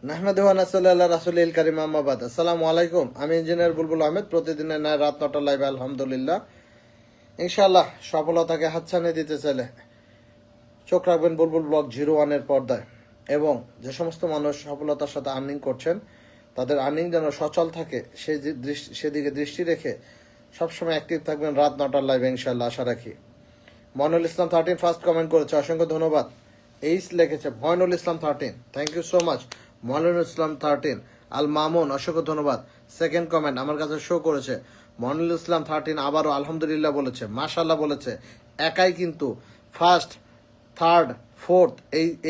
নাহমাদুহু ওয়া নাসাল্লু আলা রাসূলিল কারীম আম্মা বাদ। আসসালামু আলাইকুম। আমি ইঞ্জিনিয়ার বুলবুল আহমেদ। প্রতিদিনের ন্যায় রাত ৯টা লাইভে আলহামদুলিল্লাহ ইনশাআল্লাহ সফলতাকে হাতছানি দিতে চাইলে চোখ রাখবেন বুলবুল ব্লগ 01 এর পর্দায়। এবং যে সমস্ত মানুষ সফলতার সাথে আর্নিং করছেন তাদের আর্নিং যেন সচল থাকে সেদিকে দৃষ্টি রেখে সবসময় অ্যাক্টিভ থাকবেন রাত ৯টার লাইভে ইনশাআল্লাহ আশা রাখি। ময়নুল ইসলাম 13 ফার্স্ট কমেন্ট করেছে, অসংখ্য ধন্যবাদ। এইস লিখেছে Moynul Islam 13, thank you so much Moynul Islam 13। Al Mamun অসংখ্য ধন্যবাদ। সেকেন্ড কমেন্ট আমার কাছে শো করেছে, ময়নুল ইসলাম 13 আবারও আলহামদুলিল্লাহ বলেছে, মাশাআল্লাহ বলেছে। একাই কিন্তু ফার্স্ট, থার্ড, ফোর্থ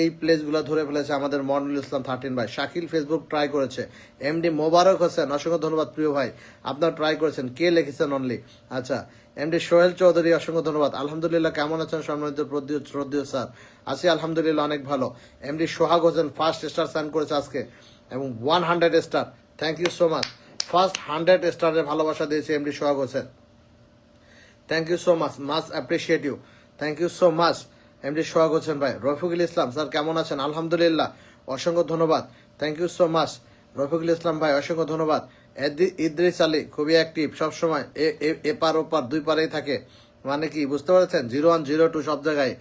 এই প্লেসগুলো ধরে ফেলেছে আমাদের ময়নুল ইসলাম 13 ভাই। শাকিল ফেসবুক ট্রাই করেছে। এমডি মোবারক হোসেন অসংখ্য ধন্যবাদ প্রিয় ভাই, আপনারা ট্রাই করেছেন। কে লিখেছেন অনলি? আচ্ছা, এমডি সোহেল চৌধুরী অসংখ্য ধন্যবাদ। আলহামদুলিল্লাহ, কেমন আছেন সম্মানিত শ্রদ্ধেয় স্যার? আছি আলহামদুলিল্লাহ অনেক ভালো। MD Sohag Hossain first star সাইন করেছে আজকে এবং 100 star, thank you so much. First 100 স্টারের ভালোবাসা দিয়েছে MD Sohag Hossain, thank you so much, much appreciate you, thank you so much MD Sohag Hossain ভাই। রফিকুল ইসলাম স্যার কেমন আছেন? আলহামদুলিল্লাহ অসংখ্য ধন্যবাদ, thank you so much Rafiqul Islam ভাই, অসংখ্য ধন্যবাদ। ইদ্রিস আলী খুবই অ্যাক্টিভ, সবসময় এপার ওপার দুই পারেই থাকে, মানে কি বুঝতে পারছেন? 01 02 সব জায়গায়।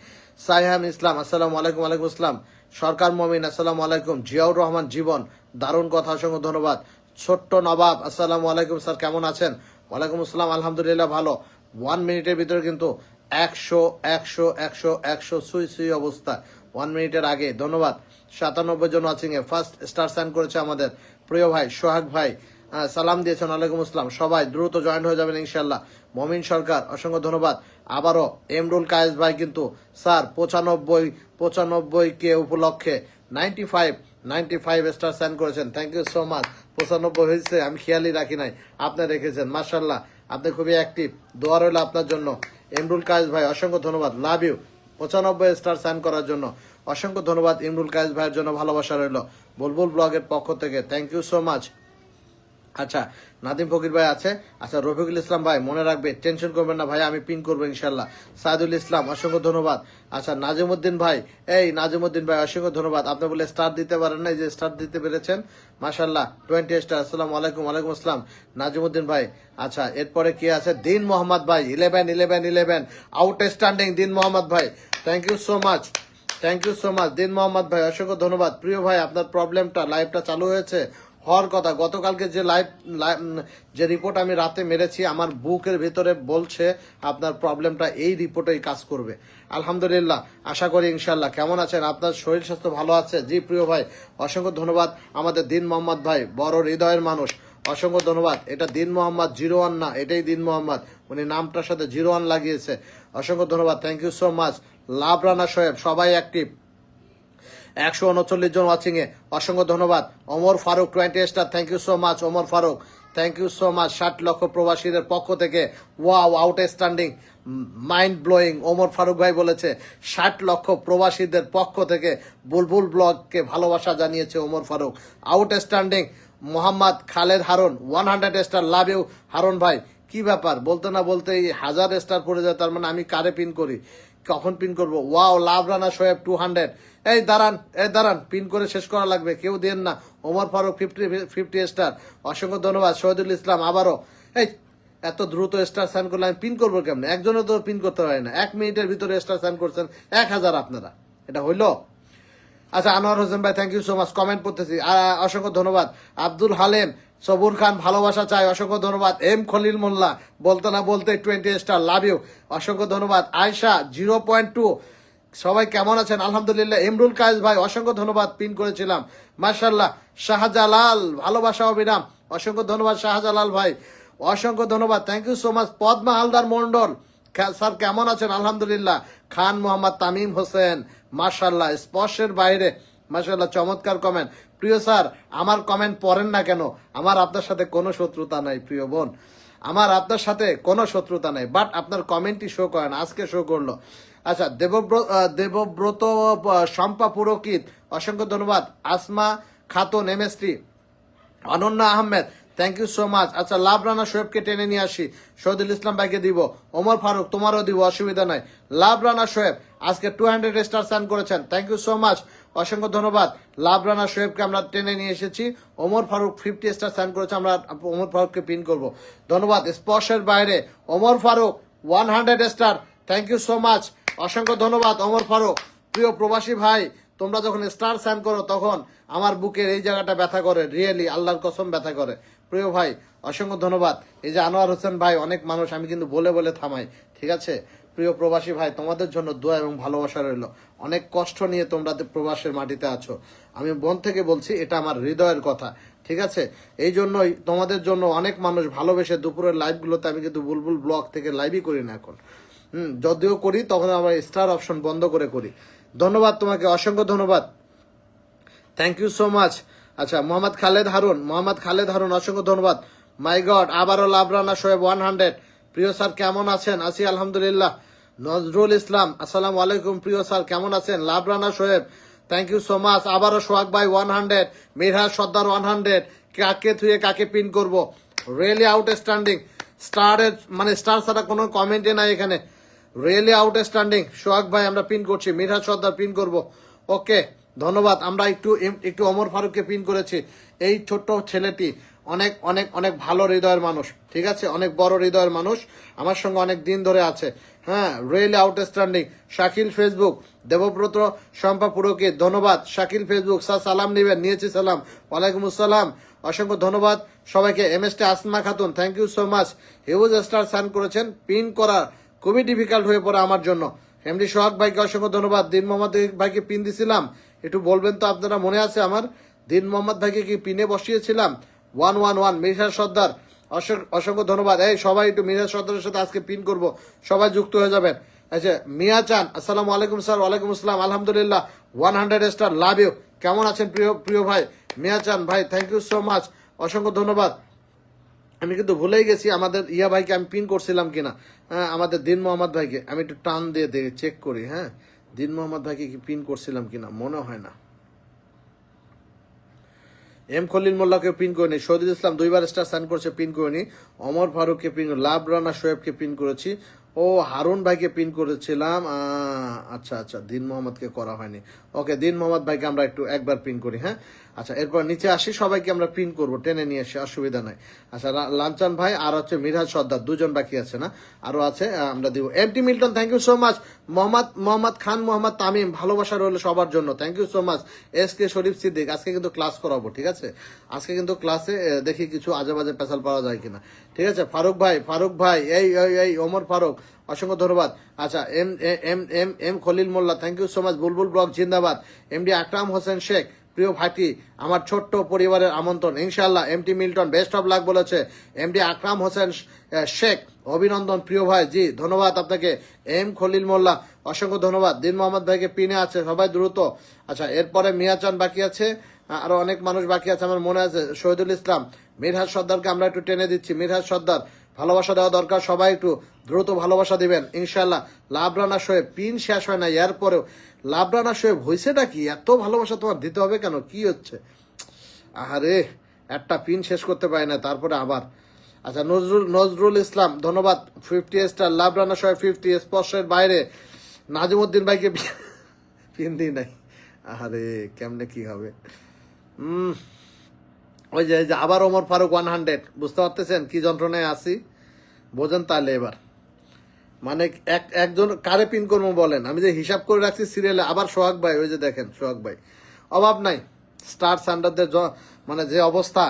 সাইহাম ইসলাম আসসালামু আলাইকুম। ওয়ালাইকুম আসসালাম। সরকার মমিন আসসালামু আলাইকুম। জিয়াউর রহমান জীবন দারুণ কথা, অসংখ্য ধন্যবাদ। ছোট্ট নবাব আসসালামু আলাইকুম স্যার কেমন আছেন? ওয়ালাইকুম আসসালাম আলহামদুলিল্লাহ ভালো। 1 মিনিটের ভিতরে কিন্তু 100 100 100 100 সুই অবস্থা 1 মিনিটের আগে। ধন্যবাদ। 97 জন ওয়াচিং এ ফার্স্ট স্টার সাইন করেছে আমাদের প্রিয় ভাই সোহাগ ভাই, সালাম দিয়েছেন। ওয়ালাইকুম আসসালাম। সবাই দ্রুত জয়েন হয়ে যাবেন ইনশাল্লাহ। মমিন সরকার অসংখ্য ধন্যবাদ। আবারও এমরুল কায়েস ভাই কিন্তু স্যার 95 কে উপলক্ষে 95 স্টার সাইন করেছেন, থ্যাংক ইউ সো মাচ। 95 হয়েছে, আমি খেয়ালই রাখি নাই, আপনি রেখেছেন, মাশাল্লাহ আপনি খুবই অ্যাক্টিভ। দোয়া রইল আপনার জন্য। এমরুল কায়েস ভাই অসংখ্য ধন্যবাদ, লাভ ইউ। 95 স্টার সাইন করার জন্য অসংখ্য ধন্যবাদ ইমরুল কায়েস ভাইয়ের জন্য ভালোবাসা রইল বুলবুল ব্লগের পক্ষ থেকে, থ্যাংক ইউ সো মাচ। আচ্ছা, নাদিম ফকির ভাই আছে। আচ্ছা, রফিকুল ইসলাম ভাই মনে রাখবে, টেনশন করবেন না ভাই, আমি পিন করবো ইনশাল্লাহ। সাইদুল ইসলাম অসংখ্য ধন্যবাদ। আচ্ছা, নাজিমুদ্দিন ভাই, এই নাজিমুদ্দিন ভাই অসংখ্য ধন্যবাদ। আপনি বলে স্টার দিতে পারেন না, যে স্টার দিতে পেরেছেন, মাশাল্লাহ 20 স্টার। আসসালামু আলাইকুম। ওয়ালাইকুম আসসালাম নাজিমুদ্দিন ভাই। আচ্ছা, এরপরে কি আছে? দিন মোহাম্মদ ভাই 11 আউটস্ট্যান্ডিং দিন মোহাম্মদ ভাই, thank you so much, thank you so much দিন মোহাম্মদ ভাই, অসংখ্য ধন্যবাদ। প্রিয় ভাই, আপনার প্রবলেমটা, লাইভটা চালু হয়েছে হওয়ার কথা। গতকালকে যে যে রিপোর্ট আমি রাতে মেরেছি, আমার বুকের ভিতরে বলছে আপনার প্রবলেমটা এই রিপোর্টেই কাজ করবে। আলহামদুলিল্লাহ, আশা করি ইনশাল্লাহ। কেমন আছেন? আপনার শরীর স্বাস্থ্য ভালো আছে? জি প্রিয় ভাই, অসংখ্য ধন্যবাদ। আমাদের দিন মোহাম্মদ ভাই বড় হৃদয়ের মানুষ, অসংখ্য ধন্যবাদ। এটা দিন মোহাম্মদ 01 না, এটাই দিন মোহাম্মদ, উনি নামটার সাথে 01 লাগিয়েছে, অসংখ্য ধন্যবাদ, thank you so much. Love Rana Shoaib সবাই অ্যাক্টিভ, 139 জন ওয়াচিং এ, অসংখ্য ধন্যবাদ। Omar Faruk 20 star, thank you so much Omar Faruk, thank you so much. 60 lakh প্রবাসীদের পক্ষ থেকে, wow outstanding, mind blowing. Omar Faruk ভাই বলেছে 60 লক্ষ প্রবাসীদের পক্ষ থেকে বুলবুল ব্লগকে ভালোবাসা জানিয়েছে Omar Faruk, outstanding. Mohammad Khaled Harun 100 star, love you Harun ভাই। কি ব্যাপার, বলতে না বলতে এই 1000 স্টার পড়ে যায়, তার মানে আমি কারে পিন করি, কখন পিন করবো? ওয়াও লাভ রানা শোয়েব 200। এই দাঁড়ান, পিন করে শেষ করা লাগবে, কেউ দেন না। ওমর ফারুক 50 স্টার, অসংখ্য ধন্যবাদ। শহীদুল ইসলাম আবারও, এই এত দ্রুত স্টার সাইন করলে আমি পিন করবো কেমনে? একজনও তো পিন করতে পারে না, 1 মিনিটের ভিতরে স্টার সাইন করছেন 1000 আপনারা, এটা হইলো? আচ্ছা, আনোয়ার হোসেন ভাই thank you so much, comment করতেছি, অসংখ্য ধন্যবাদ। আব্দুল হালেম সবুর খান ভালোবাসা চাই, অসংখ্য ধন্যবাদ। এম খলিল মোল্লা বলতে না বলতে 20 স্টার, লাভ ইউ, অসংখ্য ধন্যবাদ। আয়সা 0.2, সবাই কেমন আছেন? আলহামদুলিল্লাহ। ইমরুল কায়েস ভাই অসংখ্য ধন্যবাদ, পিন করেছিলাম, মাশাল্লাহ। শাহজালাল ভালোবাসা অবিরাম, অসংখ্য ধন্যবাদ শাহজালাল ভাই, অসংখ্য ধন্যবাদ, thank you so much. Padma Haldar Mondal sir কেমন আছেন? আলহামদুলিল্লাহ। খান মোহাম্মদ তামিম হোসেন, মাশাল্লাহ, স্পর্শের বাইরে, মাশাল্লাহ, চমৎকার কমেন্ট। প্রিয় স্যার, আমার কমেন্ট পড়েন না কেন? আমার আপনার সাথে কোনো শত্রুতা নাই প্রিয় বোন, আমার আপনার সাথে কোনো শত্রুতা নাই, বাট আপনার কমেন্টই শো করেন, আজকে শো করলো। আচ্ছা, দেবব্রত শম্পা পুরকিত, অসংখ্য ধন্যবাদ। Asma Khatun MST, Ananya Ahmed, thank you so much. আচ্ছা, লাভ রানা শোয়েবকে টেনে নিয়ে আসি, শহীদুল ইসলাম ভাইকে দিব, ওমর ফারুক তোমারও দিব, অসুবিধা নাই। লাভ রানা শোয়েব আজকে 200 স্টার সাইন করেছেন, থ্যাংক ইউ সো মাচ। অসংখ্য ধন্যবাদ। লাভ রানা শোয়েবকে আমরা টেনে নিয়ে এসেছি। ওমর ফারুক 50 স্টার সাইন করেছে, আমরা ওমর ফারুককে পিন করব। ধন্যবাদ। স্পর্শের বাইরে Omar Faruk 100 star, thank you so much, অসংখ্য ধন্যবাদ ওমর ফারুক। প্রিয় প্রবাসী ভাই, তোমরা যখন স্টার সাইন করো তখন আমার বুকের এই জায়গাটা ব্যথা করে, রিয়েলি আল্লাহর কসম ব্যথা করে। প্রিয় ভাই অসংখ্য ধন্যবাদ। এই যে আনোয়ার হোসেন ভাই, অনেক মানুষ, আমি কিন্তু বলে বলে থামাই, ঠিক আছে? প্রিয় প্রবাসী ভাই, তোমাদের জন্য দোয়া এবং ভালোবাসা রইল। অনেক কষ্ট নিয়ে তোমরা প্রবাসের মাটিতে আছো, আমি মন থেকে বলছি, এটা আমার হৃদয়ের কথা, ঠিক আছে? এই জন্যই তোমাদের জন্য অনেক মানুষ ভালোবেসে দুপুরের লাইভগুলোতে, আমি কিন্তু বুলবুল ব্লগ থেকে লাইভই করি না এখন, যদিও করি তখন আবার স্টার অপশন বন্ধ করে করি। ধন্যবাদ তোমাকে, অসংখ্য ধন্যবাদ, থ্যাংক ইউ সো মাচ। আচ্ছা, মোহাম্মদ খালেদ হারুন, অসংখ্য ধন্যবাদ। মাই গড, আবারও লাভ রানা শোয়েব 100। প্রিয় স্যার কেমন আছেন? আছি আলহামদুলিল্লাহ। নজরুল ইসলাম, আসসালামু আলাইকুম। প্রিয় স্যার কেমন আছেন? Love Rana Shoaib, thank you so much. আবারও সোহাগ ভাই 100, মিরহাজ সর্দার 100। কাকে থুয়ে কাকে পিন করব? Really outstanding. স্টারের মানে স্টার ছাড়া কোনো কমেন্টে নাই এখানে, রিয়েলি আউটস্ট্যান্ডিং। সোহাগ ভাই আমরা পিন করছি, মিরহাজ সর্দার পিন করব। ওকে, ধন্যবাদ। আমরা একটু ওমর ফারুককে পিন করেছি। এই ছোট্ট ছেলেটি অনেক অনেক অনেক ভালো হৃদয়ের মানুষ, ঠিক আছে? অনেক বড় হৃদয়ের মানুষ, আমার সঙ্গে অনেক দিন ধরে আছে। হ্যাঁ, really outstanding. Shakil Facebook, Debabrata Shampa পুরকে ধন্যবাদ। শাকিল ফেসবুক, স্যার সালাম নেবেন? নিয়েছি সালাম, ওয়ালাইকুম আসসালাম, অসংখ্য ধন্যবাদ সবাইকে। MST Asma Khatun, thank you so much. Huge star sign করেছেন, পিন করা খুবই ডিফিকাল্ট হয়ে পড়ে আমার জন্য। এমডি সোহাগ ভাইকে অসংখ্য ধন্যবাদ। দিন মোহাম্মদ ভাইকে পিন দিছিলাম, একটু বলবেন তো আপনারা, মনে আছে আমার? দিন মোহাম্মদ ভাইকে কি পিনে বসিয়েছিলাম? 111 মিরহাজ সর্দার, অসংখ্য ধন্যবাদ। এই সবাই একটু মিরহাজ সর্দারের সাথে আজকে পিন করব, সবাই যুক্ত হয়ে যাবেন। আচ্ছা, মিয়া চান, আসসালামু আলাইকুম স্যার। ওয়ালাইকুম আসসালাম, আলহামদুলিল্লাহ, 100 স্টার, লাভ ইউ। কেমন আছেন প্রিয় ভাই? মিয়া চান ভাই, থ্যাংক ইউ সো মাচ, অসংখ্য ধন্যবাদ। আমি কিন্তু ভুলেই গেছি আমাদের ইয়া ভাইকে আমি পিন করছিলাম কিনা। হ্যাঁ, আমাদের দিন মোহাম্মদ ভাইকে আমি একটু টান দিয়ে চেক করি। হ্যাঁ, দিন মোহাম্মদ ভাইকে কি পিন করছিলাম কিনা, মনে হয় না। এম খলিল মোল্লাকে পিন করিনি। শহীদুল ইসলাম 2বার স্টার সাইন করছে, পিন করিনি। ওমর ফারুককে পিন, লাভ রানা শোয়েবকে পিন করেছি। ও হারুন ভাইকে পিন করেছিলাম। আচ্ছা আচ্ছা, দিন মোহাম্মদকে করা হয়নি। ওকে, দিন মোহাম্মদ ভাইকে আমরা একবার পিন করি। হ্যাঁ, আচ্ছা, এরপর নিচে আসি, সবাইকে আমরা পিন করব, টেনে নিয়ে আসি, অসুবিধা নাই। আচ্ছা, লাঞ্চান ভাই আর হচ্ছে মিরহাজ সর্দার, 2জন বাকি আছে না? আরো আছে, আমরা দিব। MT Milton, thank you so much. Mohammad Khan, Mohammad Tamim, ভালোবাসা রইল সবার জন্য, thank you so much. S K Sharif Siddique, আজকে কিন্তু ক্লাস করাবো, ঠিক আছে? আজকে কিন্তু ক্লাসে দেখি কিছু আজে বাজে পেশাল পাওয়া যায় কিনা, ঠিক আছে? ফারুক ভাই, এই ওমর ফারুক, অসংখ্য ধন্যবাদ। আচ্ছা, M M M M Khalil Molla, thank you so much. Bulbul blog জিন্দাবাদ। এমডি আকরাম হোসেন শেখ, প্রিয় ভাইটি, আমার ছোট্ট পরিবারের আমন্ত্রণ ইনশাল্লাহ। MT Milton, best of luck বলেছে। এমডি আকরাম হোসেন শেখ, অভিনন্দন প্রিয় ভাই, জি ধন্যবাদ আপনাকে। এম খলিল মোল্লা, অসংখ্য ধন্যবাদ। দিন মোহাম্মদ ভাইকে পিনে আছে, সবাই দ্রুত। আচ্ছা, এরপরে মিয়াচান বাকি আছে, আরো অনেক মানুষ বাকি আছে, আমার মনে আছে। শহীদুল ইসলাম, মিরহাজ সর্দারকে আমরা একটু টেনে দিচ্ছি। মিরহাজ সর্দার, ভালোবাসা দেওয়া দরকার, সবাই একটু দ্রুত ভালোবাসা দিবেন ইনশাল্লাহ। লাভ রানা শোয়েব, পিন শেষ হয় না এরপরেও। লাভ রানা শোয়েব, হয়েছেটা কি? এত ভালোবাসা তোমার দিতে হবে কেন? কি হচ্ছে? আরে, একটা পিন শেষ করতে পারি না, তারপরে আবার। আচ্ছা, নজরুল ইসলাম, ধন্যবাদ। 50 স্টার, লাভ রানা শোয়েব 50। স্পর্শের বাইরে নাজিমুদ্দিন ভাইকে পিন দিই নাই। আরে, কেমনে কি হবে? ওই যে আবার ওমর ফারুক 100, বুঝতে পারতেছেন কি যন্ত্রণায় আছি? বোঝেন তাহলে এবার। মানে একজন কারে পিন করবো বলেন? আমি যে হিসাব করে রাখছি সিরিয়ালে, আবার সোহাগ ভাই, ওই যে দেখেন সোহাগ ভাই, অভাব নাই। স্টার সান্ডারদের মানে যে অবস্থা,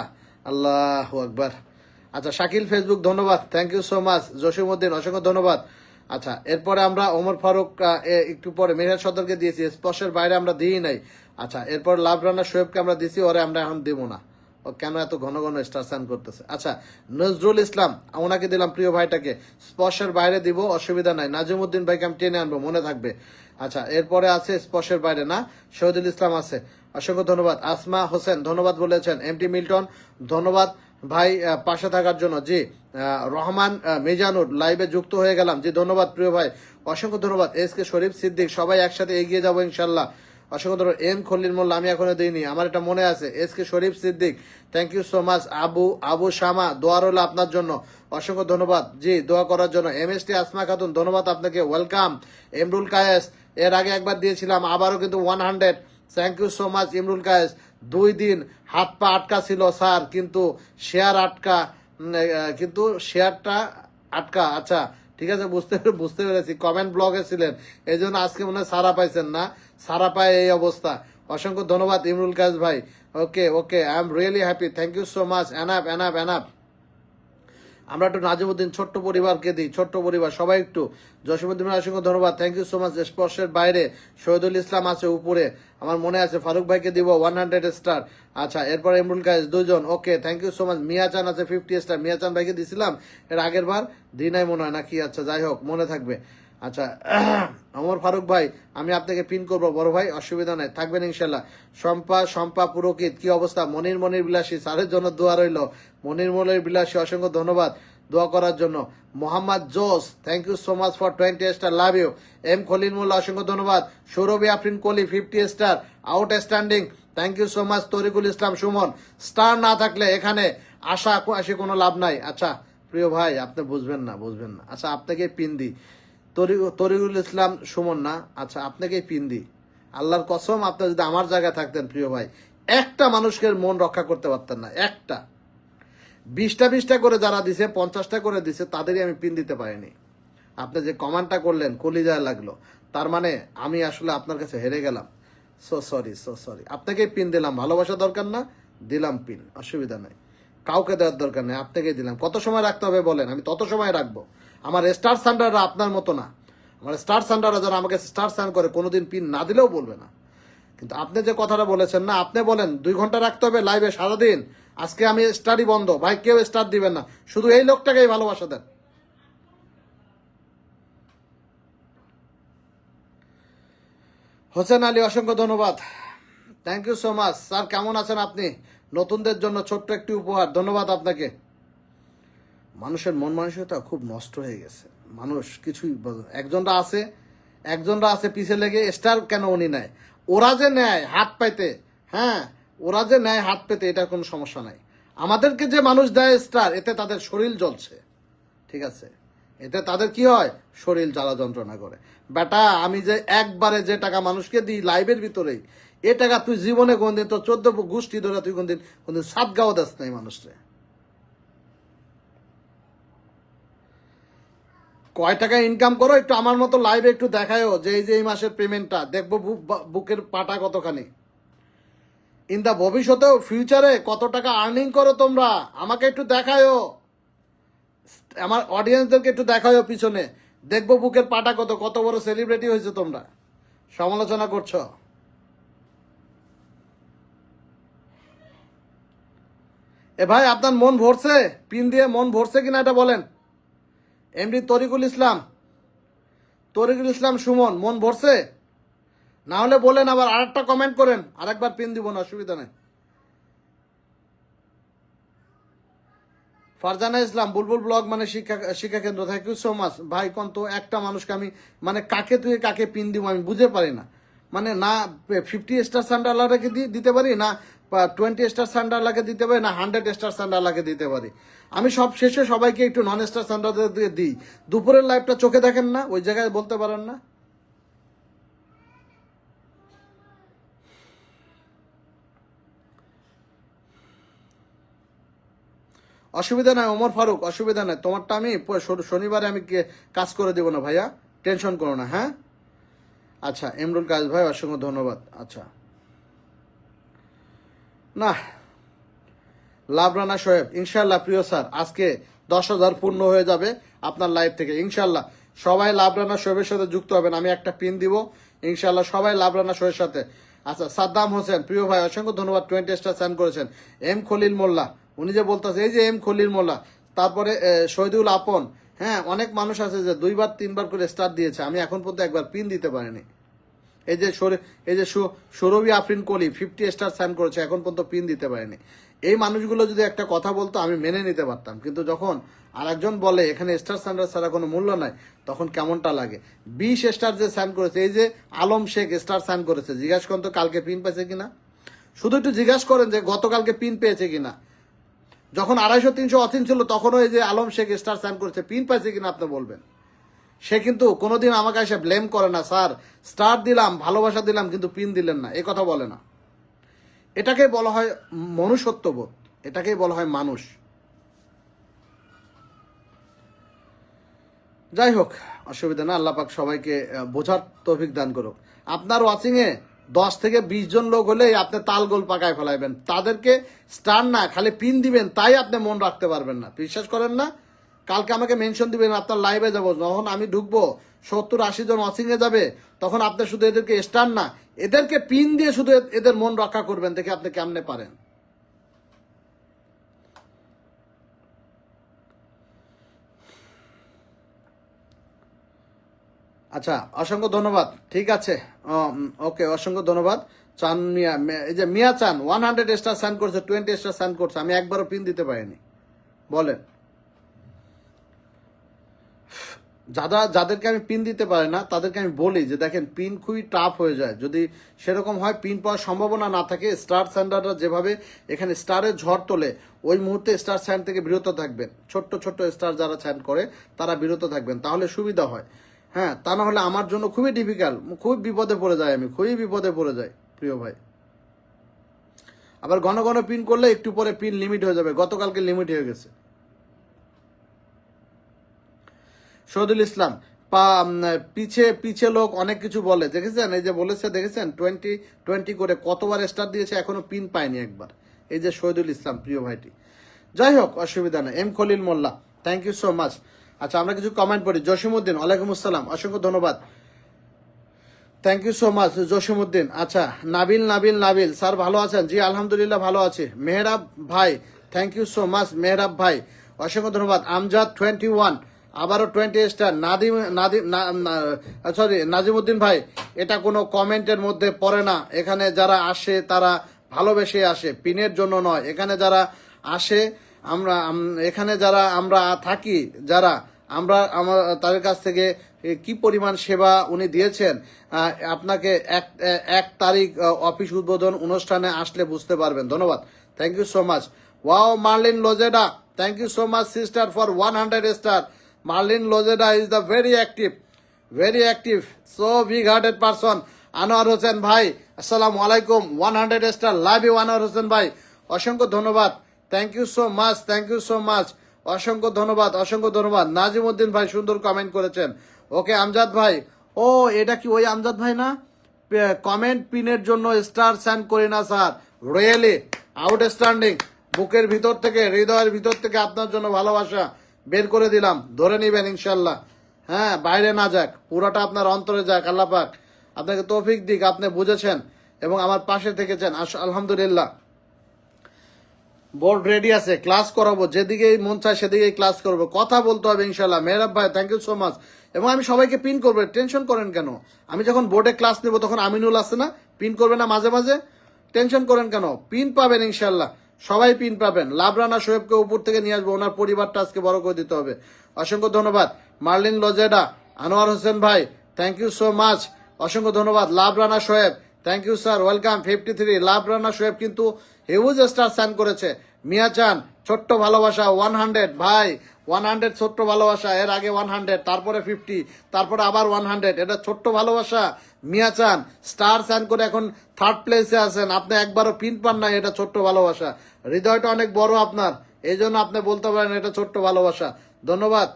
আল্লাহ আকবার। আচ্ছা, শাকিল ফেসবুক, ধন্যবাদ, thank you so much. Jasimuddin, অসংখ্য ধন্যবাদ। আচ্ছা, এরপরে আমরা ওমর ফারুক, একটু পরে মিরহাজ সদরকে দিয়েছি, স্পর্শের বাইরে আমরা দিই নাই। আচ্ছা, এরপর লাভ রানা শোয়েবকে আমরা দিছি, ওরে আমরা এখন দিব না। ও কেন এত ঘন ঘন স্টার সাইন করতেছে? আচ্ছা, নজরুল ইসলাম, ওনাকে দিলাম, প্রিয় ভাইটাকে। স্পর্শের বাইরে দিব, অসুবিধা নাই। নাজিমুদ্দিন ভাইকে আমি টেনে আনবো, মনে থাকবে। আচ্ছা, এরপরে আছে স্পর্শের বাইরে না, শহীদুল ইসলাম আছে, অসংখ্য ধন্যবাদ। আসমা হোসেন, ধন্যবাদ বলেছেন। এমটি মিল্টন, ধন্যবাদ ভাই পাশে থাকার জন্য, জি। রহমান মিজানুর, লাইভে যুক্ত হয়ে গেলাম, জি ধন্যবাদ প্রিয় ভাই, অসংখ্য ধন্যবাদ। এস কে শরীফ সিদ্দিক, সবাই একসাথে এগিয়ে যাবো ইনশাল্লাহ, অসংখ্য ধন্যবাদ। এম খলিল মোল্লা, আমি এখনো দিইনি, আমার এটা মনে আছে। S K Sharif Siddique, thank you so much. Abu Shama, দোয়া রইল আপনার জন্য, অসংখ্য ধন্যবাদ, জি দোয়া করার জন্য। এমএসটি আসমা খাতুন, ধন্যবাদ আপনাকে, ওয়েলকাম। এমরুল কায়েস, এর আগে একবার দিয়েছিলাম, আবারও কিন্তু 100, thank you so much Imrul Kayes. 2 দিন হাত পা আটকা ছিল স্যার, কিন্তু শেয়ারটা আটকা। আচ্ছা ঠিক আছে, বুঝতে পেরেছি। কমেন্ট ব্লগে ছিলেন, এই জন্য আজকে মনে হয় সারা পাইছেন না, সারা পায় এই অবস্থা। অসংখ্য ধন্যবাদ ইমরুল কায়েস ভাই। Okay okay, I am really happy, thank you so much. Enough. আমরা একটু নাজিমুদ্দিন ছোট্ট পরিবারকে দিই, ছোট্ট পরিবার সবাই একটু। জসিমুদ্দিন অসংখ্য ধন্যবাদ, থ্যাংক ইউ সো মাচ। স্পর্শের বাইরে শহীদুল ইসলাম আছে উপরে, আমার মনে আছে। ফারুক ভাইকে দিব 100 স্টার। আচ্ছা, এরপর ইমরুল কায়েস 2 জন, okay thank you so much. Mia Chan আছে 50 স্টার। মিয়া চান ভাইকে দিছিলাম এর আগের বার, দিনাই মনে হয় নাকি। আচ্ছা যাই হোক, মনে থাকবে। আচ্ছা ওমর ফারুক ভাই, আমি আপনাকে পিন করবো বড় ভাই, অসুবিধা নাই, থাকবেন ইনশাল্লাহ। শম্পা পুরোকিত, কি অবস্থা? মনির বিলাসী স্যারের জন্য দোয়া রইল। মনির বিলাসী অসংখ্য ধন্যবাদ দোয়া করার জন্য। Mohammad Jose, thank you so much for 20 star, love you. M Khalil Molla অসংখ্য ধন্যবাদ। Sourovi Afrin Kohli 50 star, outstanding, thank you so much. Tariqul Islam Sumon, star না থাকলে এখানে আসে কোনো লাভ নাই। আচ্ছা প্রিয় ভাই, আপনি বুঝবেন না। আচ্ছা আপনাকে পিন দিই, তরিকুল ইসলাম সুমন না, আচ্ছা আপনাকেই পিন দিই। আল্লাহর কসম, আপনি যদি আমার জায়গায় থাকতেন প্রিয় ভাই, একটা মানুষকে মন রক্ষা করতে পারতেন না। একটা 20টা করে যারা দিছে, 50টা করে দিছে, তাদেরই আমি পিন দিতে পারিনি। আপনি যে কমান্ডটা করলেন কলিজায় লাগলো, তার মানে আমি আসলে আপনার কাছে হেরে গেলাম। So sorry. আপনাকেই পিন দিলাম, ভালোবাসা দরকার না, দিলাম পিন, অসুবিধা নাই। কাউকে দেওয়ার দরকার নেই, আপনাকেই দিলাম। কত সময় রাখতে হবে বলেন, আমি তত সময় রাখবো। আমার স্টার সান্ডাররা আপনার মতো না। আমার স্টার সান্ডাররা যারা আমাকে স্টার সান করে, কোনোদিন পিন না দিলেও বলবে না। কিন্তু আপনি যে কথাটা বলেছেন না, আপনি বলেন 2 ঘন্টা রাখতে হবে লাইভে সারাদিন। আজকে আমি স্টারই বন্ধ ভাই, কেউ স্টার দিবেন না, শুধু এই লোকটাকেই ভালোবাসা দেন। হোসেন আলী অসংখ্য ধন্যবাদ, thank you so much. Sir কেমন আছেন আপনি? নতুনদের জন্য ছোট্ট একটি উপহার, ধন্যবাদ আপনাকে। মানুষের মন মানসিকতা খুব নষ্ট হয়ে গেছে, মানুষ কিছুই একজনরা আছে পিছে লেগে। স্টার কেন উনি নেয়? ওরা যে নেয় হাত পাইতে, হ্যাঁ ওরা যে নেয় হাত পেতে, এটা কোনো সমস্যা নাই। আমাদেরকে যে মানুষ দেয় স্টার, এতে তাদের শরীর জ্বলছে, ঠিক আছে? এতে তাদের কি হয়? শরীর জ্বালা যন্ত্রণা করে। বেটা আমি যে একবারে যে টাকা মানুষকে দিই লাইভের ভিতরেই, এ টাকা তুই জীবনে কোনদিন, তো 14 গোষ্ঠী ধরে তুই কোনদিন সাতগাও দাস নাই মানুষরে। কয় টাকা ইনকাম করো একটু আমার মতো লাইভে একটু দেখায়ও, যে এই মাসের পেমেন্টটা দেখবো, বুকের পাটা কতখানি। ইন দা ভবিষ্যতেও ফিউচারে কত টাকা আর্নিং করো তোমরা, আমাকে একটু দেখায়ও, আমার অডিয়েন্সদেরকে একটু দেখায়ও পিছনে, দেখবো বুকের পাটা কত বড় সেলিব্রিটি হয়েছে তোমরা, সমালোচনা করছো। এ ভাই আপনার মন ভরছে? পিন দিয়ে মন ভরছে কিনা এটা বলেন। এমডি তরিকুল ইসলাম সুমন, মন ভরছে? না হলে বলেন, আবার আরেকটা কমেন্ট করেন, আরেকবার পিন দিব না, অসুবিধা নেই। ফারজানা ইসলাম, বুলবুল ব্লগ মানে শিক্ষা কেন্দ্র, থ্যাংক ইউ সো মাচ ভাই। কোন তো একটা মানুষকে আমি মানে কাকে পিন দিব আমি বুঝে পারি না। মানে না 50 স্টার সান্ডারলাকে দিতে পারি, না 20 স্টার সান্ডারলাকে দিতে পারি, না 100 স্টার সান্ডারলাকে দিতে পারি। আমি সব শেষে সবাইকে একটু নন স্টার সান্ডারদের দিয়ে দিই। দুপুরের লাইভটা চোখে দেখেন না, ওই জায়গায় বলতে পারেন না? অসুবিধা নাই ওমর ফারুক, অসুবিধা নাই, তোমারটা আমি শনিবারে আমি কাজ করে দেবো না ভাইয়া, টেনশন করো না। হ্যাঁ আচ্ছা, ইমরুল কাজ ভাই অসংখ্য ধন্যবাদ। আচ্ছা না, লাভ রানা শোয়েব, ইনশাল্লাহ প্রিয় স্যার, আজকে 10,000 পূর্ণ হয়ে যাবে আপনার লাইভ থেকে, ইনশাল্লাহ সবাই লাভ রানা শোয়েবের সাথে যুক্ত হবেন। আমি একটা পিন দিব, ইনশাল্লাহ সবাই লাভ রানা শোয়েবের সাথে। আচ্ছা সাদ্দাম হোসেন, প্রিয় ভাই অসংখ্য ধন্যবাদ, 20 স্টার সেন্ড করেছেন। এম খলিল মোল্লা, উনি যে বলতেছে, এই যে এম খলিল মোল্লা, তারপরে শহীদুল আপন, হ্যাঁ অনেক মানুষ আছে যে 2-3 করে স্টার দিয়েছে, আমি এখন পর্যন্ত একবার পিন দিতে পারিনি। এই যে সৌরভী আফরিন কোহলি 50 স্টার সাইন করেছে, এখন পর্যন্ত পিন দিতে পারেনি। এই মানুষগুলো যদি একটা কথা বলতো আমি মেনে নিতে পারতাম, কিন্তু যখন আরেকজন বলে এখানে স্টার সাইনার ছাড়া কোনো মূল্য নাই, তখন কেমনটা লাগে। 20 স্টার যে সাইন করেছে, এই যে আলম শেখ স্টার সাইন করেছে, জিজ্ঞাসা করেন তো কালকে পিন পেয়েছে কিনা, শুধু একটু জিজ্ঞাসা করেন যে গতকালকে পিন পেয়েছে কিনা। যখন 250-300 অথিন ছিল, তখনও এই যে আলম শেখ স্টার সাইন করেছে, পিন পাইছে কিনা আপনি বলবেন। সে কিন্তু কোনোদিন আমাকে এসে ব্লেম করে না, স্যার স্টার দিলাম, ভালোবাসা দিলাম, কিন্তু পিন দিলেন না, এ কথা বলে না। এটাকেই বলা হয় মনুষ্যত্ববোধ, এটাকেই বলা হয় মানুষ। যাই হোক, অসুবিধা না, আল্লাহ পাক সবাইকে বোঝার তৌফিক দান করুক। আপনার ওয়াচিংয়ে 10 থেকে 20 জন লোক হলেই আপনি তালগোল পাকায় ফেলাইবেন, তাদেরকে স্টার না খালি পিন দিবেন, তাই আপনি মন রাখতে পারবেন না। বিশ্বাস করেন না? কালকে আমাকে মেনশন দিবেন, আপনার লাইভে যাবো, যখন আমি ঢুকবো 70-80 জন ওয়াচিংয়ে যাবে, তখন আপনি শুধু এদেরকে স্টার না, এদেরকে পিন দিয়ে শুধু এদের মন রক্ষা করবেন, দেখে আপনি কেমনে পারেন। আচ্ছা, অসংখ্য ধন্যবাদ। ঠিক আছে, ওকে, অসংখ্য ধন্যবাদ। চান মিয়া, এই যে মিয়া চান 100 স্টার সেন্ড করছে, 20 স্টার সেন্ড করছে, আমি একবারও পিন দিতে পারিনি। বলেন, যাদেরকে আমি পিন দিতে পারি না তাদেরকে আমি বলি যে দেখেন, পিন খুবই টাফ হয়ে যায়। যদি সেরকম হয়, পিন পাওয়ার সম্ভাবনা না থাকে, স্টার স্যান্ডাররা যেভাবে এখানে স্টারের ঝড় তোলে, ওই মুহূর্তে স্টার স্যান্ড থেকে বিরত থাকবেন। ছোট্ট ছোট্ট স্টার যারা স্যান্ড করে তারা বিরত থাকবেন, তাহলে সুবিধা হয়। হ্যাঁ, তা না হলে আমার জন্য খুবই ডিফিকাল্ট, খুবই বিপদে পড়ে যায়, আমি খুবই বিপদে পড়ে যাই প্রিয় ভাই। আবার ঘন ঘন পিন করলে একটু পরে পিন লিমিট হয়ে যাবে, গতকালকে লিমিট হয়ে গেছে। শহীদুল ইসলাম, পিছে পিছে লোক অনেক কিছু বলে, দেখেছেন? এই যে বলেছে, দেখেছেন 20 করে কতবার স্টার দিয়েছে, এখনো পিন পায়নি একবার। এই যে শহীদুল ইসলাম প্রিয় ভাইটি। যাই হোক, অসুবিধা নেই। M Khalil Molla, thank you so much. আচ্ছা, আমরা কিছু কমেন্ট পড়ি। জসিমউদ্দিন, ওয়ালাইকুম আসসালাম, অসংখ্য ধন্যবাদ, thank you so much Jasimuddin. আচ্ছা, নাবিল, স্যার ভালো আছেন? জি আলহামদুলিল্লাহ ভালো আছে। মেহরাব ভাই, thank you so much Mehrab ভাই, অসংখ্য ধন্যবাদ। আমজাদ 21, আবারও 20 স্টার। নাজিমউদ্দিন ভাই, এটা কোনো কমেন্টের মধ্যে পড়ে না। এখানে যারা আসে তারা ভালোবেসে আসে, পিনের জন্য নয়। এখানে যারা আসে, এখানে যারা আমরা থাকি, যারা আমরা তাদের কাছ থেকে কি পরিমাণ সেবা উনি দিয়েছেন, আপনাকে 1 তারিখ অফিস উদ্বোধন অনুষ্ঠানে আসলে বুঝতে পারবেন। ধন্যবাদ, thank you so much. Wow Marlene Lozada, thank you so much sister for 100 star. Marlene Lozada is the very active, so big hearted person. Anwar Hossain ভাই, আসসালামু আলাইকুম, 100 স্টার লাভি আনোয়ার হোসেন ভাই, অসংখ্য ধন্যবাদ, থ্যাংক ইউ সো মাচ, অসংখ্য ধন্যবাদ। নাজিমউদ্দিন ভাই সুন্দর কমেন্ট করেছেন। ওকে, আমজাদ ভাই, ও এটা কি ওই আমজাদ ভাই না? কমেন্ট পিনের জন্য স্টার সেন্ড করি না স্যার, রিয়েলি আউটস্ট্যান্ডিং। বুকের ভিতর থেকে, হৃদয়ের ভিতর থেকে আপনার জন্য ভালোবাসা বের করে দিলাম, ধরে নিবেন ইনশাল্লাহ। হ্যাঁ, বাইরে না যাক, পুরোটা আপনার অন্তরে যাক। আল্লাহ পাক আপনাকে তৌফিক দিক, আপনি বুঝেছেন এবং আমার পাশে থেকেছেন, আলহামদুলিল্লাহ। বোর্ড রেডি আছে, ক্লাস করাবো, যেদিকেই মন চায় সেদিকেই ক্লাস করবো, কথা বলতে হবে ইনশাল্লাহ। মেহরাব ভাই, থ্যাংক ইউ সো মাচ। এবং আমি সবাইকে পিন করবো, টেনশন করেন কেন? আমি যখন বোর্ডে ক্লাস নেবো তখন আমিনুল আছে না, পিন করবে না মাঝে মাঝে? টেনশন করেন কেন? পিন পাবেন ইনশাল্লাহ, সবাই পিন পাবেন। লাভরানা শোয়েবকে উপর থেকে নিয়ে আসবো, ওনার পরিবারটা আজকে বড় করে দিতে হবে। অসংখ্য ধন্যবাদ। মার্লিন লোজেডা, আনোয়ার হোসেন ভাই, থ্যাংক ইউ সো মাচ, অসংখ্য ধন্যবাদ। Lovrana Shoaib, thank you sir, welcome. 53 Lovrana Shoaib কিন্তু হিউজ স্টার সাইন করেছে। মিয়া চান, ছোট্ট ভালোবাসা 100 ভাই, 100 ছোট্ট ভালোবাসা। এর আগে 100, তারপরে 50, তারপরে আবার 100, এটা ছোট্ট ভালোবাসা। মিয়া চান স্টার সাইন করে এখন 3rd প্লেসে আছেন, আপনি একবারও পিন পান না, এটা ছোট্ট ভালোবাসা। হৃদয়টা অনেক বড় আপনার, এই জন্য আপনি বলতে পারেন এটা ছোট্ট ভালোবাসা। ধন্যবাদ।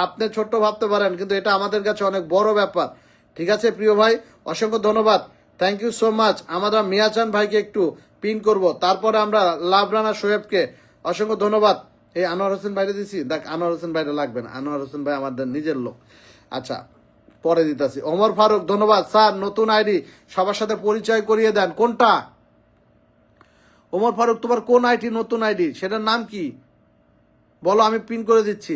আপনি ছোট্ট ভাবতে পারেন, কিন্তু এটা আমাদের কাছে অনেক বড় ব্যাপার। ঠিক আছে প্রিয় ভাই, অসংখ্য ধন্যবাদ, থ্যাংক ইউ সো মাচ। আমরা মিয়াচান ভাইকে একটু পিন করব, তারপরে আমরা লাভরানা শোয়েবকে। অসংখ্য ধন্যবাদ। এই আনোয়ার হোসেন ভাইরে দিছি, দেখ আনোয়ার হোসেন ভাইরে লাগবে না, আনোয়ার হোসেন ভাই আমাদের নিজের লোক। আচ্ছা, পরে দিতেছি। ওমর ফারুক, ধন্যবাদ স্যার, নতুন আইডি, সবার সাথে পরিচয় করিয়ে দেন। কোনটা ওমর ফারুক, তোমার কোন আইডি নতুন আইডি, সেটার নাম কি বলো, আমি পিন করে দিচ্ছি।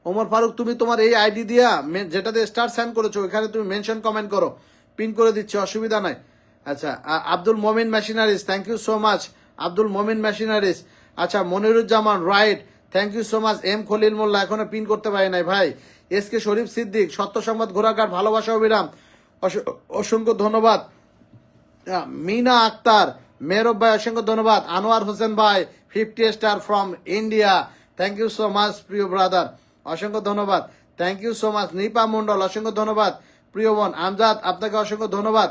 ওমর ফারুক, তুমি তোমার এই আইডি দিয়া যেটাতে স্টার সেন্ড করেছো এখানে তুমি মেনশন কমেন্ট করো, পিন করে দিচ্ছি, অসুবিধা নাই। আচ্ছা, Abdul Momin machineries, thank you so much Abdul Momin machineries. আচ্ছা, Moniruzzaman, right, thank you so much. M Khalil Molla, এখনো পিন করতে পারি নাই ভাই। এস কে শরীফ সিদ্দিক, সত্য সংবাদ ঘোড়াঘাট, ভালোবাসা অবিরাম, অসংখ্য ধন্যবাদ। মিনা আক্তার, মেহরব ভাই, অসংখ্য ধন্যবাদ। আনোয়ার হোসেন ভাই, 50 star from India, thank you so much প্রিয় ব্রাদার, অসংখ্য ধন্যবাদ। Thank you so much. Nipa Mondal অসংখ্য ধন্যবাদ। প্রিয় বোন আমজাদ আপনাকে অসংখ্য ধন্যবাদ।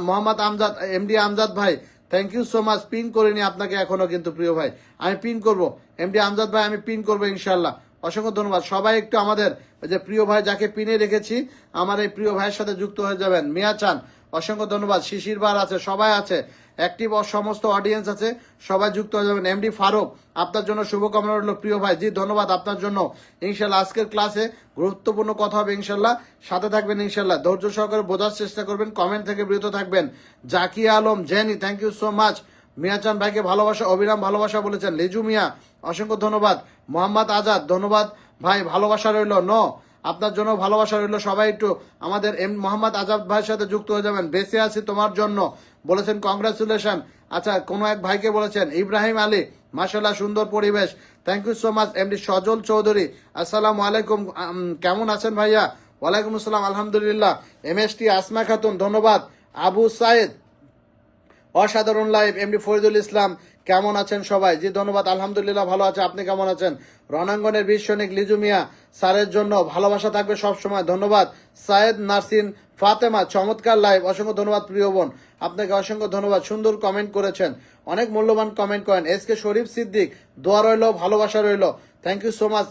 মোহাম্মদ আমজাদ এমডি আমজাদ ভাই thank you so much. Pin করিনি আপনাকে এখনো কিন্তু প্রিয় ভাই, আমি পিন করব এমডি আমজাদ ভাই, আমি পিন করবো ইনশাল্লাহ। অসংখ্য ধন্যবাদ। সবাই একটু আমাদের যে প্রিয় ভাই যাকে পিনে রেখেছি আমার এই প্রিয় ভাইয়ের সাথে যুক্ত হয়ে যাবেন। মিয়া চান অসংখ্য ধন্যবাদ। শিশির বার আছে, সবাই আছে অ্যাক্টিভ, সমস্ত অডিয়েন্স আছে, সবাই যুক্ত হয়ে যাবেন। এমডি ফারুক আপনার জন্য শুভকামনা রইল প্রিয় ভাই, জি ধন্যবাদ আপনার জন্য। ইনশাল্লাহ আজকের ক্লাসে গুরুত্বপূর্ণ কথা হবে ইনশাল্লাহ, সাথে থাকবেন ইনশাল্লাহ, ধৈর্য সহকারে বোঝার চেষ্টা করবেন, কমেন্ট থেকে বিরত থাকবেন। Zakia Alam Jenny thank you so much. Miachan ভাইকে ভালোবাসা, অবিরাম ভালোবাসা বলেছেন। লিজু মিয়া অসংখ্য ধন্যবাদ। মোহাম্মদ আজাদ ধন্যবাদ ভাই, ভালোবাসা রইল। আপনার জন্য ভালোবাসা রইল। সবাই একটু আমাদের মোহাম্মদ আজাদ ভাইয়ের সাথে যুক্ত হয়ে যাবেন। বেঁচে আছি তোমার জন্য বলেছেন, কংগ্রাচুলেশন। আচ্ছা, কোনো এক ভাইকে বলেছেন ইব্রাহিম আলী, মাশাআল্লাহ সুন্দর পরিবেশ, thank you so much. MD Sajal Chowdhury আসসালামু আলাইকুম, কেমন আছেন ভাইয়া? ওয়ালাইকুম আসসালাম, আলহামদুলিল্লাহ। এমএসটি আসমা খাতুন ধন্যবাদ। আবু সাইদ অসাধারণ লাইভ। এমডি ফরিদুল ইসলাম কেমন আছেন সবাই? জি ধন্যবাদ, আলহামদুলিল্লাহ ভালো আছে, আপনি কেমন আছেন? রণাঙ্গনের বীর সৈনিক লিজু মিয়া স্যারের জন্য ভালোবাসা থাকবে সব সময়, ধন্যবাদ। সায়েদ নাসিন ফাতেমা চমৎকার লাইভ, অসংখ্য ধন্যবাদ প্রিয় বোন, আপনাকে অসংখ্য ধন্যবাদ। সুন্দর কমেন্ট করেছেন, অনেক মূল্যবান কমেন্ট করেন। এস কে শরীফ সিদ্দিক দোয়া রইল, ভালোবাসা রইল, thank you so much.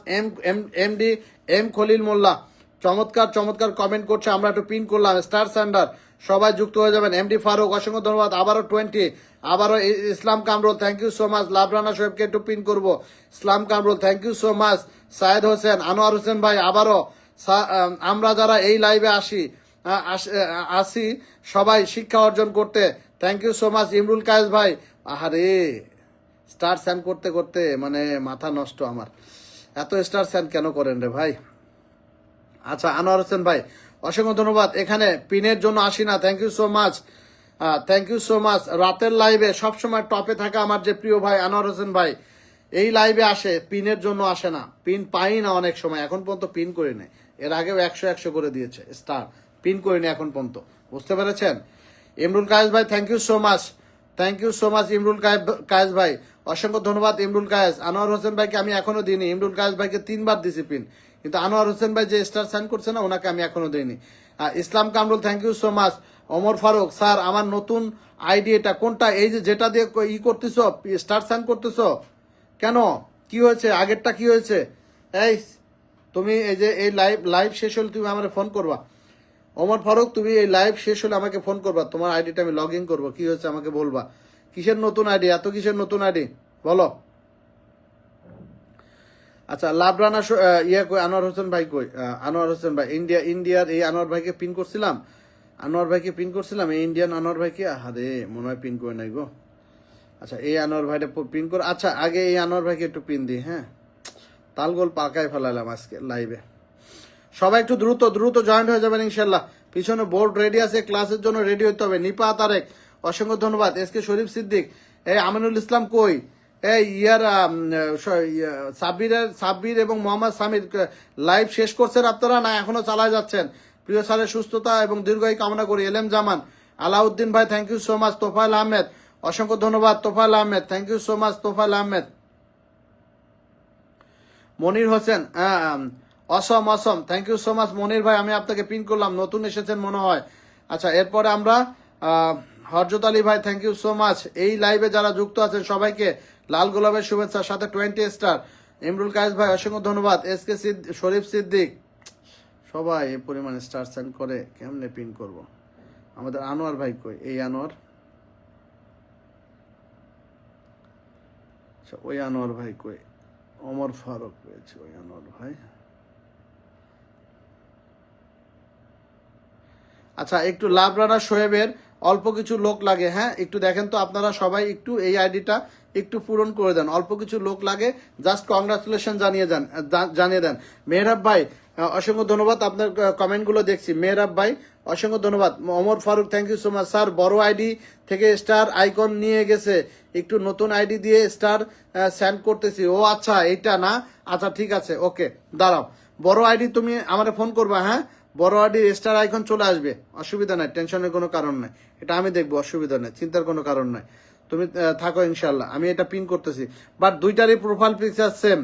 MD M Khalil Molla চমৎকার চমৎকার কমেন্ট করছে, আমরা একটু পিন করলাম। স্টার স্যান্ডার সবাই যুক্ত হয়ে যাবেন। এমডি ফারুক অসংখ্য ধন্যবাদ। আবারও 20, আবারও Islam Kamrul thank you so much. লাভরানা সোহেবকে একটু পিন করব। Islam Kamrul thank you so much. Sayed Hossain, Anwar Hossain ভাই আবারও। আমরা যারা এই লাইভে আসি সবাই শিক্ষা অর্জন করতে, thank you so much. Imrul Kayes ভাই, আহারে স্টার স্যান্ড করতে করতে মানে মাথা নষ্ট আমার, এত স্টার স্যান্ড কেন করেন রে ভাই? আচ্ছা, আনোয়ার হোসেন ভাই অসংখ্য ধন্যবাদ। এখানে পিনের জন্য আসি না, thank you so much, thank you so much. রাতের লাইভে সবসময় টপে থাকা আমার যে প্রিয় ভাই আনোয়ার হোসেন ভাই, এই লাইভে আসে পিনের জন্য আসে না, পিন পাই না অনেক সময়, এখন পর্যন্ত পিন করে নেয়। এর আগেও 100 করে দিয়েছে স্টার, পিন করিনি এখন পর্যন্ত, বুঝতে পেরেছেন? ইমরুল কায়েস ভাই thank you so much, thank you so much. Imrul Kayes ভাই অসংখ্য ধন্যবাদ। ইমরুল কায়েস, আনোয়ার হোসেন ভাইকে আমি এখনো দিইনি, ইমরুল কায়েস ভাইকে 3বার দিছি পিন, কিন্তু আনোয়ার হোসেন ভাই যে স্টার সাইন করছে না, ওনাকে আমি এখনো দিইনি। Islam Kamrul thank you so much. Omar Faruk sir আমার নতুন আইডি এটা কোনটা? এই যে যেটা দিয়ে করতেছ স্টার সাইন করতেছ কেন? কি হয়েছে? আগেরটা কি হয়েছে? এই তুমি এই যে এই লাইভ শেষ হলে তুমি আমার ফোন করবা। ওমর ফারুক তুমি এই লাইভ শেষ হলে আমাকে ফোন করবা, তোমার আইডিটা আমি লগ ইন করবো। কি হয়েছে আমাকে বলবা। কিসের নতুন আইডি? এত কিসের নতুন আইডি বলো। আচ্ছা, লাভরানা ইয়ে কই? আনোয়ার হোসেন ভাই কই? আনোয়ার হোসেন ভাই ইন্ডিয়ার এই আনোয়ার ভাইকে পিন করছিলাম, আনোয়ার ভাইকে পিন করছিলাম, এই ইন্ডিয়ান আনোয়ার ভাইকে, আরে মনে হয় পিন করে নাই গো। আচ্ছা, এই আনোয়ার ভাইটা পিন করে, আচ্ছা আগে এই আনোয়ার ভাইকে একটু পিন দিই। হ্যাঁ, তালগোল পাকায় ফেলালাম আজকে লাইভে। সবাই একটু দ্রুত দ্রুত জয়েন্ট হয়ে যাবেন ইনশাল্লাহ। পিছনে বোর্ড রেডি আছে, ক্লাসের জন্য রেডি হতে হবে। নিপা তারেক অসংখ্য ধন্যবাদ। এস কে শরীফ সিদ্দিক, এই আমিনুল ইসলাম কই? এই সাব্বির এবং মোহাম্মদ সামির লাইভ শেষ করছেন আপনারা না এখনো চালায় যাচ্ছেন? প্রিয় স্যারের সুস্থতা এবং দীর্ঘায়ু কামনা করি। এলএম জামান, আলাউদ্দিন ভাই thank you so much. Tofayel Ahmed অসংখ্য ধন্যবাদ। Tofayel Ahmed thank you so much. Tofayel Ahmed, Monir Hossain awesome thank you so much. Monir ভাই আমি আপনাকে পিন করলাম, নতুন এসেছেন মনে হয়। আচ্ছা, এরপরে আমরা হরজত আলী ভাই থ্যাংক ইউ সো মাচ। এই লাইভে যারা যুক্ত আছেন সবাইকে লাল গোলাপের শুভেচ্ছা, সাথে 20 স্টার। ইমরুল কায়েস ভাই অসংখ্য ধন্যবাদ। এস কে শরীফ সিদ্দিক, সবাই এই পরিমাণে স্টার সেন্ড করে কেমনে পিন করব? আমাদের আনোয়ার ভাই কই? এই আনোয়ার, আচ্ছা ওই আনোয়ার ভাই কই? ওমর ফারুক রয়েছে, ওই আনোয়ার ভাই। আচ্ছা, একটু লাভরানা শোয়েবের অল্প কিছু লোক লাগে, হ্যাঁ একটু দেখেন তো আপনারা সবাই, একটু এই আইডিটা একটু পূরণ করে দেন, অল্প কিছু লোক লাগে, জাস্ট কংগ্রাচুলেশন জানিয়ে দেন। মেহরাব ভাই অসংখ্য ধন্যবাদ, আপনার কমেন্টগুলো দেখছি। মেহরাব ভাই অসংখ্য ধন্যবাদ। Omar Faruk thank you so much. Sir বড় আইডি থেকে স্টার আইকন নিয়ে গেছে, একটু নতুন আইডি দিয়ে স্টার সেন্ড করতেছি। ও আচ্ছা, এইটা না, আচ্ছা ঠিক আছে, ওকে দাঁড়াও। বড় আইডি তুমি আমার ফোন করবা, হ্যাঁ বড় আইডি স্টার আইকন চলে আসবে, অসুবিধা নাই, টেনশনের কোনো কারণ নাই, এটা আমি দেখবো, অসুবিধা নাই, চিন্তার কোনো কারণ নাই, তুমি থাকো ইনশাল্লাহ। আমি এটা পিন করতেছি, বাট দুইটারই প্রোফাইল পিকচার সেম,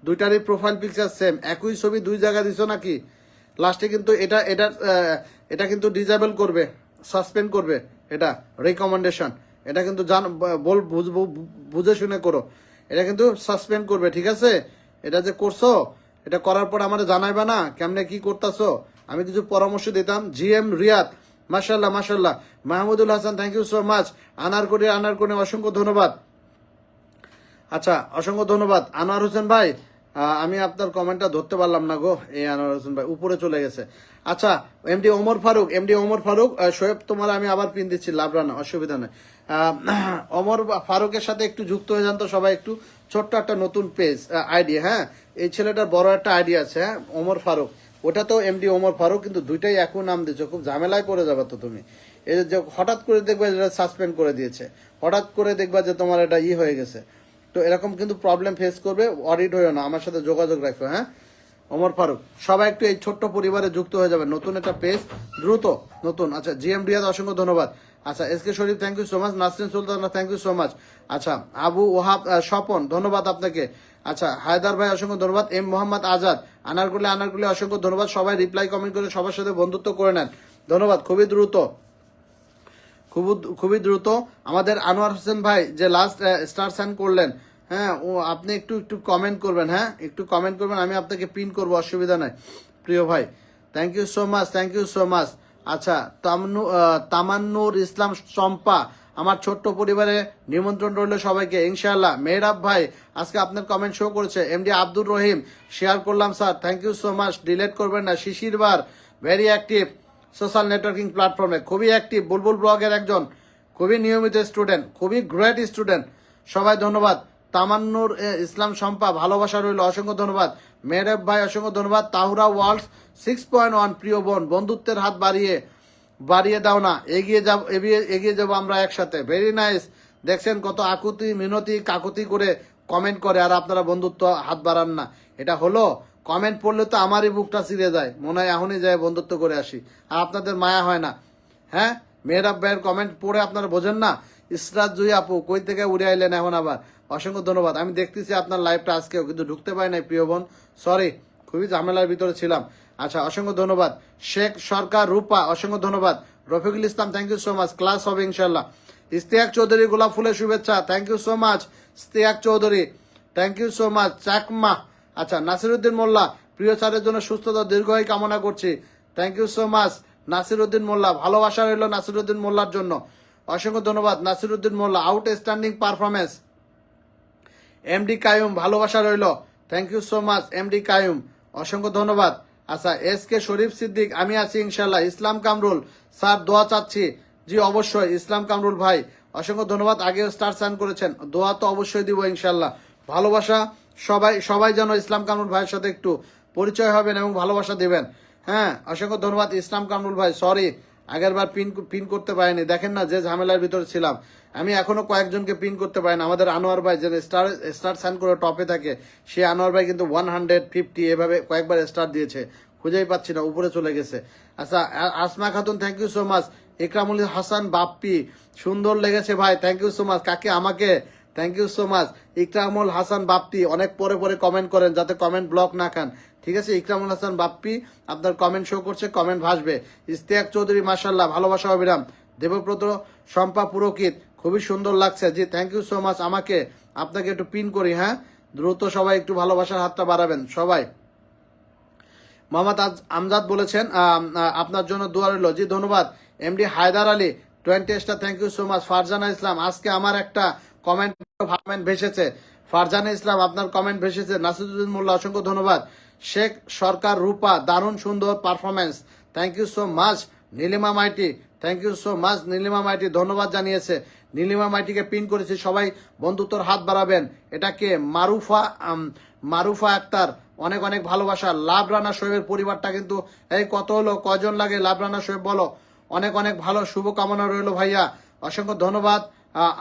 দুইটারই প্রোফাইল পিকচার সেম, একই ছবি দুই জায়গায় দিছো নাকি? লাস্টে কিন্তু এটা কিন্তু ডিজেবল করবে, সাসপেন্ড করবে, এটা রিকমেন্ডেশন, এটা কিন্তু বুঝে শুনে করো, এটা কিন্তু সাসপেন্ড করবে, ঠিক আছে? এটা যে করছো, এটা করার পর আমাদের জানাইবা না কেমনে কি করতেছো, আমি কিছু পরামর্শ দিতাম। জিএম রিয়াদ, মাশাল্লাহ মাশাল্লাহ। Mahmudul Hasan, thank you so much. আনারকনি অসংখ্য ধন্যবাদ। আচ্ছা, অসংখ্য ধন্যবাদ আনোয়ার হোসেন ভাই। আমি আপনার কমেন্টটা ধরতে পারলাম না গো, এই আনোয়ার হোসেন ভাই উপরে চলে গেছে। আচ্ছা, এমডি ওমর ফারুক, শোয়েব তোমার আমি আবার পিন দিচ্ছি, লাভরানা, অসুবিধা নেই। ওমর ফারুকের সাথে একটু যুক্ত হয়ে যান তো সবাই, একটু ছোট্ট একটা নতুন পেজ আইডি। হ্যাঁ, এই ছেলেটার বড় একটা আইডি আছে, হ্যাঁ, ওমর ফারুক, ওটা তো এমডি ওমর ফারুক, কিন্তু দুইটাই একই নাম দিচ্ছ, খুব ঝামেলায় পড়ে যাবে তো তুমি। এই যে হঠাৎ করে দেখবা যেটা সাসপেন্ড করে দিয়েছে, হঠাৎ করে দেখবা যে তোমার এটা হয়ে গেছে, তো এরকম কিন্তু প্রবলেম ফেস করবে, অডিট হয়েও না, আমার সাথে যোগাযোগ রাখো। হ্যাঁ, ওমর ফারুক, সবাই একটু এই ছোট্ট পরিবারে যুক্ত হয়ে যাবে, নতুন একটা পেজ, দ্রুত নতুন। আচ্ছা, জিএম রিয়াদ, অসংখ্য ধন্যবাদ। আচ্ছা, S K Sharif, thank you so much. Nasrin Sultana, thank you so much. আচ্ছা, আবু ওহাব স্বপন, ধন্যবাদ আপনাকে। আচ্ছা, হায়দার ভাই, অসংখ্য ধন্যবাদ। এম মোহাম্মদ আজাদ, আনারগুলি, অসংখ্য ধন্যবাদ। সবাই রিপ্লাই কমেন্ট করে সবার সাথে বন্ধুত্ব করে নেন, ধন্যবাদ। খুবই দ্রুত আমাদের আনোয়ার হোসেন ভাই যে লাস্ট স্টার সাইন করলেন, হ্যাঁ, ও আপনি একটু কমেন্ট করবেন, হ্যাঁ, একটু কমেন্ট করবেন, আমি আপনাকে পিন করবো, অসুবিধা নাই প্রিয় ভাই। Thank you so much. আচ্ছা, তামান্নুর ইসলাম চম্পা, আমার ছোট্ট পরিবারে নিমন্ত্রণ রইল সবাইকে ইনশাআল্লাহ। মেহরাব ভাই, আজকে আপনার কমেন্ট শো করেছে। এমডি আব্দুর রহিম, শেয়ার করলাম sir, thank you so much, delete করবেন না। শিশির বার, ভেরি অ্যাক্টিভ সোশ্যাল নেটওয়ার্কিং প্ল্যাটফর্মে, খুবই অ্যাক্টিভ, বুলবুল ব্লগের একজন খুবই নিয়মিত স্টুডেন্ট, খুবই গ্রেট স্টুডেন্ট, সবাই ধন্যবাদ। তামান্নুর ইসলাম শম্পা, ভালোবাসা রইল, অসংখ্য ধন্যবাদ। মেহরেব ভাই, অসংখ্য ধন্যবাদ। তাহুরা ওয়ার্ল্ড 6.1, প্রিয় বোন, বন্ধুত্বের হাত বাড়িয়ে দাও না, এগিয়ে যাব আমরা একসাথে, ভেরি নাইস। দেখছেন কত আকুতি মিনতি কাকুতি করে কমেন্ট করে, আর আপনারা বন্ধুত্ব হাত বাড়ান না, এটা হলো? কমেন্ট পড়লে তো আমারই বুকটা ছিঁড়ে যায়, মনে হয় এখনই যায় বন্ধুত্ব করে আসি, আর আপনাদের মায়া হয় না? হ্যাঁ, মেহরাব ভাইয়ের কমেন্ট পড়ে আপনারা বোঝেন না? ইসরাত জুই আপু, কই থেকে উড়ে আইলেন এখন আবার, অসংখ্য ধন্যবাদ। আমি দেখতেছি আপনার লাইভটা আজকেও, কিন্তু ঢুকতে পারি নাই প্রিয় বোন, সরি, খুবই ঝামেলার ভিতরে ছিলাম। আচ্ছা, অসংখ্য ধন্যবাদ। শেখ সরকার রূপা, অসংখ্য ধন্যবাদ। Rafiqul Islam, thank you so much, class হবে ইনশাল্লাহ। ইস্তিয়াক চৌধুরী, গোলাপ ফুলের শুভেচ্ছা, thank you so much. Istiaque Chowdhury, thank you so much. Chakma, আচ্ছা, নাসিরউদ্দিন মোল্লা, প্রিয় স্যারের জন্য সুস্থতা দীর্ঘায়ু কামনা করছি, thank you so much. Nasiruddin Molla, ভালোবাসা রইল নাসিরউদ্দিন মোল্লার জন্য, অসংখ্য ধন্যবাদ Nasiruddin Molla. Outstanding performance. MD Kayum, ভালোবাসা রইল, thank you so much MD Kayum, অসংখ্য ধন্যবাদ। আচ্ছা, এস কে শরীফ সিদ্দিক, আমি আছি ইনশাল্লাহ। ইসলাম কামরুল, স্যার দোয়া চাচ্ছি, জি অবশ্যই। ইসলাম কামরুল ভাই, অসংখ্য ধন্যবাদ, আগেও স্টার সাইন করেছেন, দোয়া তো অবশ্যই দিব ইনশাল্লাহ। ভালোবাসা, সবাই যেন ইসলাম কামরুল ভাইয়ের সাথে একটু পরিচয় হবেন এবং ভালোবাসা দিবেন। হ্যাঁ, অসংখ্য ধন্যবাদ ইসলাম কামরুল ভাই, সরি আগের বার পিন করতে পারিনি, দেখেন না যে ঝামেলার ভিতরে ছিলাম, আমি এখনো কয়েকজনকে পিন করতে পারি না। আমাদের আনোয়ার ভাই যে স্টার সাইন করে টপে থাকে, সে আনোয়ার ভাই কিন্তু 150 এভাবে কয়েকবার স্টার দিয়েছে, খুঁজেই পাচ্ছি না, উপরে চলে গেছে। আচ্ছা, Asma Khatun, thank you so much. Ikramul Hasan Bappi, সুন্দর লেগেছে ভাই, থ্যাংক ইউ সো মাচ। কাকে? আমাকে, thank you so much. Ikramul Hasan Bappi অনেক পরে কমেন্ট করেন, যাতে কমেন্ট ব্লক না খান, ঠিক আছে? ইকরামুল হাসান বাপ্পি, আপনার কমেন্ট শো করছে, কমেন্ট ভাসবে। ইস্তিয়াক চৌধুরী, মাশাল্লাহ, ভালোবাসা অবিরাম। দেবব্রত শম্পা পুরোকিত, খুবই সুন্দর লাগছে, জি থ্যাংক ইউ সো মাচ। আপনাকে একটু পিন করি, হ্যাঁ, দ্রুত সবাই একটু ভালোবাসার হাতটা বাড়াবেন সবাই। মোহাম্মদ আমজাদ বলেছেন আপনার জন্য দোয়া রইল, জি ধন্যবাদ। MD Haider Ali 20 star, thank you so much. Farzana Islam, আজকে আমার একটা কমেন্ট ভেসেছে, ফারজানা ইসলাম আপনার কমেন্ট ভেসেছে। নাসিরুদ্দিন মোল্লা, অসংখ্য ধন্যবাদ। শেখ সরকার রূপা, দারুণ সুন্দর performance, thank you so much. Nilima Maity, thank you so much. Nilima Maity ধন্যবাদ জানিয়েছে, নীলিমা মাইটিকে পিন করেছি, সবাই বন্ধুত্বর হাত বাড়াবেন। এটাকে মারুফা আক্তার, অনেক ভালোবাসা। লাভ রানা শোয়েবের পরিবারটা কিন্তু এই কত হলো, কজন লাগে লাভ রানা শোয়েব বলো, অনেক ভালো শুভকামনা রইল ভাইয়া, অসংখ্য ধন্যবাদ।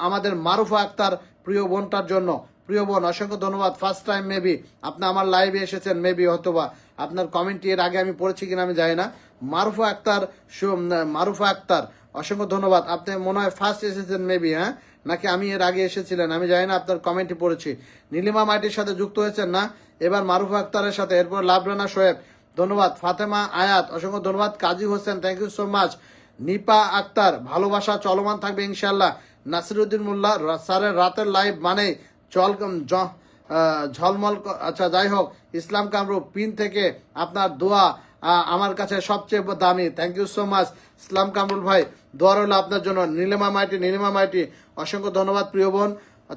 আমাদের মারুফা আক্তার প্রিয় বোনটার জন্য, প্রিয় বোন, অসংখ্য ধন্যবাদ। ফার্স্ট টাইম মেবি আপনি আমার লাইভে এসেছেন, মেবি হয়তোবা আপনার কমেন্টটি এর আগে আমি পড়েছি কিনা আমি জানি না। মারুফা আক্তার, অসংখ্য ধন্যবাদ, আপনি মনে হয় ফার্স্ট এসেছেন মেবি, হ্যাঁ, নাকি আমি এর আগে এসেছিলেন আমি জানি না, আপনার কমেন্টই পড়েছি। নীলিমা মাইটির সাথে যুক্ত হয়েছেন না, এবার মারুফ আক্তারের সাথে, এরপর লাভরানা শোয়েব, ধন্যবাদ। ফাতেমা আয়াত, অসংখ্য ধন্যবাদ। Kazi Hossain, thank you so much. Nipa Akter, ভালোবাসা চলমান থাকবে ইনশাল্লাহ। নাসিরুদ্দিন মোল্লা, স্যারের রাতের লাইভ মানে চল ঝলমল আচ্ছা যাই হোক। ইসলাম কামরূপ, পিন থেকে আপনার দোয়া আমার কাছে সবচেয়ে দামি, থ্যাংক ইউ সো মাচ ইসলাম কামরুল ভাই, দোয়া রইল আপনার জন্য। নীলিমা মাইটি, অসংখ্য ধন্যবাদ প্রিয় বোন,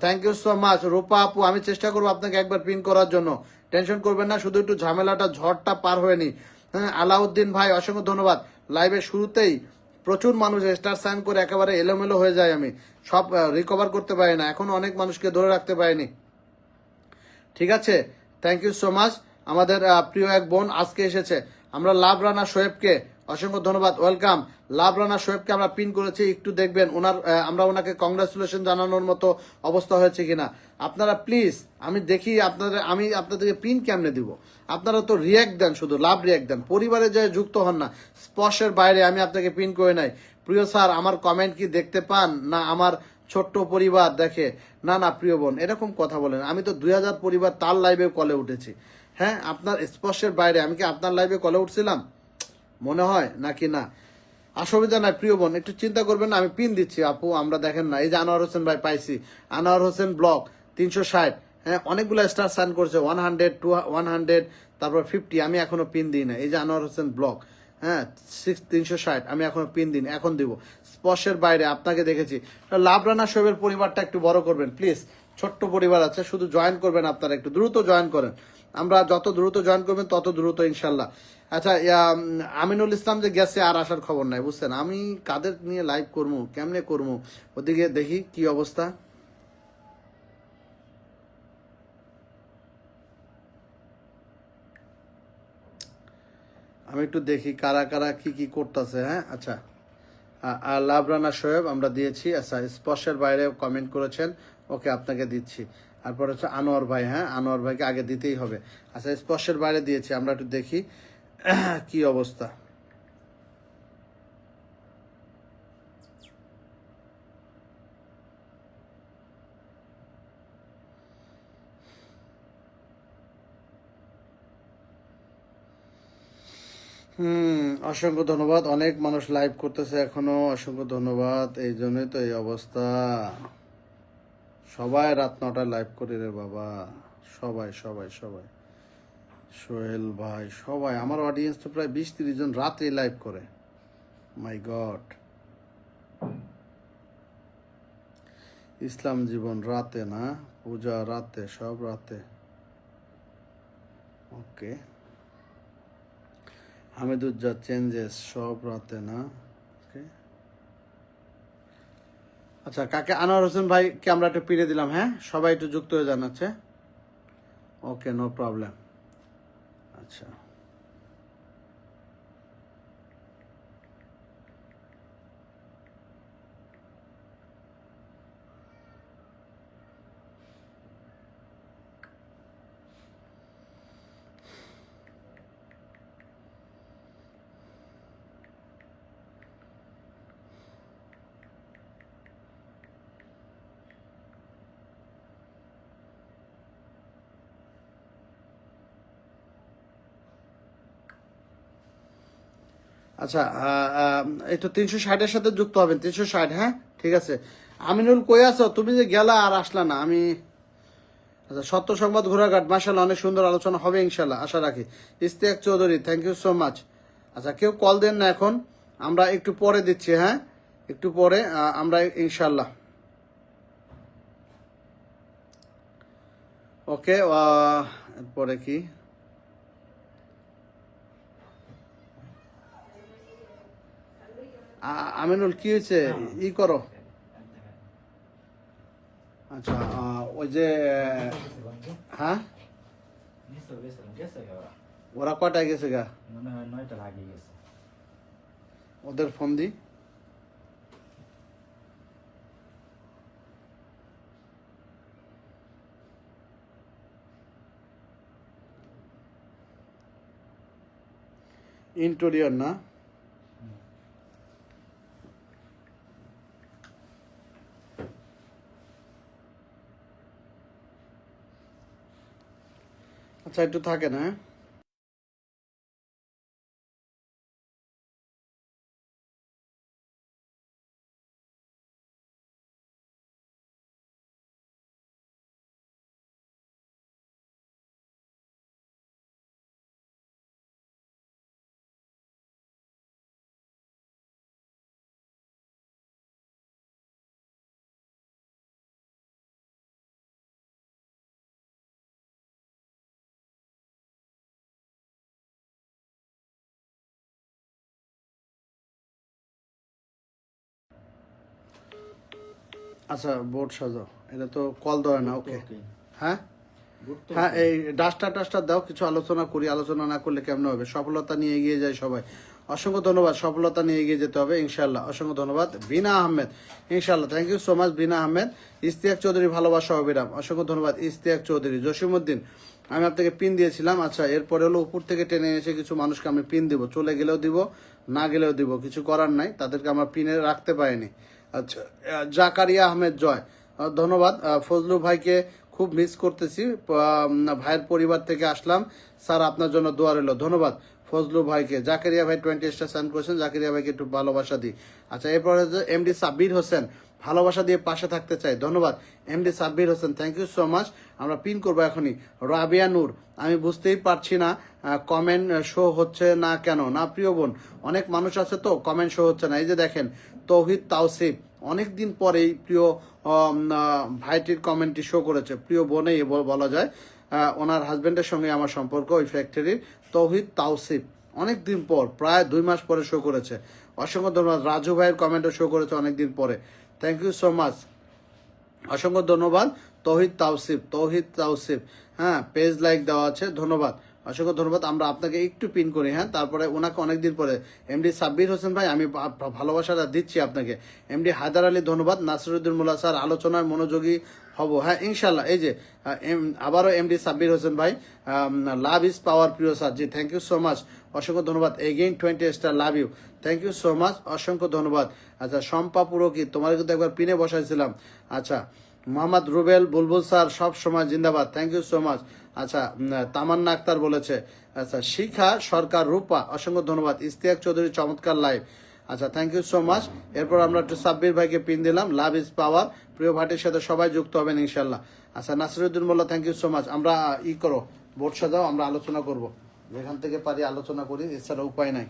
থ্যাংক ইউ সো মাচ। রূপা আপু, আমি চেষ্টা করবো আপনাকে একবার পিন করার জন্য, টেনশন করবেন না, শুধু একটু ঝামেলাটা ঝড়টা পার হয়নি। হ্যাঁ, আলাউদ্দিন ভাই, অসংখ্য ধন্যবাদ। লাইভের শুরুতেই প্রচুর মানুষ স্টার সাইন করে একেবারে এলোমেলো হয়ে যায়, আমি সব রিকভার করতে পারি না, এখন অনেক মানুষকে ধরে রাখতে পারিনি। ঠিক আছে, থ্যাংক ইউ সো মাচ। আমাদের প্রিয় এক বোন আজকে এসেছে, আমরা লাভ রানা শোয়েবকে অসংখ্য ধন্যবাদ, ওয়েলকাম। লাভ রানা শোয়েবকে আমরা পিন করেছি, একটু দেখবেন ওনার আমরা ওনাকে কংগ্রাচুলেশন জানানোর মতো অবস্থা হয়েছে কিনা। আপনারা প্লিজ, আমি দেখি আমি আপনাদেরকে পিন কেমনে দিব, আপনারা তো রিয়াক্ট দেন, শুধু লাভ রিয়াক্ট দেন, পরিবারে যে যুক্ত হন না। স্পর্শের বাইরে আমি আপনাকে পিন করে নাই। প্রিয় স্যার, আমার কমেন্ট কি দেখতে পান না আমার ছোট্ট পরিবার দেখে? না না প্রিয় বোন, এরকম কথা বলেন, আমি তো 2000 পরিবার তার লাইভে কলে উঠেছি। হ্যাঁ, আপনার স্পর্শের বাইরে আমি কি আপনার লাইভে কলে উঠছিলাম মনে হয় নাকি? না, অসুবিধা নাই প্রিয় বোন, একটু চিন্তা করবেন না, আমি পিন দিচ্ছি আপু, আমরা দেখেন না, এই যে আনোয়ার হোসেন ভাই পাইছি, আনোয়ার হোসেন ব্লক 360, হ্যাঁ অনেকগুলো স্টার সাইন করছে, 100 100 তারপর 50, আমি এখনো পিন দিই না। এই যে আনোয়ার হোসেন ব্লক, হ্যাঁ 360, আমি এখনো পিন দিন, এখন দিব। স্পর্শের বাইরে আপনাকে দেখেছি। লাভ রানা শোয়েবের পরিবারটা একটু বড় করবেন প্লিজ, ছোট্ট পরিবার আছে, শুধু জয়েন করবেন আপনারা, একটু দ্রুত জয়েন করেন, আমরা যত দ্রুত জয়েন করবেন তত দ্রুত ইনশাল্লাহ। আচ্ছা, আমিনুল ইসলাম যে গেছে আর আসার খবর নাই, বুঝছেন, আমি কাদের নিয়ে লাইভ করবো, কেমনে করবো, ওদিকে দেখি কি অবস্থা। আমি একটু দেখি কারা কারা কি কি করতেছে। হ্যাঁ আচ্ছা, আর লাভ রানা শোয়েব আমরা দিয়েছি। আচ্ছা, স্পর্শের বাইরে কমেন্ট করেছেন, ওকে আপনাকে দিচ্ছি। তারপর হচ্ছে আনোয়ার ভাই, হ্যাঁ আনোয়ার ভাইকে আগে দিতেই হবে। আচ্ছা, স্পর্শের বাইরে দিয়েছি, আমরা একটু দেখি কি অবস্থা। অসংখ্য ধন্যবাদ, অনেক মানুষ লাইভ করতেছে এখনো, অসংখ্য ধন্যবাদ। এই জন্যই তো এই অবস্থা, সবাই রাত 9টায় লাইভ করে রে বাবা, সবাই সবাই সবাই, সোহেল ভাই, সবাই আমার অডিয়েন্স তো প্রায় 20-30 জন রাতে লাইভ করে, মাই গড। ইসলাম জীবন রাতে না, পূজা রাতে, সব রাতে, ওকে। হামিদুজ্জা চেঞ্জেস সব রাতে না, ওকে। আচ্ছা, কাকে আনোয়ার হোসেন ভাইকে আমরা একটু পিড়ে দিলাম, হ্যাঁ সবাই একটু যুক্ত হয়ে জানাচ্ছে, ওকে নো প্রবলেম। আচ্ছা, আচ্ছা, একটু 360-এর সাথে যুক্ত হবেন, 360, হ্যাঁ ঠিক আছে। আমিনুল কই আছো তুমি, যে গেলা আর আসলা না, আমি আচ্ছা। সত্য সংবাদ ঘোড়াঘাট, মাশাআল্লাহ অনেক সুন্দর আলোচনা হবে ইনশাল্লাহ, আশা রাখি। Istiak Chowdhury, thank you so much. আচ্ছা, কেউ কল দেন না এখন, আমরা একটু পরে দিচ্ছি, হ্যাঁ একটু পরে আমরা ইনশাল্লাহ, ওকে। পরে কি আমিনুল কি হয়েছে, ই করো। আচ্ছা, ওই যে হ্যাঁ ওরা কটায় গেছে গা, ওদের ফোন দি। ইন্টেরিয়র না, আচ্ছা একটু থাকে না। আচ্ছা বোর্ড সাজাও, এটা তো কল ধরে না। ওকে হ্যাঁ হ্যাঁ, এই ডাস্টার দাও, কিছু আলোচনা করি। আলোচনা না করলে কেমন হবে? সফলতা নিয়ে এগিয়ে যায় সবাই। অসংখ্য ধন্যবাদ, সফলতা নিয়ে এগিয়ে যেতে হবে ইনশাল্লাহ। অসংখ্য ধন্যবাদ বিনা আহমেদ, ইনশাল্লাহ। থ্যাংক ইউ সো মাচ বিনা আহমেদ। ইস্তিয়াক চৌধুরী ভালোবাসা অবিরাম, অসংখ্য ধন্যবাদ ইস্তিয়াক চৌধুরী। জসিমউদ্দিন, আমি আপনাকে পিন দিয়েছিলাম। আচ্ছা এরপরে হলো উপর থেকে টেনে এসে কিছু মানুষকে আমি পিন দিব, চলে গেলেও দিব, না গেলেও দিব, কিছু করার নাই, তাদেরকে আমরা পিনে রাখতে পারিনি। আচ্ছা জাকারিয়া আহমেদ জয়, ধন্যবাদ। ফজলু ভাইকে খুব মিস করতেছি, ভাইয়ের পরিবার থেকে আসলাম স্যার, আপনার জন্য দোয়া রইল। ধন্যবাদ ফজলু ভাইকে। জাকারিয়া ভাই 20 স্টার সেন্ড করেছেন, জাকারিয়া ভাইকে একটু ভালোবাসা দিই। আচ্ছা এরপরে এমডি সাব্বির হোসেন, ভালোবাসা দিয়ে পাশে থাকতে চাই, ধন্যবাদ MD Sabbir Hossain, thank you so much. আমরা পিন করবো এখনই। রাবিয়া নূর, আমি বুঝতেই পারছি না কমেন্ট শো হচ্ছে না কেন। না প্রিয় বোন, অনেক মানুষ আছে তো কমেন্ট শো হচ্ছে না। এই যে দেখেন তৌহিদ তাওসিফ, অনেকদিন পরেই প্রিয় ভাইটির কমেন্টটি শো করেছে। প্রিয় বোনেই বলা যায়, ওনার হাজবেন্ডের সঙ্গে আমার সম্পর্ক ওই ফ্যাক্টরির। তৌহিদ তাওসিফ অনেকদিন পর, প্রায় 2 মাস পরে শো করেছে। অসংখ্য ধন্যবাদ। রাজু ভাইয়ের কমেন্টও শো করেছে অনেকদিন পরে, থ্যাংক ইউ সো মাচ, অসংখ্য ধন্যবাদ। তৌহিদ তাওসিফ, হ্যাঁ পেজ লাইক দেওয়া আছে, ধন্যবাদ, অসংখ্য ধন্যবাদ। আমরা আপনাকে একটু পিন করি, হ্যাঁ তারপরে ওনাকে অনেকদিন পরে। এমডি সাব্বির হোসেন ভাই, আমি ভালোবাসাটা দিচ্ছি আপনাকে। এমডি হায়দার আলী, ধন্যবাদ। নাসিরুদ্দিন মোল্লা স্যার, আলোচনায় মনোযোগী হব, হ্যাঁ ইনশাল্লাহ। এই যে আবারও এমডি সাব্বির হোসেন ভাই, লাভ ইজ পাওয়ার প্রিয় স্যার, জি থ্যাংক ইউ সো মাচ, অসংখ্য ধন্যবাদ। Again 20 star, love you, thank you so much, অসংখ্য ধন্যবাদ। আচ্ছা শম্পা পুরোহিত, তোমার কিন্তু একবার পিনে বসাইছিলাম। আচ্ছা মোহাম্মদ রুবেল বুলবুল স্যার, সব সময় জিন্দাবাদ, থ্যাংক ইউ সো মাচ। আচ্ছা তামান্না আক্তার বলেছে। আচ্ছা শিখা সরকার রূপা, অসংখ্য ধন্যবাদ। ইস্তিয়াক চৌধুরী, চমৎকার লাইভ, আচ্ছা থ্যাংক ইউ সো মাচ। এরপর আমরা একটু সাব্বির ভাইকে পিন দিলাম, লাভ ইজ পাওয়ার, প্রিয় ভাইটির সাথে সবাই যুক্ত হবেন ইনশাল্লাহ। আচ্ছা নাসিরুদ্দিন মোল্লা, থ্যাংক ইউ সো মাচ। আমরা করো, বোর্ড সাজাও, আমরা আলোচনা করব, যেখান থেকে পারি আলোচনা করি, এছাড়া উপায় নাই।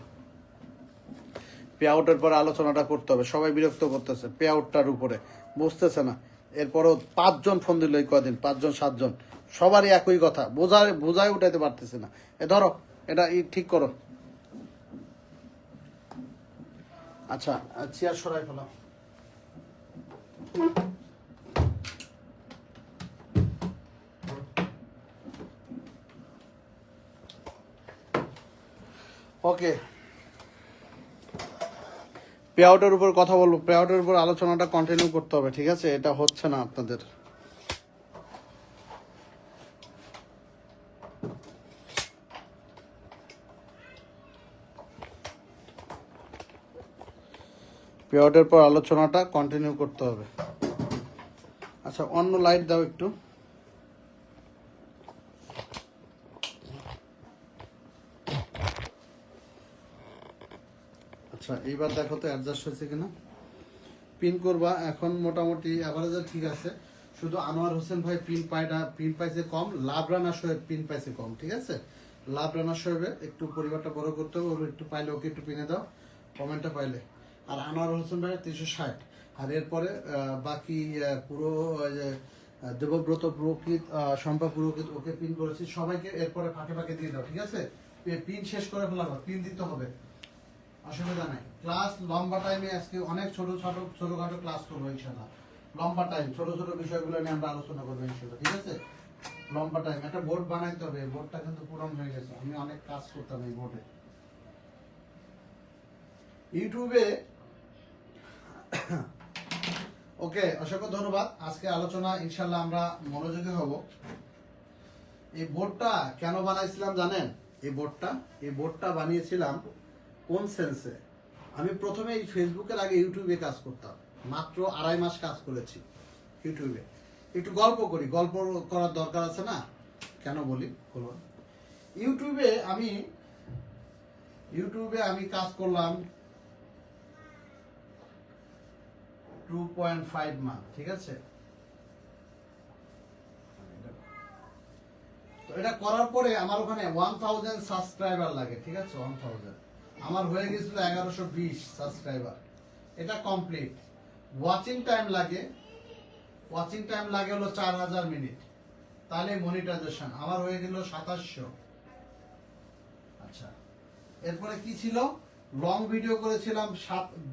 পে আউটের পরে আলোচনাটা করতে হবে, সবাই বিরক্ত করতেছে পে আউটটার উপরে, বুঝতেছে না। এরপরও 5 জন ফোন দিল এই কদিন, 5 জন 7 জন, সবারই একই কথা, বোঝায় উঠাইতে পারতেছে না। ধরো এটা ঠিক করো। আচ্ছা চেয়ার সরাই ফেলাম। ওকে পে আউটের উপর কথা বলবো, পে আউটের উপর আলোচনাটা কন্টিনিউ করতে হবে, ঠিক আছে? এটা হচ্ছে না আপনাদের। পে আউটের পর আলোচনাটা কন্টিনিউ করতে হবে। আচ্ছা অন্য লাইট দাও একটু। আচ্ছা এইবার দেখো তো অ্যাডজাস্ট হয়েছে কিনা। পিন করবা এখন, মোটামুটি অ্যাভারেজে ঠিক আছে। শুধু আনোয়ার হোসেন ভাই পিন পাইছে কম, লাভ রানা শোয়েব পিন পাইছে কম, ঠিক আছে? লাভ রানা শোয়েবে একটু পরিবারটা বড় করতে হবে, ওর একটু পাইলে ওকে একটু পিনে দাও কমেন্টটা পাইলে। আর আনোয়ার হোসেন ভাই 360। আর এরপরে বাকি পুরো দেবব্রত পুরোহিত, শম্পা পুরোহিত, ওকে পিন করেছি সবাইকে। এরপরে ফাঁকে ফাঁকে দিয়ে দাও, ঠিক আছে? পিন শেষ করে ফেলাবা, পিন দিতে হবে, অসুবিধা নাই। ক্লাস লম্বা টাইমে আজকে অনেক ছোটখাটো ক্লাস করবো ইনশাল্লাহ। লম্বা টাইম, ছোট ছোট বিষয়গুলো নিয়ে আমরা আলোচনা করবো ইনশাল্লাহ, ঠিক আছে? লম্বা টাইম একটা বোর্ড বানাইতে হবে, বোর্ডটা কিন্তু পুরনো হয়ে গেছে, আমি অনেক কাজ করতাম এই বোর্ডে। ইউটিউবে ওকে, অসংখ্য ধন্যবাদ। আজকে আলোচনা ইনশাল্লাহ আমরা মনোযোগী হব। এই বোর্ডটা কেন বানাইছিলাম জানেন? এই বোর্ডটা বানিয়েছিলাম কোন সেন্সে? আমি প্রথমে এই ফেসবুকের আগে ইউটিউবে কাজ করতাম, মাত্র 2.5 মাস কাজ করেছি ইউটিউবে। একটু গল্প করি, গল্প করার দরকার আছে না? কেন বলি বলুন। ইউটিউবে আমি কাজ করলাম 2.5 মান্থ, ঠিক আছে। তো এটা করার পরে আমার ওখানে 1000 সাবস্ক্রাইবার লাগে, ঠিক আছে। 1000 আমার হয়ে গেছিল 1120 সাবস্ক্রাইবার, এটা কমপ্লিট। ওয়াচিং টাইম লাগে হলো 4000 মিনিট, তাহলে মনিটাইজেশন আমার হয়ে গেল 2700। আচ্ছা, এরপরে কি ছিল, লং ভিডিও করেছিলাম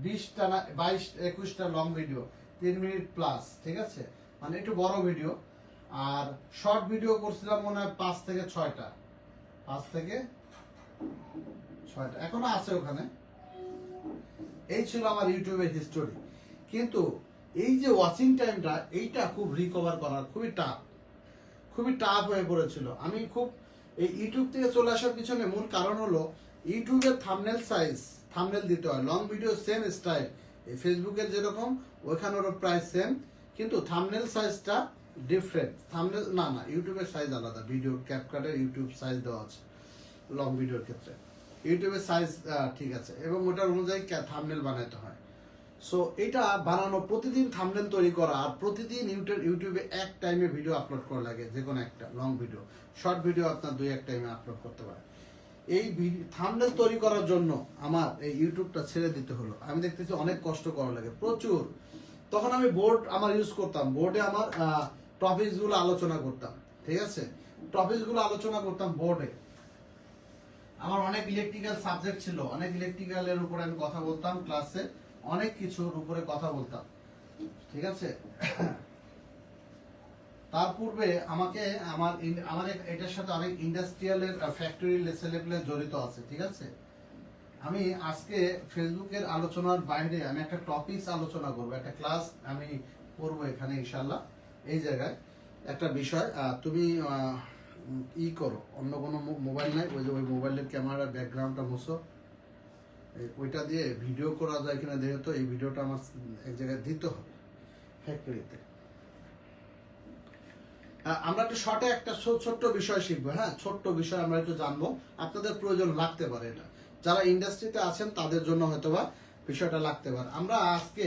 20টা না 22-21টা লং ভিডিও, 3 মিনিট প্লাস, ঠিক আছে, মানে একটু বড় ভিডিও। আর শর্ট ভিডিও করছিলাম মনে হয় 5 থেকে 6টা, 5 থেকে 6টা, এখনো আছে ওখানে। এই ছিল আমার ইউটিউবের হিস্টোরি। কিন্তু এই যে ওয়াচিং টাইমটা, এইটা খুব রিকভার করার খুবই টাফ হয়ে পড়েছিল। আমি খুব এই ইউটিউব থেকে চলে আসার পিছনে মূল কারণ হলো ইউটিউবের থাম্বনেল দিতে হয়, লং ভিডিও সেম স্টাইল, এই ফেসবুকের যেরকম ওইখানেরও প্রায় সেম, কিন্তু থাম্বনেল সাইজটা ডিফারেন্ট। থাম্বনেল না ইউটিউবের সাইজ আলাদা, ভিডিও ক্যাপকাটের ইউটিউব সাইজ দেওয়া আছে লং ভিডিওর ক্ষেত্রে, ইউটিউবের সাইজ ঠিক আছে, এবং ওটার অনুযায়ী থাম্বনেল বানাতে হয়। সো এটা বানানো, প্রতিদিন থাম্বনেল তৈরি করা, আর প্রতিদিন ইউটিউবে এক টাইমে ভিডিও আপলোড করা লাগে, যে কোনো একটা লং ভিডিও, শর্ট ভিডিও আপনার 2-1 টাইমে আপলোড করতে পারে। এই থাম্বনেল তৈরি করার জন্য আমার এই ইউটিউবটা ছেড়ে দিতে হলো। আমি দেখতেছি অনেক কষ্ট করা লাগে, প্রচুর। তখন আমি বোর্ড আমার ইউজ করতাম, বোর্ডে আমার টপিকসগুলো আলোচনা করতাম, ঠিক আছে, টপিকসগুলো আলোচনা করতাম বোর্ডে। আমার অনেক ইলেকট্রিক্যাল সাবজেক্ট ছিল, অনেক ইলেকট্রিক্যালের উপরে আমি কথা বলতাম ক্লাসে, অনেক কিছুর উপরে কথা বলতাম, ঠিক আছে। তার পূর্বে আমার এটার সাথে অনেক ইন্ডাস্ট্রিয়ালের ফ্যাক্টরি ছেলেপেলে জড়িত আছে, ঠিক আছে। আমি আজকে ফেসবুকের আলোচনার বাইরে আমি একটা টপিকস আলোচনা করবো, একটা ক্লাস আমি করবো এখানে ইনশাল্লাহ। এই জায়গায় একটা বিষয়, তুমি করো, অন্য কোনো মোবাইল নাই, ওই যে ওই মোবাইলের ক্যামেরার ব্যাকগ্রাউন্ডটা মুছো, ওইটা দিয়ে ভিডিও করা যায় কিনা দেখো তো। এই ভিডিওটা আমার এক জায়গায় দিতে হবে ফ্যাক্টরিতে। আমরা একটু শর্টে একটা ছোট্ট বিষয় শিখবো, হ্যাঁ, ছোট্ট বিষয় আমরা একটু জানবো, আপনাদের প্রয়োজন লাগতে পারে এটা, যারা ইন্ডাস্ট্রিতে আছেন তাদের জন্য হয়তোবা বিষয়টা লাগতে পারে। আমরা আজকে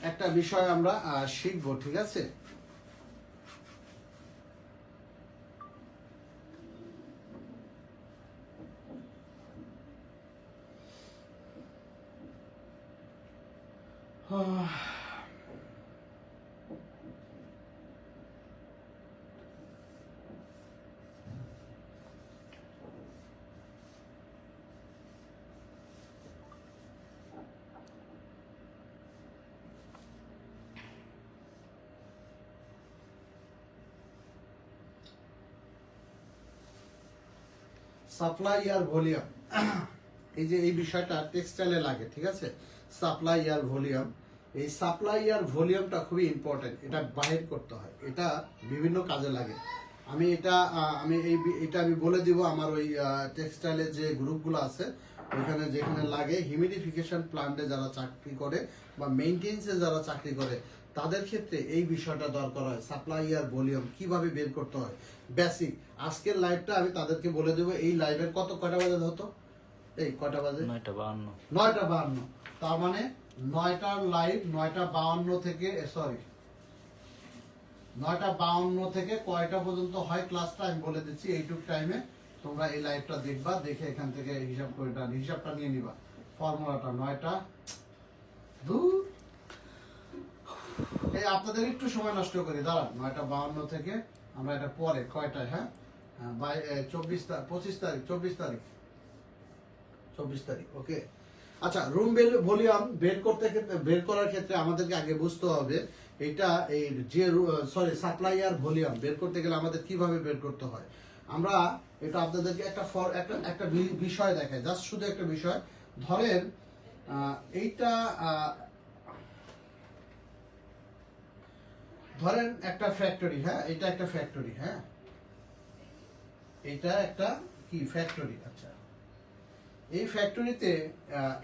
একটা বিষয় আমরা শিখবো, ঠিক আছে। সাপ্লাই আর ভলিউম, এই যে এই বিষয়টা টেক্সটাইলে লাগে, ঠিক আছে। সাপ্লাই আর ভলিউম, এই সাপ্লাই আর ভলিউমটা খুবই ইম্পর্টেন্ট, এটা বাহির করতে হয়, এটা বিভিন্ন কাজে লাগে। আমি বলে দিব আমার ওই টেক্সটাইলের যে গ্রুপগুলো আছে ওইখানে, যেখানে লাগে, হিউমিডিফিকেশন প্ল্যান্টে যারা চাকরি করে বা মেইনটেন্সে যারা চাকরি করে তাদের ক্ষেত্রে এই বিষয়টা দরকার হয়। সাপ্লাই আর ভলিউম কিভাবে বের করতে হয়, বেসিক। আজকের লাইভটা আমি তাদেরকে বলে দেবো। এই লাইভের কয়টা বাজে হতো, এই কয়টা বাজে, 9:52। তার মানে 9টার লাইভ 9:52 থেকে, সরি 9:52 থেকে কয়টা পর্যন্ত হয় ক্লাসটা আমি বলে দিচ্ছি। এইটুক টাইমে তোমরা এই লাইভটা দেখবা, দেখে এখান থেকে হিসাবটা নিয়ে নিবা, ফর্মুলাটা। 9টা এই আপনাদের একটু সময় নষ্ট করি, দাঁড়ান। 9:52 থেকে আমরা এটা পরে কয়টায়, হ্যাঁ, 24 তারিখ, ওকে। আচ্ছা, রুম ভলিউম বের করার ক্ষেত্রে আমাদেরকে আগে বুঝতে হবে এটা, এই যে সাপ্লাই আর ভলিউম বের করতে গেলে আমাদের কিভাবে বের করতে হয়। আমরা এটা আপনাদেরকে একটা বিষয় দেখাই, জাস্ট শুধু একটা বিষয়। ধরেন ধরেন একটা ফ্যাক্টরি, হ্যাঁ, এটা একটা ফ্যাক্টরি, হ্যাঁ, এটা একটা কি ফ্যাক্টরি। আচ্ছা, এই ফ্যাক্টরিতে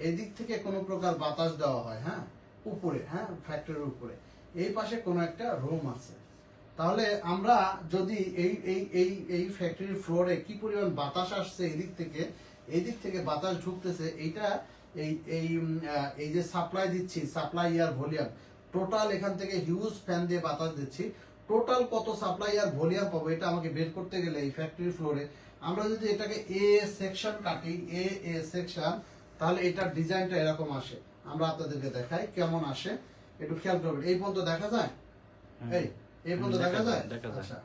এদিক থেকে কোনো প্রকার বাতাস দেওয়া হয়, হ্যাঁ, উপরে, হ্যাঁ, ফ্যাক্টরির উপরে। এই পাশে কোনো একটা রুম আছে, তাহলে আমরা যদি এই এই এই এই ফ্যাক্টরি ফ্লোরে কি পরিমাণ বাতাস আসছে এই দিক থেকে বাতাস ঢুকতেছে, এইটা এই এই এই যে সাপ্লাই দিচ্ছি, সাপ্লাই এয়ার ভলিউম, টোটাল এখান থেকে হিউজ ফ্যান দিয়ে বাতাস দিচ্ছি, টোটাল কত সাপ্লাই এয়ার ভলিউম পাবো এটা আমাকে বের করতে গেলে এই ফ্যাক্টরি ফ্লোরে আমরা যদি এটাকে এ সেকশন কাটি, এ সেকশন, তাহলে এটার ডিজাইনটা এরকম আসে। আমরা আপনাদেরকে দেখাই কেমন আসে, একটু খেয়াল করবেন। এই পর্যন্ত দেখা যায়, এই পর্যন্ত দেখা যায়। আচ্ছা,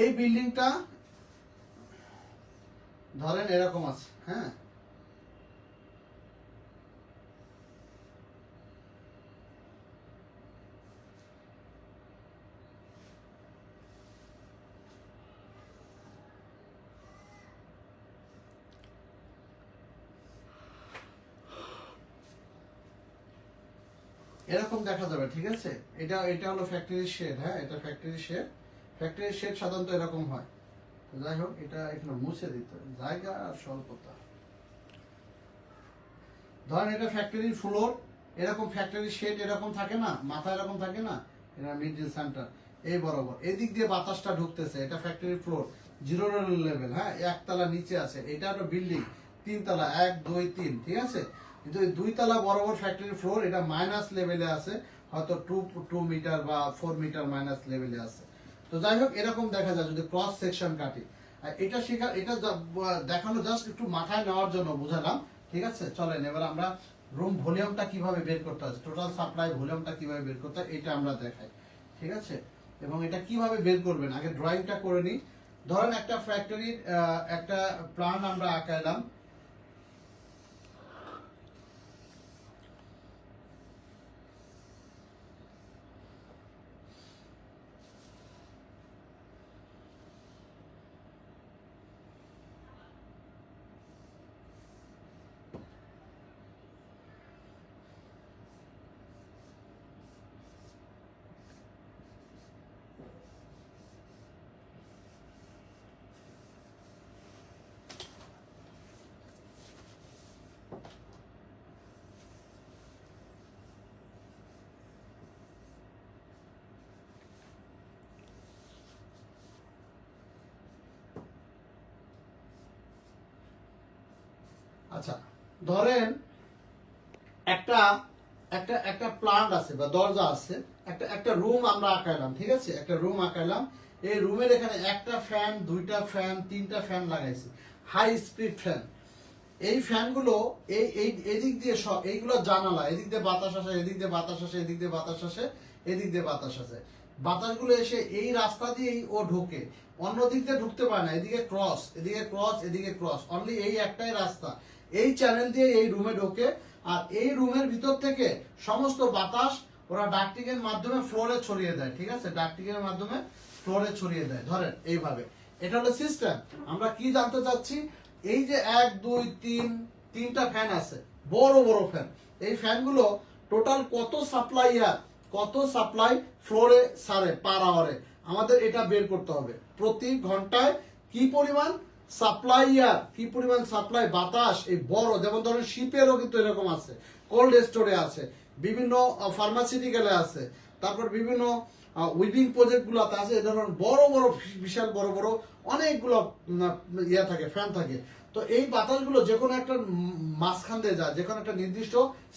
এই বিল্ডিংটা ধরেন এরকম আছে, হ্যাঁ, এরকম দেখা যাবে, ঠিক আছে। এটা এটা হলো ফ্যাক্টরি শেড, হ্যাঁ, এটা ফ্যাক্টরি শেড। ফ্যাক্টরি শেড সাধারণত এরকম হয়। যাই হোক, এটা এখানে মুছে দিতে হবে, জায়গা আর স্বল্পতা। ধরেন এটা ফ্যাক্টরি ফ্লোর, এরকম ফ্যাক্টরি শেড এরকম থাকে না, মাথা এরকম থাকে না, এটা মিডল সেন্টার, এই বরাবর এদিক দিয়ে বাতাসটা ঢুকতেছে। এটা ফ্যাক্টরি ফ্লোর, 0 লেভেল, হ্যাঁ, একতলা নিচে আছে। এটা একটা বিল্ডিং 3 তলা, 1 2 3, ঠিক আছে। কিন্তু এই 2 তলা বরাবর ফ্যাক্টরি ফ্লোর, এটা মাইনাস লেভেলে আছে, হয়তো 2 মিটার বা 4 মিটার মাইনাস লেভেলে আছে। তো যাই হোক, এরকম দেখা যায় যদি ক্রস সেকশন কাটি। আর এটা এটা দেখানো জাস্ট একটু মাথায় নেওয়ার জন্য বুঝালাম, ঠিক আছে। চলেন এবার আমরা রুম ভলিউমটা কিভাবে বের করতে হয়, টোটাল সাপ্লাই ভলিউমটা কিভাবে বের করতে হয় এটা আমরা দেখাই, ঠিক আছে। এবং এটা কিভাবে বের করবেন আগে ড্রয়িংটা করে নিই। ধরেন একটা ফ্যাক্টরির একটা প্ল্যান আমরা আঁকাইলাম। আচ্ছা, ধরেন একটা একটা একটা প্লান্ট আছে বা দরজা আছে, একটা একটা রুম আমরা আঁকাইলাম, ঠিক আছে। একটা রুম আঁকাইলাম, এই রুমের এখানে একটা ফ্যান, 2টা ফ্যান, 3টা ফ্যান লাগাইছি, হাই স্পিড ফ্যান। এই ফ্যানগুলো এই এই এদিক দিয়ে সব, এইগুলো জানালা, এদিক দিয়ে বাতাস আসে, এদিক দিয়ে বাতাস আসে, এদিক দিয়ে বাতাস আসে, এদিক দিয়ে বাতাস আসে। বাতাসগুলো এসে এই রাস্তা দিয়েই ও ঢোকে, অন্য দিক দিয়ে ঢুকতে পারে না। এদিকে ক্রস, এদিকে ক্রস, এদিকে ক্রস, অনলি এই একটাই রাস্তা, এই চ্যানেল দিয়ে এই রুমে ঢোকে। আর এই রুমের ভিতর থেকে সমস্ত বাতাস ওরা ডাকটিকের মাধ্যমে ফ্লোরে ছড়িয়ে দেয়, ঠিক আছে। ডাকটিকের মাধ্যমে ফ্লোরে ছড়িয়ে দেয়, ধরেন এইভাবে। এটা হলো সিস্টেম। আমরা কি জানতে চাচ্ছি, এই যে 1 2 3 3টা ফ্যান আছে, বড় বড় ফ্যান, এই ফ্যানগুলো টোটাল কত সাপ্লাই ইয়ার, কত সাপ্লাই ফ্লোরে সারে পার আওয়ারে, আমাদের এটা বের করতে হবে। প্রতি ঘন্টায় কি পরিমাণ সাপ্লাই ইয়ার, কি পরিমাণ সাপ্লাই বাতাস, এই বড়, যেমন ধরেন শিপেরও কিন্তু এরকম আছে, কোল্ড স্টোরে আছে, বিভিন্ন ফার্মাসিউটিক্যালে আছে, তারপর বিভিন্ন উইভিং প্রজেক্ট গুলোতে আছে। এই ধরনের বড় বড় বিশাল বড় বড় অনেকগুলো ইয়া থাকে, ফ্যান থাকে। তো এই বাতাসগুলো যে কোনো একটা মাঝখান দিয়ে যায়, যে কোনো একটা নির্দিষ্ট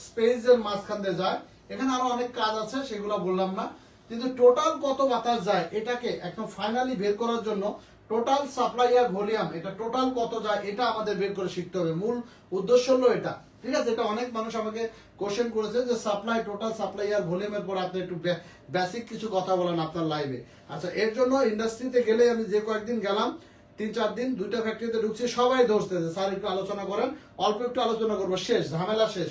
স্পেসের মাঝখান দিয়ে যায়। এখানে আরো অনেক কাজ আছে, সেগুলো বললাম না। কিন্তু টোটাল কত বাতাস যায় এটাকে একদম ফাইনালি বের করার জন্য, টোটাল সাপ্লাই আর ভলিউম, এটা টোটাল কত যায় এটা আমাদের বের করে শিখতে হবে। মূল উদ্দেশ্য হলো এটা, ঠিক আছে। এটা অনেক মানুষ আমাকে কোশ্চেন করেছে যে সাপ্লাই, টোটাল সাপ্লাই আর ভলিউমের পর আপনি একটু বেসিক কিছু কথা বলেন আপনার লাইভে। আচ্ছা, এর জন্য ইন্ডাস্ট্রিতে গেলে, আমি যে কয়েকদিন গেলাম, 3-4 দিন 2টা ফ্যাক্টরিতে ঢুকছি, সবাই ধরতেছে স্যার একটু আলোচনা করেন, অল্প একটু আলোচনা করবো, শেষ, ঝামেলা শেষ।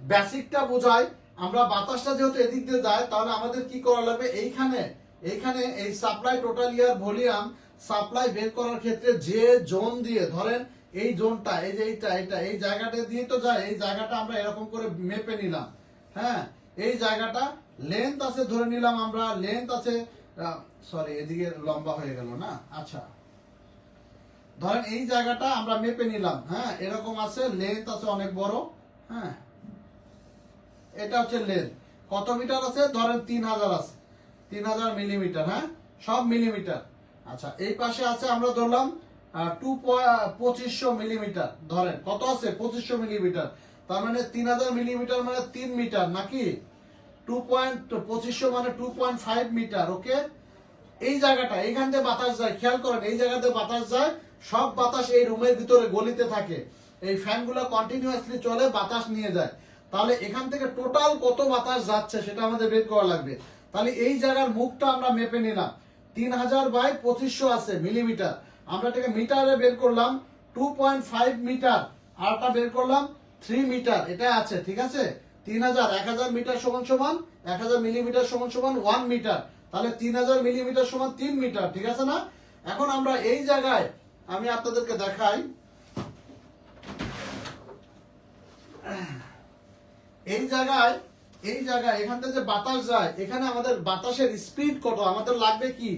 বেসিকটা বোঝাই। আমরা বাতাসটা যেহেতু এদিক দিয়ে যায়, তাহলে আমাদের কি করা লাগবে, এইখানে এইখানে এই সাপ্লাই টোটাল ইয়ার ভলিউম সাপ্লাই বের করার ক্ষেত্রে যে জোন দিয়ে, ধরেন এই জোনটা, এই যে এটা এই জায়গাটা দিয়ে তো যায়, এই জায়গাটা আমরা এরকম করে মেপে নিলাম, হ্যাঁ। এই জায়গাটা লেন্থ আছে, ধরে নিলাম আমরা লেন্থ আছে, সরি এদিকে লম্বা হয়ে গেল না, আচ্ছা। ধরেন এই জায়গাটা আমরা মেপে নিলাম, হ্যাঁ, এরকম আছে, লেন্থ আছে অনেক বড়, হ্যাঁ। এটা হচ্ছে লেন্থ, কত মিটার আছে, ধরেন 3000 আছে। 3000 মিলিমিটার, হ্যাঁ সব মিলিমিটার। আচ্ছা এই পাশে আছে আমরা ধরলাম 2500 মিলিমিটার, ধরেন কত আছে 2500 মিলিমিটার, তার মানে 3000 মিলিমিটার মানে 3 মিটার নাকি, 2500 মানে 2.5 মিটার। ওকে, এই জায়গাটা এইখান থেকে বাতাস যায়, খেয়াল করেন এই জায়গাতে বাতাস যায়, সব বাতাস এই রুমের ভিতরে গলিতে থাকে, এই ফ্যানগুলো কন্টিনিউয়াসলি চলে, বাতাস নিয়ে যায়। তাহলে এখান থেকে টোটাল কত বাতাস যাচ্ছে সেটা আমাদের বের করা লাগবে। তাহলে এই জায়গার মুখটা আমরা মেপে নিলাম, 3000 বাই 2500 আছে মিলিমিটার, আমরা এটাকে মিটারে বের করলাম 2.5 মিটার, আরটা বের করলাম 3 মিটার, এটা আছে ঠিক আছে। 3000 1000 মিটার সমান সমান 1000 মিলিমিটার সমান সমান 1 মিটার, তাহলে 3000 মিলিমিটার সমান 3 মিটার, ঠিক আছে না। এখন আমরা এই জায়গায় আমি আপনাদেরকে দেখাই, এই জায়গায় এখান থেকে যে বাতাস যায়, এখানে আমাদের বাতাসের স্পিড কত আমাদের লাগবে, কি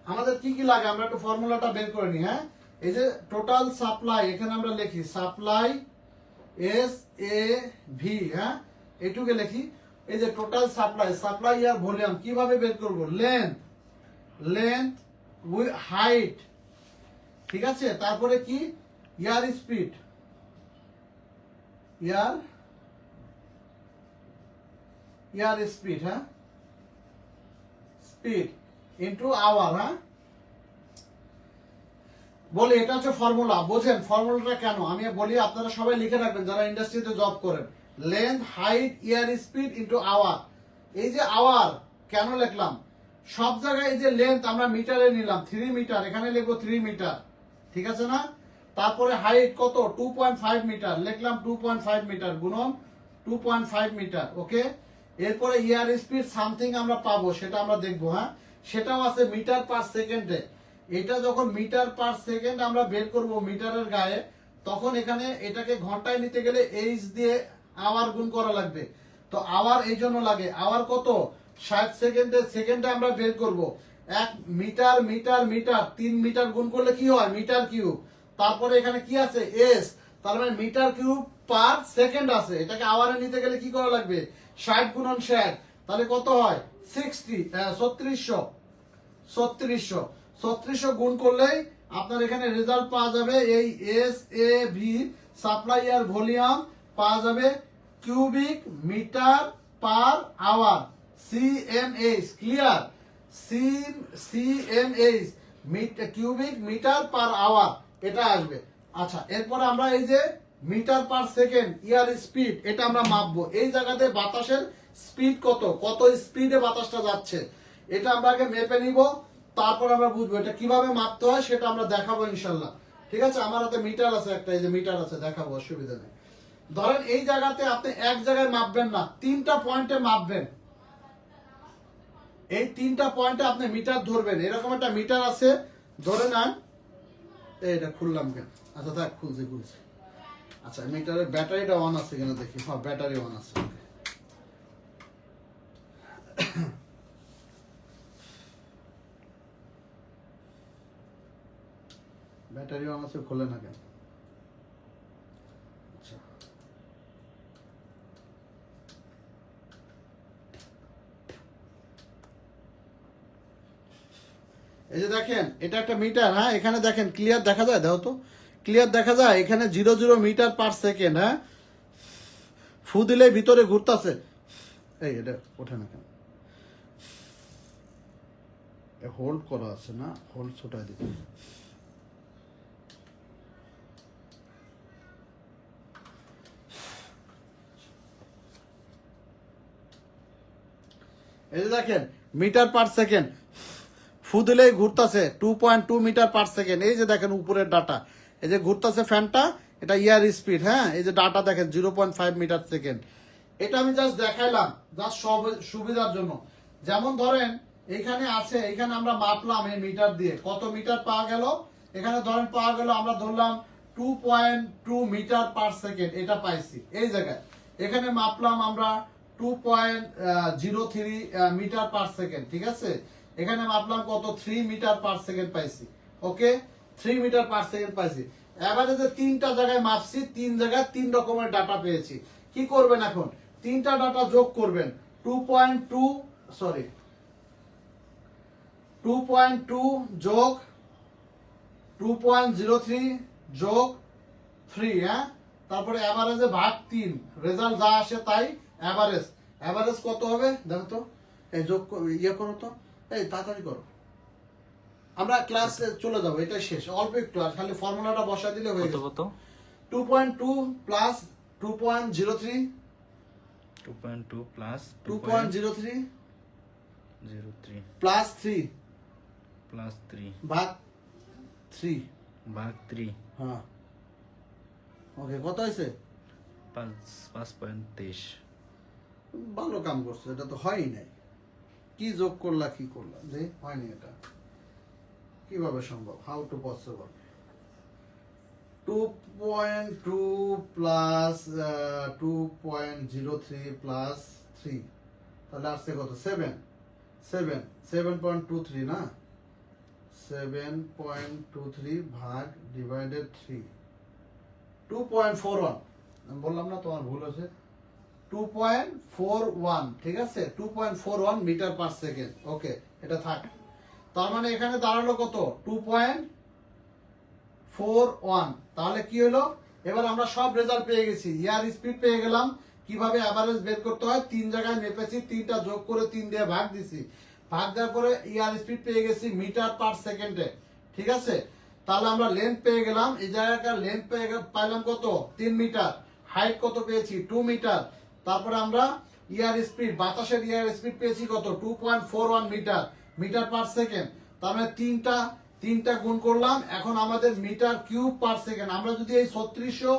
আমাদের কি কি লাগে আমরা একটু ফর্মুলাটা বের করে নিই। হ্যাঁ, এই যে টোটাল সাপ্লাই, এখানে আমরা লিখি সাপ্লাই এস এ ভি, হ্যাঁ এটুকে লিখি। এই যে টোটাল সাপ্লাই আর ভলিউম কিভাবে বের করব, লেন্থ উইথ হাইট, ঠিক আছে, তারপরে কি এয়ার স্পিড, এয়ার স্পিড, হ্যাঁ স্পিড ইনটু আওয়ার, হ্যাঁ বলি এটা হচ্ছে ফর্মুলা। বোঝেন ফর্মুলাটা কেন আমি বলি, আপনারা সবাই লিখে রাখবেন যারা ইন্ডাস্ট্রিতে জব করেন, length height air speed into hour. এই যে আওয়ার কেন লিখলাম, সব জায়গায় এই যে লেন্থ আমরা মিটারে নিলাম 3 মিটার, এখানে লিখবো 3 মিটার, ঠিক আছে না। তারপরে হাইট কত 2.5 মিটার, লিখলাম 2.5 মিটার গুণন 2.5 মিটার। ওকে, এরপরে এয়ার স্পিড সামথিং আমরা পাবো, সেটা আমরা দেখবো, হ্যাঁ সেটাও আছে মিটার পার সেকেন্ডে। এটা যখন মিটার পার সেকেন্ড আমরা বের করব মিটারের গায়ে, তখন এখানে এটাকে ঘন্টায় নিতে গেলে এইচ দিয়ে আওয়ার গুণ করা লাগবে। তো আওয়ার এই জন্য লাগে, আওয়ার কত 60 সেকেন্ডে আমরা বের করব। 1 মিটার মিটার মিটার 3 মিটার গুণ করলে কি হয় মিটার কিউব, তারপরে এখানে কি আছে এস, তার মানে মিটার কিউব পার সেকেন্ড আছে, এটাকে আওয়ারে নিতে গেলে কি করা লাগবে 60 গুণন 60, তাহলে কত হয় 3600 গুণ করলেই আপনার এখানে রেজাল্ট পাওয়া যাবে, এই এস এ ভি সাপ্লাই আর ভলিউম পাওয়া যাবে cubic metre per hour, CMH, clear, CMH cubic metre per hour, এটা আসবে। আচ্ছা এরপরে আমরা এই যে metre per second air speed, এটা আমরা মাপবো, এই জায়গাতে বাতাসের স্পিড কত স্পিডে বাতাসটা যাচ্ছে, এটা আমরা আগে মেপে নিব, তারপর আমরা বুঝবো এটা কিভাবে মাপতে হয়, সেটা আমরা দেখাবো ইনশাল্লাহ, ঠিক আছে। আমার হাতে মিটার আছে একটা, এই যে মিটার আছে, দেখাবো, অসুবিধা নেই। ধরেন এই জায়গাতে আপনি এক জায়গায় মাপবেন না, 3টা পয়েন্টে মাপবেন, এই 3টা পয়েন্টে আপনি মিটার ধরবেন, এরকম একটা মিটার আছে, ধরে নেন, এইটা খুললাম কেন, আচ্ছা দেখ খুলছি। আচ্ছা মিটারের ব্যাটারিটা অন আছে কিনা দেখি, হ্যাঁ ব্যাটারি অন আছে, ব্যাটারি অন আছে, খোলে না কেন। আচ্ছা এই যে দেখেন এটা একটা মিটার, হ্যাঁ এখানে দেখেন ক্লিয়ার দেখা যায়, দেখো তো ক্লিয়ার দেখা যায়, এখানে 00 মিটার পার সেকেন্ড, হ্যাঁ ফু দিলে ভিতরে ঘুরতেছে, এই এটা ওঠে না কেন, হোল্ড করা আছে না, হোল্ড ছোটাই দিতে, এই যে দেখেন মিটার পার সেকেন্ড, ফু দিলেই ঘুরতেছে 2.2 মিটার পার সেকেন্ড, এই যে দেখেন উপরের ডাটা, এই যে ঘুরতেছে ফ্যানটা, এটা ইয়ার স্পিড, হ্যাঁ এই যে ডাটা দেখেন 0.5 মিটার সেকেন্ড। এটা আমি জাস্ট দেখাইলাম জাস্ট সব সুবিধার জন্য। যেমন ধরেন এখানে আছে, এখানে আমরা মাপলাম এই মিটার দিয়ে কত মিটার পাওয়া গেল, এখানে ধরেন পাওয়া গেল, আমরা ধরলাম 2.2 মিটার পার সেকেন্ড, এটা পাইছি এই জায়গায়। এখানে মাপলাম আমরা 2.03 মিটার পার সেকেন্ড, ঠিক আছে। এখানে মাপলাম কত 3 মিটার পার সেকেন্ড পাইছি, ওকে 3 মিটার পার সেকেন্ড পাইছি। এবারে যে 3টা জায়গায় মাপছি, 3 জায়গায় 3 রকমের ডাটা পেয়েছি, কি করবেন এখন 3টা ডাটা যোগ করবেন, 2.2 সরি 2.2 যোগ 2.03 যোগ 3, হ্যাঁ, তারপরে এভারেজে ভাগ 3, রেজাল্ট যা আসে তাই এভারেজ। এভারেজ কত হবে দেখো তো, এই যোগ ইয়ে করো তো, এই তাড়াতাড়ি করো, আমরা ক্লাসে চলে যাবো, এটাই শেষ, অল্প একটু, আর খালি ফর্মুলাটা বসা দিলে হয়ে গেল। কত 2.2 প্লাস 2.03 2.2 প্লাস 2.03 2.03 প্লাস 3 প্লাস 3 ভাগ 3, ভাগ 3, হ্যাঁ, ওকে, কত হয়েছে? 5.23। ভালো কাম করছো, এটা তো হয়ই নাই, কি যোগ করলা কি করলা যে হয়নি, এটা কিভাবে সম্ভব, how to possible? 2.2 plus 2.03 plus 3, তাহলে আসছে কত? 7.23 না, 7.23 ভাগ ডিভাইডেড 3, 2.41, আমি বললাম না তোমার ভুল আছে, 2.41, ঠিক আছে, 2.41 মিটার পার সেকেন্ড। ওকে, এটা থাক। তার মানে এখানে দাঁড়ালো কত? 2.41। তাহলে কি হলো? এবার আমরা সব রেজাল্ট পেয়ে গেছি, ইয়ার স্পিড পেয়ে গেলাম, কিভাবে এভারেজ বের করতে হয়, 3 জায়গায় মেপেছি, 3টা যোগ করে 3 দিয়ে ভাগ দিছি, ভাগ দেওয়ার পরে ইয়ার স্পিড পেয়ে গেছি মিটার পার সেকেন্ডে, ঠিক আছে। তাহলে আমরা লেন্থ পেয়ে গেলাম, এই জায়গাকার লেন্থ পাইলাম কত? 3 মিটার। হাইট কত পেয়েছি? 2 মিটার। তারপরে আমরা ইয়ার স্পিড, বাতাসের ইয়ার স্পিড পেয়েছি কত? 2.41 মিটার, মিটার পার সেকেন্ড। তার মানে তিনটা গুণ করলাম, এখন আমাদের মিটার কিউব পার সেকেন্ড। আমরা যদি এই 3600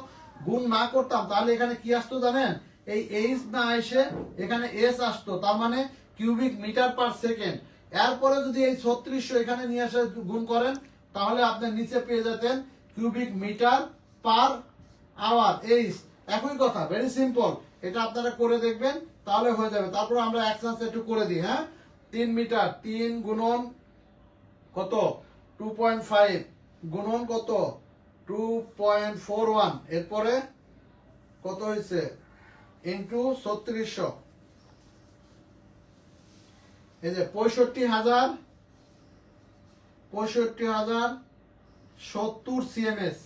গুণ না করতাম তাহলে এখানে কি আসতো জানেন? এই এইচ না এসে এখানে এস আসতো, তার মানে কিউবিক মিটার পার সেকেন্ড। এরপরে যদি এই 3600 এখানে নিয়ে এসে গুণ করেন তাহলে আপনি নিচে পেয়ে যেতেন cubic metre per hour, H. একই কথা, ভেরি সিম্পল, এটা আপনারা করে দেখবেন তাহলে হয়ে যাবে। তারপর আমরা এক চান্স একটু করে দিই, হ্যাঁ, 3 মিটার, 3 গুণন কত? 2.5 গুণন কত? 2.41, এরপরে কত হয়েছে? ইন্টু 3600, এই যে 65,070 সিএমএস।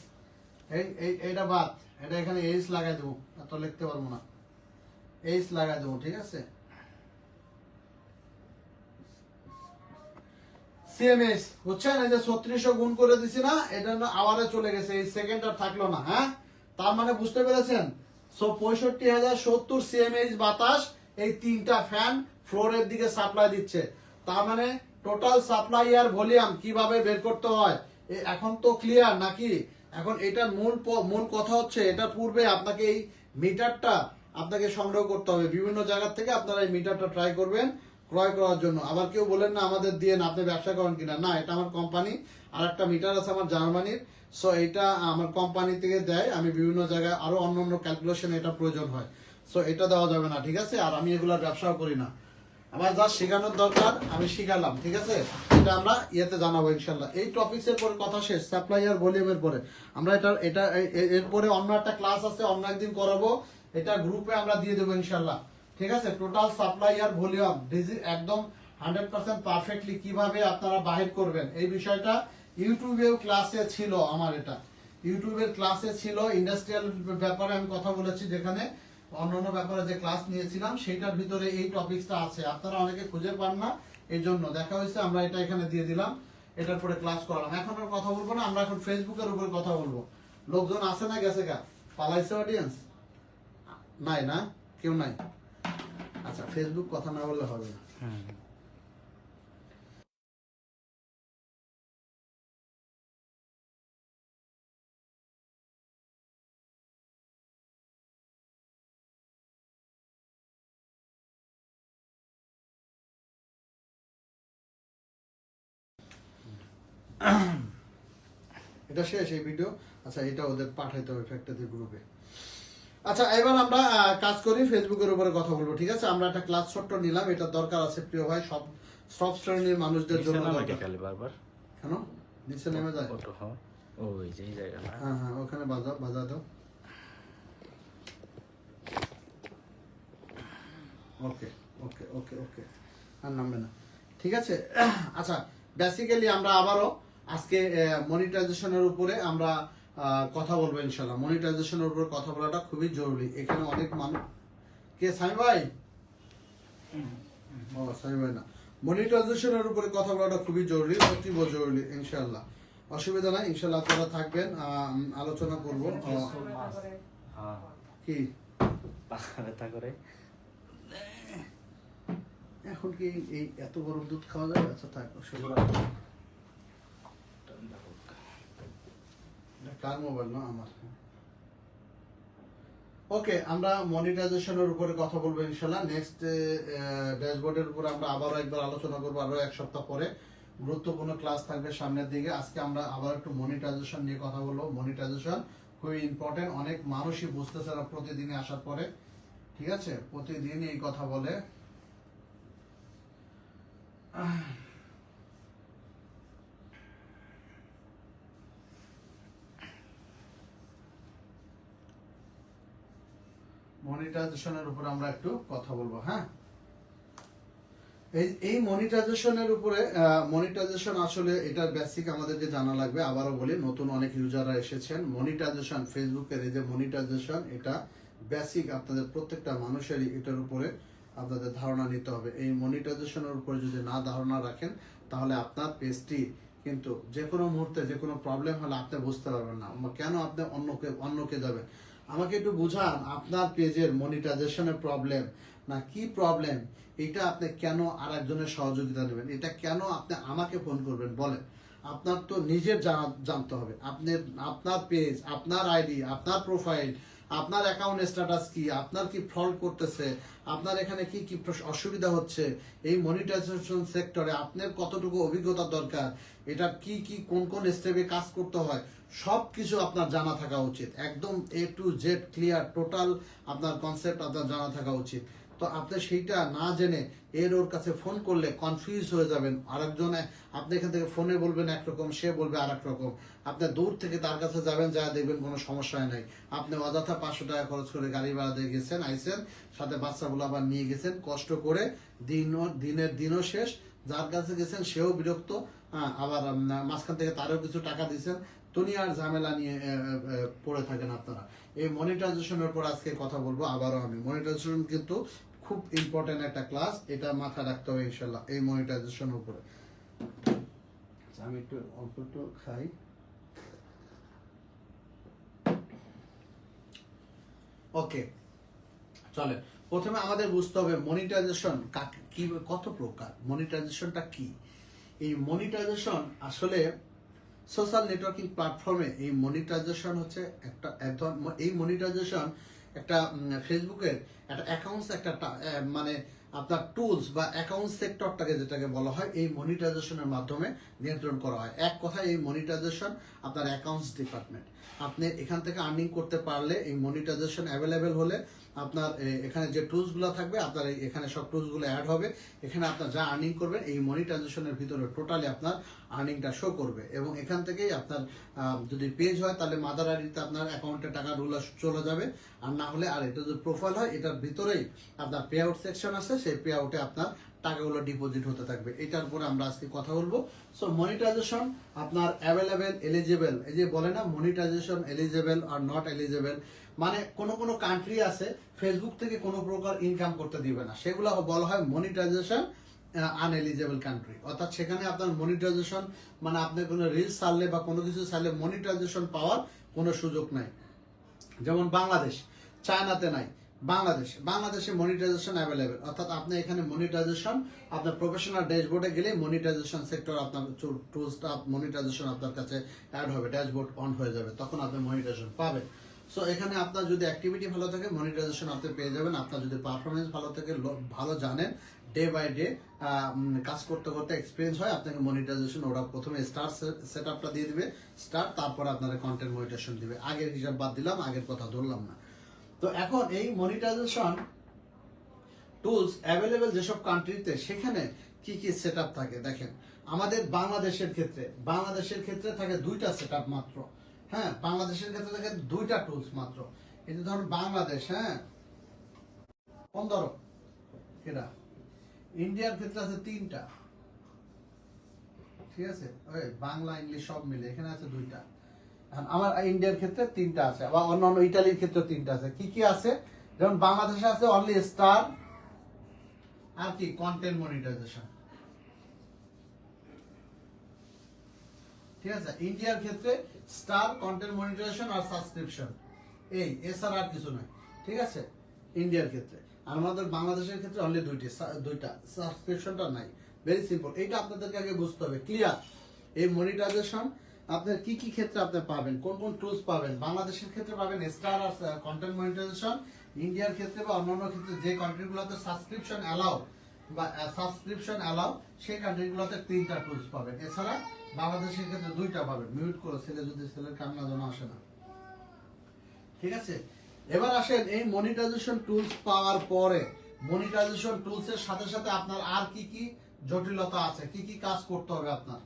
এইটা বাদ, এটা এখানে এইচ লাগাই দেবো, এত লিখতে পারবো না, এইচ লাগাই দেবো, ঠিক আছে। সিএমএস বুঝছেন? এই যে 3600 গুণ করে দিছি না, এটা আওয়ারে চলে গেছে, এই সেকেন্ড আর থাকলো না, হ্যাঁ। তার মানে বুঝতে পেরেছেন? 65,070 সিএমএস বাতাস এই 3টা ফ্যান ফ্লোরের দিকে সাপ্লাই দিচ্ছে। তার মানে টোটাল সাপ্লাই আর ভলিউম কিভাবে বের করতে হয় এখন তো ক্লিয়ার নাকি? এখন এটার মূল কথা হচ্ছে, এটা পূর্বে আপনাকে এই মিটারটা আপনাকে সংগ্রহ করতে হবে বিভিন্ন জায়গা থেকে। আপনারা এই মিটারটা ট্রাই করবেন ক্রয় করার জন্য। আবার কেউ বলেন না আমাদের দিয়ে না, আপনি ব্যবসা করেন কিনা, না, এটা আমার কোম্পানি। আর একটা মিটার আছে আমার জার্মানির, সো এটা আমার কোম্পানি থেকে দেয়। আমি বিভিন্ন জায়গায় আরো অন্যান্য ক্যালকুলেশন এটা প্রয়োজন হয়, সো এটা দেওয়া যাবে না, ঠিক আছে। আর আমি এগুলোর ব্যবসাও করি না, আমার যা শেখানোর দরকার আমি শিখালাম, ঠিক আছে। এটা আমরা ইয়েতে জানাবো ইনশাল্লাহ। এই টপিক্স এর পরে কথা শেষ, সাপ্লাই আর ভলিউমের পরে আমরা এরপরে অন্য একটা ক্লাস আছে, অন্য একদিন করাবো, এটা গ্রুপে আমরা দিয়ে দেবো ইনশাল্লাহ, ঠিক আছে। টোটাল সাপ্লাই আর ভলিউম একদম 100% পারফেক্টলি কিভাবে আপনারা বাহির করবেন এই বিষয়টা ইউটিউবেও ক্লাসে ছিল আমার, এটা ইউটিউবের ক্লাসে ছিল। ইন্ডাস্ট্রিয়াল ব্যাপারে আমি কথা বলেছি, যেখানে অন্যান্য ব্যাপারে যে ক্লাস নিয়েছিলাম সেটার ভিতরে এই টপিকসটা আছে। আপনারা অনেকে খুঁজে পান না, এই জন্য দেখা হয়েছে আমরা এটা এখানে দিয়ে দিলাম, এটার পরে ক্লাস করালাম। এখন আর কথা বলবো না, আমরা এখন ফেসবুকের উপরে কথা বলবো। লোকজন আছে না গেছে গা? পালাইছে অডিয়েন্স? নাই না, কেউ নাই? আচ্ছা, ফেসবুক কথা না বললে হবে না। এটা শেষ এই ভিডিও। আচ্ছা, এটা ওদের পাঠাইতে হবে ফ্যাক্টরি গ্রুপে। আচ্ছা, এবার আমরা কাজ করি, ফেসবুকের উপরে কথা বলবো, ঠিক আছে। আমরা একটা ক্লাস ছোট্ট নিলাম, এটা দরকার আছে প্রিয় ভাই, সব শ্রেণীর মানুষদের জন্য দরকার। বারবার কেন নিচে নেমে যায়? ওই যে জায়গা, হ্যাঁ হ্যাঁ, ওখানে বাজা দাও। ওকে ওকে ওকে ওকে, আর নামবে না, ঠিক আছে। আচ্ছা, বেসিক্যালি আমরা আবারও আজকে মনিটাইজেশনের উপরে আমরা কথা বলবো ইনশাল্লাহ। মনিটাইজেশনের উপরে কথা বলাটা খুবই জরুরি। এখানে অনেক মানুষ, কে সাইম ভাই? ও সাইম ভাই না, মনিটাইজেশনের উপরে কথা বলাটা খুবই জরুরি, অতীব জরুরি ইনশাল্লাহ। অসুবিধা নাই, ইনশাল্লাহ আপনারা থাকবেন, আলোচনা করবো। হ্যাঁ কি পাখা ব্যথা করে। এখন কি এই এত গরম দুধ খাওয়া যাবে? আচ্ছা থাক, অসুবিধা নেই। এটা কার মোবাইল না আমার? ওকে, আমরা মনিটাইজেশনের উপরে কথা বলবো ইনশাল্লাহ। নেক্সট ড্যাশবোর্ডের উপর আমরা আবারও একবার আলোচনা করবো, আরো এক সপ্তাহ পরে গুরুত্বপূর্ণ ক্লাস থাকবে সামনের দিকে। আজকে আমরা আবার একটু মনিটাইজেশন নিয়ে কথা বলবো। মনিটাইজেশন খুবই ইম্পর্টেন্ট, অনেক মানুষই বুঝতেছে না প্রতিদিনই আসার পরে, ঠিক আছে? প্রতিদিন এই কথা বলে। মনিটাইজেশনের উপর আমরা একটু কথা বলবো, হ্যাঁ। এই মনিটাইজেশনের উপরে, মনিটাইজেশন আসলে এটার বেসিক আমাদেরকে জানা লাগবে। আবারও বলি, নতুন অনেক ইউজাররা এসেছেন। মনিটাইজেশন, ফেসবুকের এই যে মনিটাইজেশন, এটা বেসিক আপনাদের প্রত্যেকটা মানুষেরই এটার উপরে আপনাদের ধারণা নিতে হবে। এই মনিটাইজেশনের উপরে যদি না ধারণা রাখেন, তাহলে আপনার পেজটি কিন্তু যে কোনো মুহূর্তে যে কোনো প্রবলেম হলে আপনি বুঝতে পারবেন না কেন আপনি অন্যকে যাবেন। আমাকে একটু বুঝান, আপনার পেজের মনিটাইজেশনের প্রবলেম না কি প্রবলেম, এটা আপনি কেন আর একজনের সহযোগিতা নেবেন? এটা কেন আপনি আমাকে ফোন করবেন বলেন? আপনার তো নিজের জানতে হবে। আপনার পেজ, আপনার আইডি, আপনার প্রোফাইল, আপনার অ্যাকাউন্ট স্ট্যাটাস কি, আপনার কি ফল্ট করতেছে, আপনার এখানে কি কি অসুবিধা হচ্ছে, এই মনিটাইজেশন সেক্টরে আপনার কতটুকু অভিজ্ঞতা দরকার, এটা কি কি কোন কোন স্টেপে কাজ করতে হয়, সব কিছু আপনার জানা থাকা উচিত। একদম এ টু জেড ক্লিয়ার টোটাল আপনার কনসেপ্ট আপনার জানা থাকা উচিত। তো আপনি সেইটা না জেনে ওর কাছে ফোন করলে কনফিউজ হয়ে যাবেন। আরেকজনে, আপনি এখান থেকে ফোনে বলবেন একরকম, সে বলবে আর এক রকম। আপনি দূর থেকে তার কাছে যাবেন, যা দেখবেন কোনো সমস্যা নাই। আপনি অযথা 500 টাকা খরচ করে গাড়ি ভাড়া দিয়ে গেছেন, আইসেন, সাথে বাচ্চাগুলো আবার নিয়ে গেছেন, কষ্ট করে দিনের দিনও শেষ। যার কাছে গেছেন সেও বিরক্ত, আবার মাঝখান থেকে তারও কিছু টাকা দিচ্ছেন, দুনিয়ার ঝামেলা নিয়ে পড়ে থাকেন আপনারা। এই মনিটাইজেশনের উপর আজকে কথা বলবো আবারও আমি। মনিটাইজেশন কিন্তু খুব ইম্পর্টেন্ট একটা ক্লাস, এটা মাথায় রাখতে হবে ইনশাল্লাহ এই মনিটাইজেশনের উপরে। আমি একটু অল্প একটু খাই। ওকে, চলে। প্রথমে আমাদের বুঝতে হবে মনিটাইজেশন কি, কত প্রকার, মনিটাইজেশনটা কি। এই মনিটাইজেশন আসলে সোশ্যাল নেটওয়ার্কিং প্ল্যাটফর্মে এই মনিটাইজেশন হচ্ছে একটা এই মনিটাইজেশন একটা ফেসবুকের একটা অ্যাকাউন্টস, একটা মানে আপনার টুলস বা অ্যাকাউন্ট সেক্টরটাকে যেটাকে বলা হয়, এই মনিটাইজেশনের মাধ্যমে নিয়ন্ত্রণ করা হয়। এক কথায় এই মনিটাইজেশন আপনার অ্যাকাউন্টস ডিপার্টমেন্ট। আপনি এখান থেকে আর্নিং করতে পারলে, এই মনিটাইজেশন অ্যাভেলেবেল হলে আপনার এখানে যে টুলসগুলো থাকবে, আপনার এখানে সব টুলসগুলো অ্যাড হবে। এখানে আপনার যা আর্নিং করবেন এই মনিটাইজেশনের ভিতরে টোটালি আপনার আর্নিংটা শো করবে। এবং এখান থেকেই আপনার যদি পেজ হয় তাহলে মাদার আইডিতে আপনার অ্যাকাউন্টে টাকাগুলো চলে যাবে। আর না হলে, আর এটা যদি প্রোফাইল হয়, এটার ভিতরেই আপনার পে আউট সেকশন আছে, সেই পে আউটে আপনার টাকাগুলো ডিপোজিট হতে থাকবে। এটার উপরে আমরা আজকে কথা বলবো। সো মনিটাইজেশন আপনার অ্যাভেলেবেল, এলিজিবল, এই যে বলে না মনিটাইজেশন এলিজিবল আর নট এলিজিবল, মানে কোন কান্ট্রি আছে ফেসবুক থেকে কোনো প্রকার ইনকাম করতে দিবে না, সেগুলো বলা হয় মনিটাইজেশন আনএলিজেবল কান্ট্রি। অর্থাৎ সেখানে আপনার মনিটাইজেশন মানে আপনি কোনো রিলস ছাড়লে বা কোনো কিছু ছাড়লে মনিটাইজেশন পাওয়ার কোনো সুযোগ নাই। যেমন বাংলাদেশ, চায়নাতে নাই, বাংলাদেশে মনিটাইজেশন অ্যাভেলেবেল। অর্থাৎ আপনি এখানে মনিটাইজেশন, আপনার প্রফেশনাল ড্যাশবোর্ডে গেলে মনিটাইজেশন সেক্টর, আপনার টুলসটা মনিটাইজেশন আপনার কাছে অ্যাড হবে, ড্যাশবোর্ড অন হয়ে যাবে, তখন আপনি মনিটাইজেশন পাবেন। সো এখানে আপনার যদি অ্যাক্টিভিটি ভালো থাকে মনিটাইজেশন আপনি পেয়ে যাবেন। আপনার যদি পারফরমেন্স ভালো থাকে, ভালো জানেন, ডে বাই ডে কাজ করতে করতে এক্সপিরিয়েন্স হয়, আপনাকে মনিটাইজেশন ওরা প্রথমে স্টার সেট আপটা দিয়ে দিবে, স্টার, তারপর আপনারা কন্টেন্ট মনিটাইজেশন দিবে। আগের হিসাব বাদ দিলাম, আগের কথা ধরলাম না। তো এখন এই মনিটাইজেশন টুলস অ্যাভেলেবেল যেসব কান্ট্রিতে, সেখানে কি কি সেট আপ থাকে দেখেন। আমাদের বাংলাদেশের ক্ষেত্রে থাকে 2টা সেট আপ মাত্র। হ্যাঁ, বাংলাদেশের ক্ষেত্রে থাকে 2টা টুলস মাত্র। এই যে ধরুন বাংলাদেশ, হ্যাঁ 15, এরা ইন্ডিয়ার ক্ষেত্রে আছে 3টা, ঠিক আছে, ওই বাংলা ইংলিশ সব মিলে এখানে আছে 2টা। এখন আমার ইন্ডিয়ার ক্ষেত্রে 3টা আছে, আবার অন্যান্য ইটালির ক্ষেত্রে 3টা আছে। কি কি আছে? যেমন বাংলাদেশে আছে অনলি স্টার আর কি কন্টেন্ট মনিটাইজেশন, ঠিক আছে। ইন্ডিয়ার ক্ষেত্রে স্টার, কন্টেন্ট মনিটাইজেশন আর সাবস্ক্রিপশন, এই এছাড়া আর কিছু নয়, ঠিক আছে, ইন্ডিয়ার ক্ষেত্রে। আর আমাদের বাংলাদেশের ক্ষেত্রে অনলি দুইটা, সাবস্ক্রিপশনটা নাই। ভেরি সিম্পল, এইটা আপনাদেরকে আগে বুঝতে হবে। ক্লিয়ার? এই মনিটাইজেশন আপনার কি কি ক্ষেত্রে আপনি পাবেন, কোন কোন টুলস পাবেন? বাংলাদেশের ক্ষেত্রে পাবেন স্টার আর কন্টেন্ট মনিটাইজেশন। ইন্ডিয়ার ক্ষেত্রে বা অন্যান্য ক্ষেত্রে যে কান্ট্রিগুলোতে সাবস্ক্রিপশন অ্যালাউ বা সাবস্ক্রিপশন অ্যালাউ সেই কান্ট্রিগুলোতে 3টা টুলস পাবেন। এছাড়া বাংলাদেশের ক্ষেত্রে 2টা পাবেন। মিউট করো, ছেলে যদি ছেলের কান্না যেন আসে না, ঠিক আছে। এবার আসেন এই মনিটাইজেশন টুলস পাওয়ার পরে মনিটাইজেশন টুলস এর সাথে সাথে আপনার আর কি কি জটিলতা আছে, কি কি কাজ করতে হবে আপনার,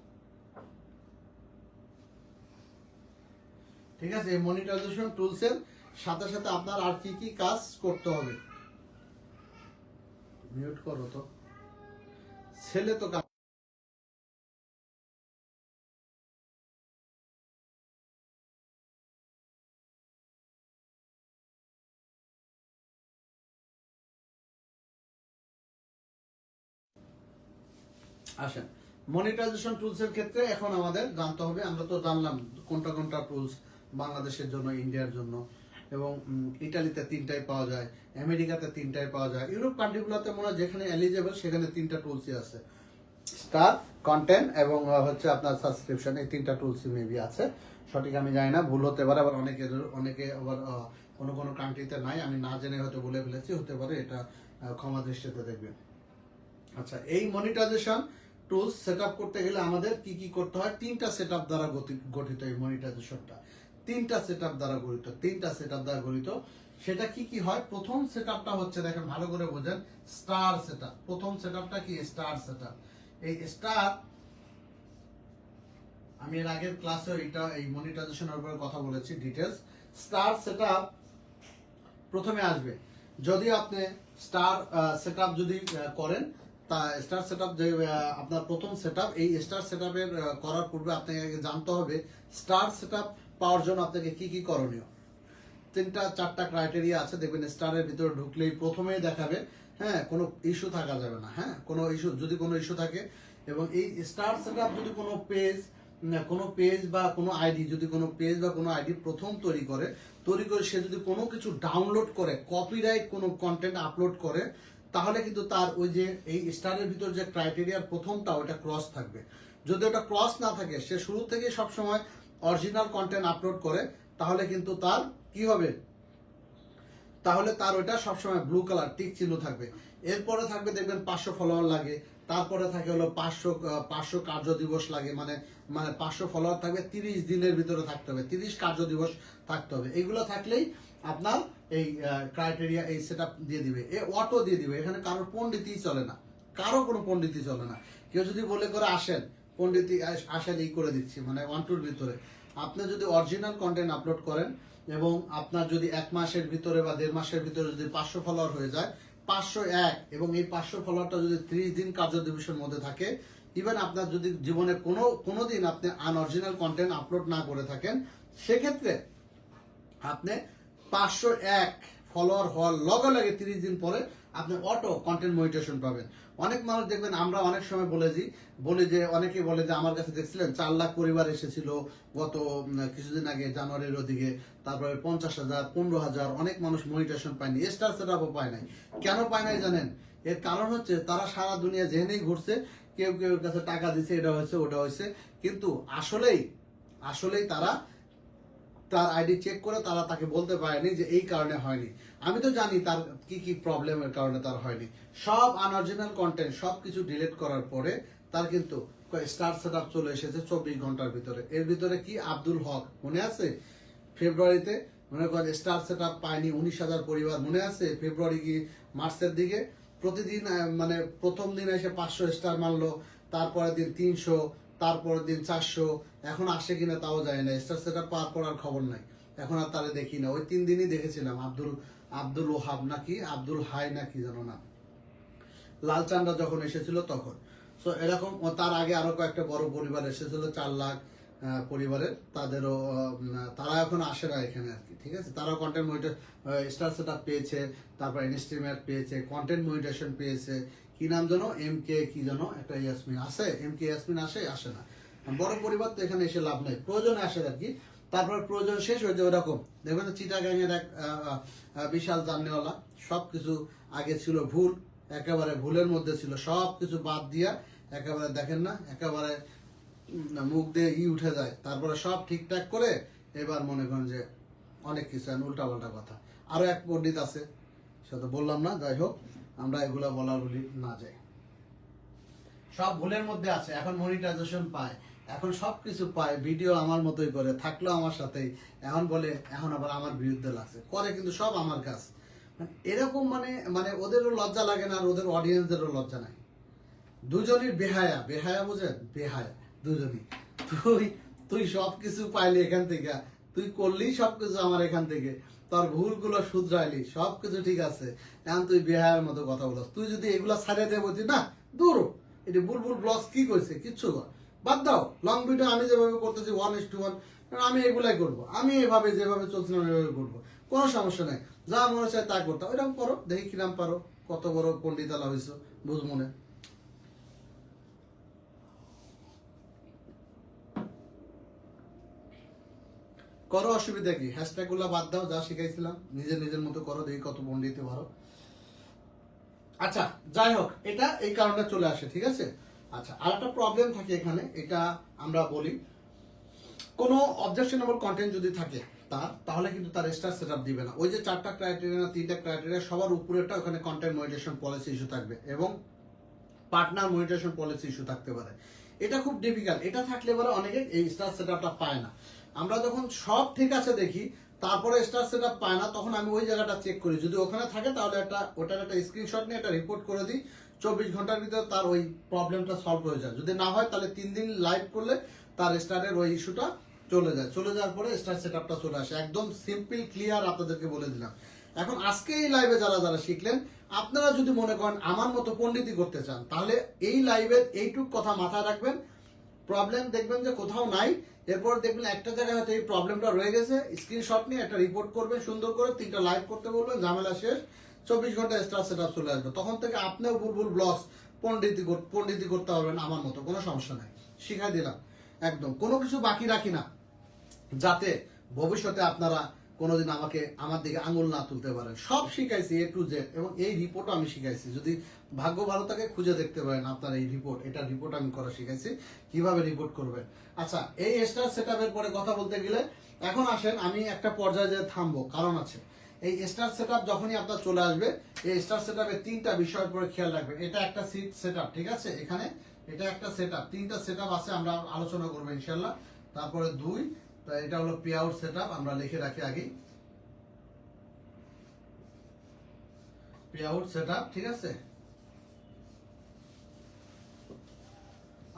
ঠিক আছে। এই মনিটাইজেশন টুলস এর সাথে সাথে আপনার আর কি কি কাজ করতে হবে। মিউট করো তো, ছেলে তো আসেন। মনিটাইজেশন টুলস এর ক্ষেত্রে এখন আমাদের জানতে হবে, আমরা তো জানলাম কোনটা কোনটা টুলস বাংলাদেশের জন্য, ইন্ডিয়ার জন্য, এবং ইটালিতে 3টাই পাওয়া যায়, আমেরিকাতে 3টাই পাওয়া যায়, ইউরোপ কান্ট্রিগুলোতে মনে হয় যেখানে এলিজেবল সেখানে 3টা টুলসই আছে, স্টার, কন্টেন্ট এবং হচ্ছে আপনার সাবস্ক্রিপশন, এই 3টা টুলসই মেবি আছে। সঠিক আমি জানি না, ভুল হতে পারে, আবার অনেকে আবার কোনো কোনো কান্ট্রিতে নাই, আমি না জেনে হয়তো বলে ফেলেছি, হতে পারে, এটা ক্ষমা দৃষ্টিতে দেখবেন। আচ্ছা, এই মনিটাইজেশন টুলস সেটআপ করতে গেলে আমাদের কি কি করতে হয়? 3টা সেটআপ দ্বারা গঠিত এই মনিটাইজেশনটা, 3টা সেটআপ দ্বারা গঠিত। সেটা কি কি হয়? প্রথম সেটআপটা হচ্ছে, দেখেন ভালো করে বোঝেন, স্টার সেটআপ। প্রথম সেটআপটা কি? Star setup. এই স্টার, আমি এর আগের ক্লাসে এই মনিটাইজেশনের উপরে কথা বলেছি ডিটেইলস। স্টার সেটআপ প্রথমে আসবে। যদি আপনি স্টার সেটআপ যদি করেন, তা স্টার সেটআপ যে আপনার প্রথম সেটআপ, এই স্টার সেটআপের করার পূর্বে আপনাকে আগে জানতে হবে স্টার সেটআপ পাওয়ার জন্য আপনাকে কি কি করণীয়। 3-4টা ক্রাইটেরিয়া আছে, দেখবেন স্টারের ভিতরে ঢুকলেই প্রথমেই দেখাবে, হ্যাঁ, কোনো ইস্যু থাকা যাবে না, হ্যাঁ, কোনো ইস্যু, যদি কোনো ইস্যু থাকে, এবং এই স্টার সেটআপ যদি কোনো পেজ বা কোনো আইডি, যদি কোনো পেজ বা কোনো আইডি প্রথম তৈরি করে সে যদি কোনো কিছু ডাউনলোড করে, কপিরাইট কোনো কন্টেন্ট আপলোড করে, তাহলে কিন্তু তার ওই যে এই স্টারের ভিতর যে ক্রাইটেরিয়ার প্রথমটা, ওটা ক্রস থাকবে। যদি ওটা ক্রস না থাকে, সে শুরু থেকে সবসময় অরিজিনাল কন্টেন্ট আপলোড করে, তাহলে কিন্তু তার কি হবে? তাহলে তার ওইটা সবসময় ব্লু কালার টিক চিহ্ন থাকবে। এরপরে থাকবে, দেখবেন 500 ফলোয়ার লাগে, তারপরে থাকে হলো 500 কার্য দিবস লাগে, মানে 500 ফলোয়ার থাকবে, 30 দিনের ভিতরে থাকতে হবে, 30 কার্য দিবস থাকতে হবে। এইগুলো থাকলেই আপনার এই ক্রাইটেরিয়া, এই সেটআপ দিয়ে দিবে, অটো দিয়ে দিবে। এখানে কারোর পণ্ডিতই চলে না, কারো কোনো পণ্ডিতই চলে না। কেউ যদি বলে করে আসেন পণ্ডিতই আসেন, এই করে দিচ্ছি, মানে 1-2-র ভিতরে আপনি যদি অরিজিনাল কন্টেন্ট আপলোড করেন, এবং আপনার যদি 1 মাসের ভিতরে বা 1.5 মাসের ভিতরে যদি 500 ফলোয়ার হয়ে যায়, 501, এবং এই 500 ফলোয়ারটা যদি 30 দিন কার্য দিবসের মধ্যে থাকে, ইভেন আপনার যদি জীবনে কোনো দিন আপনি আনঅরিজিনাল কন্টেন্ট আপলোড না করে থাকেন, সেক্ষেত্রে আপনি 501 ফলোয়ার হওয়ার লগে লগে 30 দিন পরে আপনি অটো কন্টেন্ট মনিটাইজেশন পাবেন। অনেক মানুষ দেখবেন, আমরা অনেক সময় বলি যে অনেকে বলে যে আমার কাছে দেখছিলেন 4 লাখ পরিবার এসেছিল গত কিছুদিন আগে, জানুয়ারির ওদিকে, তারপরে 50,000, 15,000, অনেক মানুষ মনিটাইজেশন পায়নি, স্টার সেটআপও পায় নাই। কেন পায় নাই জানেন? এর কারণ হচ্ছে তারা সারা দুনিয়া যেখানেই ঘুরছে, কেউ কেউ কাছে টাকা দিছে, এটা হয়েছে ওটা হয়েছে, কিন্তু আসলেই তার আইডি চেক করে তারা তাকে বলতে পারেনি যে এই কারণে হয়নি। আমি তো জানি তার কি কি প্রবলেমের কারণে তার হয়নি। সব আনঅরিজিনাল কন্টেন্ট সবকিছু ডিলিট করার পরে তার কিন্তু স্টার সেটআপ চলে এসেছে 24 ঘন্টার ভিতরে। এর ভিতরে কি আব্দুল হক মনে আছে? ফেব্রুয়ারিতে মনে করেন স্টার সেটআপ পায়নি 19,000 পরিবার, মনে আছে? ফেব্রুয়ারি কি মার্চের দিকে প্রতিদিন মানে প্রথম দিন এসে 500 স্টার মারলো, তারপরের দিন 300, তারপরের দিন 400, এখন আসে কিনা তাও যায় না। স্টার সেটআপ পাওয়ার পর আর খবর নাই, এখন আর তারে দেখি না। ওই 3 দিনই দেখেছিলাম, আব্দুল ওহাব নাকি আব্দুল হাই নাকি জানো না, লালচান্দা যখন এসেছিল তখন। সো তো এরকম তার আগে আরো কয়েকটা বড় পরিবার এসেছিল 4 লাখ পরিবারের, তাদেরও তারা এখন আসে না এখানে আর কি, ঠিক আছে। তারা কন্টেন্ট মনিটর স্টার সেটআপ পেয়েছে, তারপর ইনস্ট্রিমেট পেয়েছে, কন্টেন্ট মনিটেশন পেয়েছে, কি নাম যেন এমকে কি যেন একটা ইয়াসমিন আছে, এমকে ইয়াসমিন আসে না। বড় পরিবার তো এখানে এসে লাভ নাই, প্রয়োজনে আসে আর কি। তারপর প্রয়োজন শেষ হয়ে যায় ওরকম, দেখবেন চিটাগাং এর এক বিশাল জাননেওয়ালা, সবকিছু আগে ছিল ভুল, একেবারে ভুলের মধ্যে ছিল, সবকিছু বাদ দিয়া একেবারে দেখেন না, একেবারে মুখ দিয়ে উঠে যায়, তারপরে সব ঠিকঠাক করে এবার মনে করেন যে অনেক কিছু উল্টা পাল্টা কথা। আরো এক পণ্ডিত আছে, সেটা তো বললাম না, যাই হোক আমরা এগুলা বলার বলি না যাই, সব ভুলের মধ্যে আছে। এখন মনিটাইজেশন পায়, এখন সবকিছু পায়, ভিডিও আমার মতোই করে, থাকলো আমার সাথেই, এখন বলে এখন আবার আমার বিরুদ্ধে লাগছে করে, কিন্তু সব আমার কাজ। এরকম মানে মানে ওদেরও লজ্জা লাগে না, আর ওদের অডিয়েন্সদেরও লজ্জা নাই। দুজনই বেহায়া, বেহায়া বুঝেন, বেহায়া দুজনই। তুই তুই সবকিছু পাইলি এখান থেকে, তুই করলি সবকিছু আমার এখান থেকে, তোর ভুলগুলো শুধরাইলি, সবকিছু ঠিক আছে, এখন তুই বেহায়ার মতো কথা বলস। তুই যদি এগুলা ছাড়িয়ে দেবো না, দূর এটি বুলবুল ব্লগস কি কইছে, কিচ্ছু বাদ দাও। লং ভিডিও আমি যেভাবে করতেছি 1:1, আমি এগুলাই করবো, আমি এভাবে যেভাবে চলছিলাম এভাবে করবো, কোনো সমস্যা নাই। যা মনে চায় তা করতে, ওইরকম করো, দেখি কিরাম পারো, কত বড় পন্ডিত আলা হয়েছো বুঝ মনে। করো, অসুবিধা কি, হ্যাশট্যাগ গুলা বাদ দাও, যা শিখাইছিলাম নিজের মতো করো, দেখি কত পন্ডিতে পারো। আচ্ছা যাই হোক, এটা এই কারণে চলে আসে, ঠিক আছে। আচ্ছা, আর একটা প্রবলেম থাকে এখানে, এটা আমরা বলি, কোনো অবজেকশনেবল কন্টেন্ট যদি থাকে তাহলে কিন্তু তার স্টার সেটআপ দিবে না। ওই যে 4টা ক্রাইটেরিয়া না 3টা ক্রাইটেরিয়া, সবার উপরেটা ওখানে কন্টেন্ট মনিটেশন পলিসি ইস্যু থাকবে এবং পার্টনার মনিটেশন পলিসি ইস্যু থাকতে পারে। এটা খুব ডিফিকাল্ট, এটা থাকলে পরে অনেকে এই স্টার সেটআপটা পায় না। আমরা যখন সব ঠিক আছে দেখি, তারপরে স্টার সেটআপ পায় না, তখন আমি ওই জায়গাটা চেক করি, যদি ওখানে থাকে তাহলে ওটার একটা স্ক্রিনশট নিয়ে একটা রিপোর্ট করে দিই, 24 ঘন্টার ভিতরে তার ওই প্রবলেমটা সলভ হয়ে যায়। যদি না হয় তাহলে 3 দিন লাইভ করলে তার স্টারের ওই ইস্যুটা চলে যাওয়ার পরে স্টার সেটআপটা চলে আসে। একদম সিম্পল ক্লিয়ার আপনাদেরকে বলে দিলাম। এখন আজকে এই লাইভে যারা শিখলেন, আপনারা যদি মনে করেন আমার মতো পণ্ডিতি করতে চান, তাহলে এই লাইভের এইটুক কথা মাথায় রাখবেন। প্রবলেম দেখবেন যে কোথাও নাই, এরপর দেখবেন একটা জায়গায় হয়তো এই প্রবলেমটা রয়ে গেছে, স্ক্রিনশট নিয়ে একটা রিপোর্ট করবেন সুন্দর করে, 3টা লাইভ করতে বলবেন, ঝামেলা শেষ, 24 ঘন্টা স্টার সেটআপ চলে আসবে। তখন থেকে আপনিও বুলবুল ব্লগস পণ্ডিতি করতে পারবেন আমার মতো, কোনো সমস্যা নাই, শিখাই দিলাম। একদম কোনো কিছু বাকি রাখি না, যাতে ভবিষ্যতে আপনারা কোনোদিন আমার দিকে আঙুল না তুলতে পারেন। সব শিখাইছি A to Z, এবং এই রিপোর্টও আমি শিখাইছি, যদি ভাগ্য ভালো থাকে খুঁজে দেখতে পারেন আপনার এই রিপোর্ট, এটা রিপোর্ট আমি করা শিখাইছি কিভাবে রিপোর্ট করবেন। আচ্ছা, এই স্টার সেটআপের পরে কথা বলতে গেলে, এখন আসেন আমি একটা পর্যায়ে যে থামবো, কারণ আছে। এই স্টার সেটআপ যখনই আপনার চলে আসবে, এই স্টার সেটআপের 3টা বিষয়ের পরে খেয়াল রাখবেন। এটা একটা সিট সেটআপ, ঠিক আছে, এখানে এটা একটা সেটআপ, 3টা সেটআপ আছে, আমরা আলোচনা করবো ইনশাআল্লাহ। তারপরে 2, এটা হলো পে আউট সেটআপ, আমরা লিখে রাখি আগে, পে আউট সেটআপ, ঠিক আছে।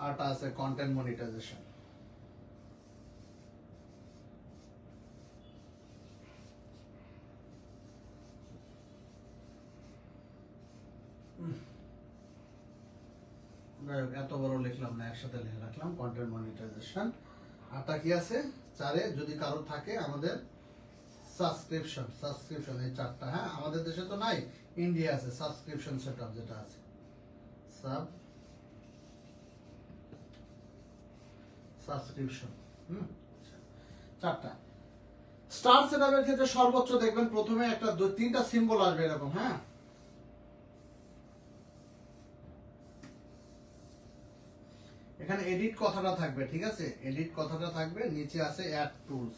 আরটা আছে কন্টেন্ট মনিটাইজেশন। এত বড় লিখলাম না, একসাথে লিখে রাখলাম কন্টেন্ট মনিটাইজেশন। আরটা কি আছে 4-এ, যদি কারো থাকে আমাদের সাবস্ক্রিপশন, এই 4টা, হ্যাঁ আমাদের দেশে তো নাই, ইন্ডিয়া আছে সাবস্ক্রিপশন সেটআপ, যেটা আছে সাবস্ক্রিপশন। 4টা স্টার সেটআপের ক্ষেত্রে সর্বোচ্চ দেখবেন প্রথমে একটা 3টা সিম্বল আসবে এরকম, হ্যাঁ, এখানে এডিট কথাটা থাকবে, ঠিক আছে, এডিট কথাটা থাকবে, নিচে আছে অ্যাড টুলস,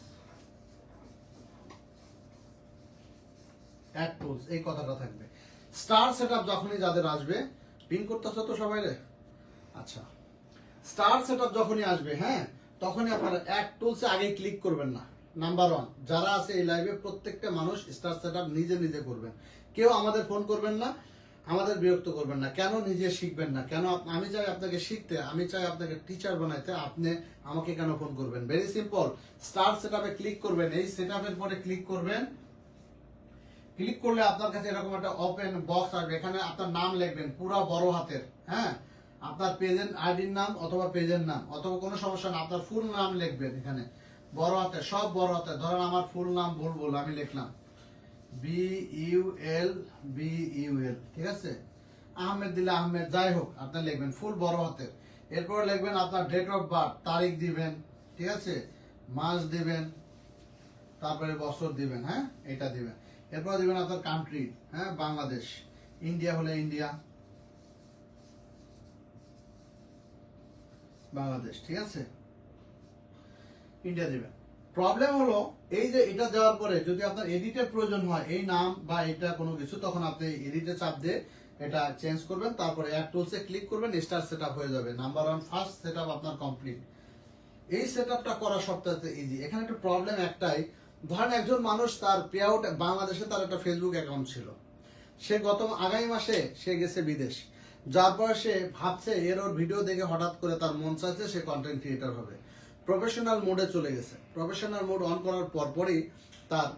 এই কথাটা থাকবে। স্টার সেটআপ যখনই যাদের আসবে, পিন করতেছ তো সবাই রে, আচ্ছা, স্টার সেটআপ যখনই আসবে, হ্যাঁ, তখনই আপনারা অ্যাড টুলসে আগে ক্লিক করবেন না। নাম্বার 1, যারা আছে এই লাইভে প্রত্যেকটা মানুষ স্টার সেটআপ নিজে করবেন, কেউ আমাদের ফোন করবেন না, আমাদের বিরক্ত করবেন না। কেন নিজে শিখবেন না? কেন? আমি চাই আপনাকে শিখতে, আমি চাই আপনাকে টিচার বানাইতে, আপনি আমাকে কেন ফোন করবেন? ভেরি সিম্পল, স্টার সেটআপে ক্লিক করবেন, এই সেটআপের পরে ক্লিক করবেন। ক্লিক করলে আপনার কাছে এরকম একটা ওপেন বক্স আসবে, এখানে আপনার নাম লিখবেন পুরো বড় হাতের, হ্যাঁ, আপনার পেজের আইডির নাম অথবা পেজের নাম অথবা কোনো সমস্যা না, আপনার ফুল নাম লিখবেন এখানে বড় হাতে, সব বড় হাতে। ধরেন আমার ফুল নাম বুলবুল, আমি লিখলাম BULBUL, ঠিক আছে। আহমেদ দিলে আহমেদ, যাই হোক আপনি লিখবেন ফুল বড় হাতের। এরপর লিখবেন আপনার ডেট অফ বার্থ, তারিখ দিবেন, ঠিক আছে, মাস দিবেন, তারপরে বছর দিবেন, হ্যাঁ এটা দিবেন। এরপর দিবেন আপনার কান্ট্রি, হ্যাঁ বাংলাদেশ, ইন্ডিয়া হলে ইন্ডিয়া, বাংলাদেশ, ঠিক আছে, ইন্ডিয়া দিবেন। প্রবলেম হলো এই যে এটা দেওয়ার পরে যদি আপনার এডিটের প্রয়োজন হয় এই নাম বা এটা কোনো কিছু, তখন আপনি এডিটে চাপ দিয়ে এটা চেঞ্জ করবেন, তারপরে অ্যাড টুলসে ক্লিক করবেন, স্টার সেটআপ হয়ে যাবে। নাম্বার 1 ফার্স্ট সেটআপ আপনার কমপ্লিট। এই সেটআপটা করা সবথেকে ইজি। এখানে একটা প্রবলেম একটাই, ধরেন একজন মানুষ তার পে আউট, বাংলাদেশে তার একটা ফেসবুক অ্যাকাউন্ট ছিল, সে গত আগামী মাসে সে গেছে বিদেশ, যার পর সে ভাবছে এর ওর ভিডিও দেখে হঠাৎ করে তার মন চাইছে সে কন্টেন্ট ক্রিয়েটর হবে, প্রফেশনাল মোডে চলে গেছে। প্রফেশনাল মোড অন করার পরপরই তার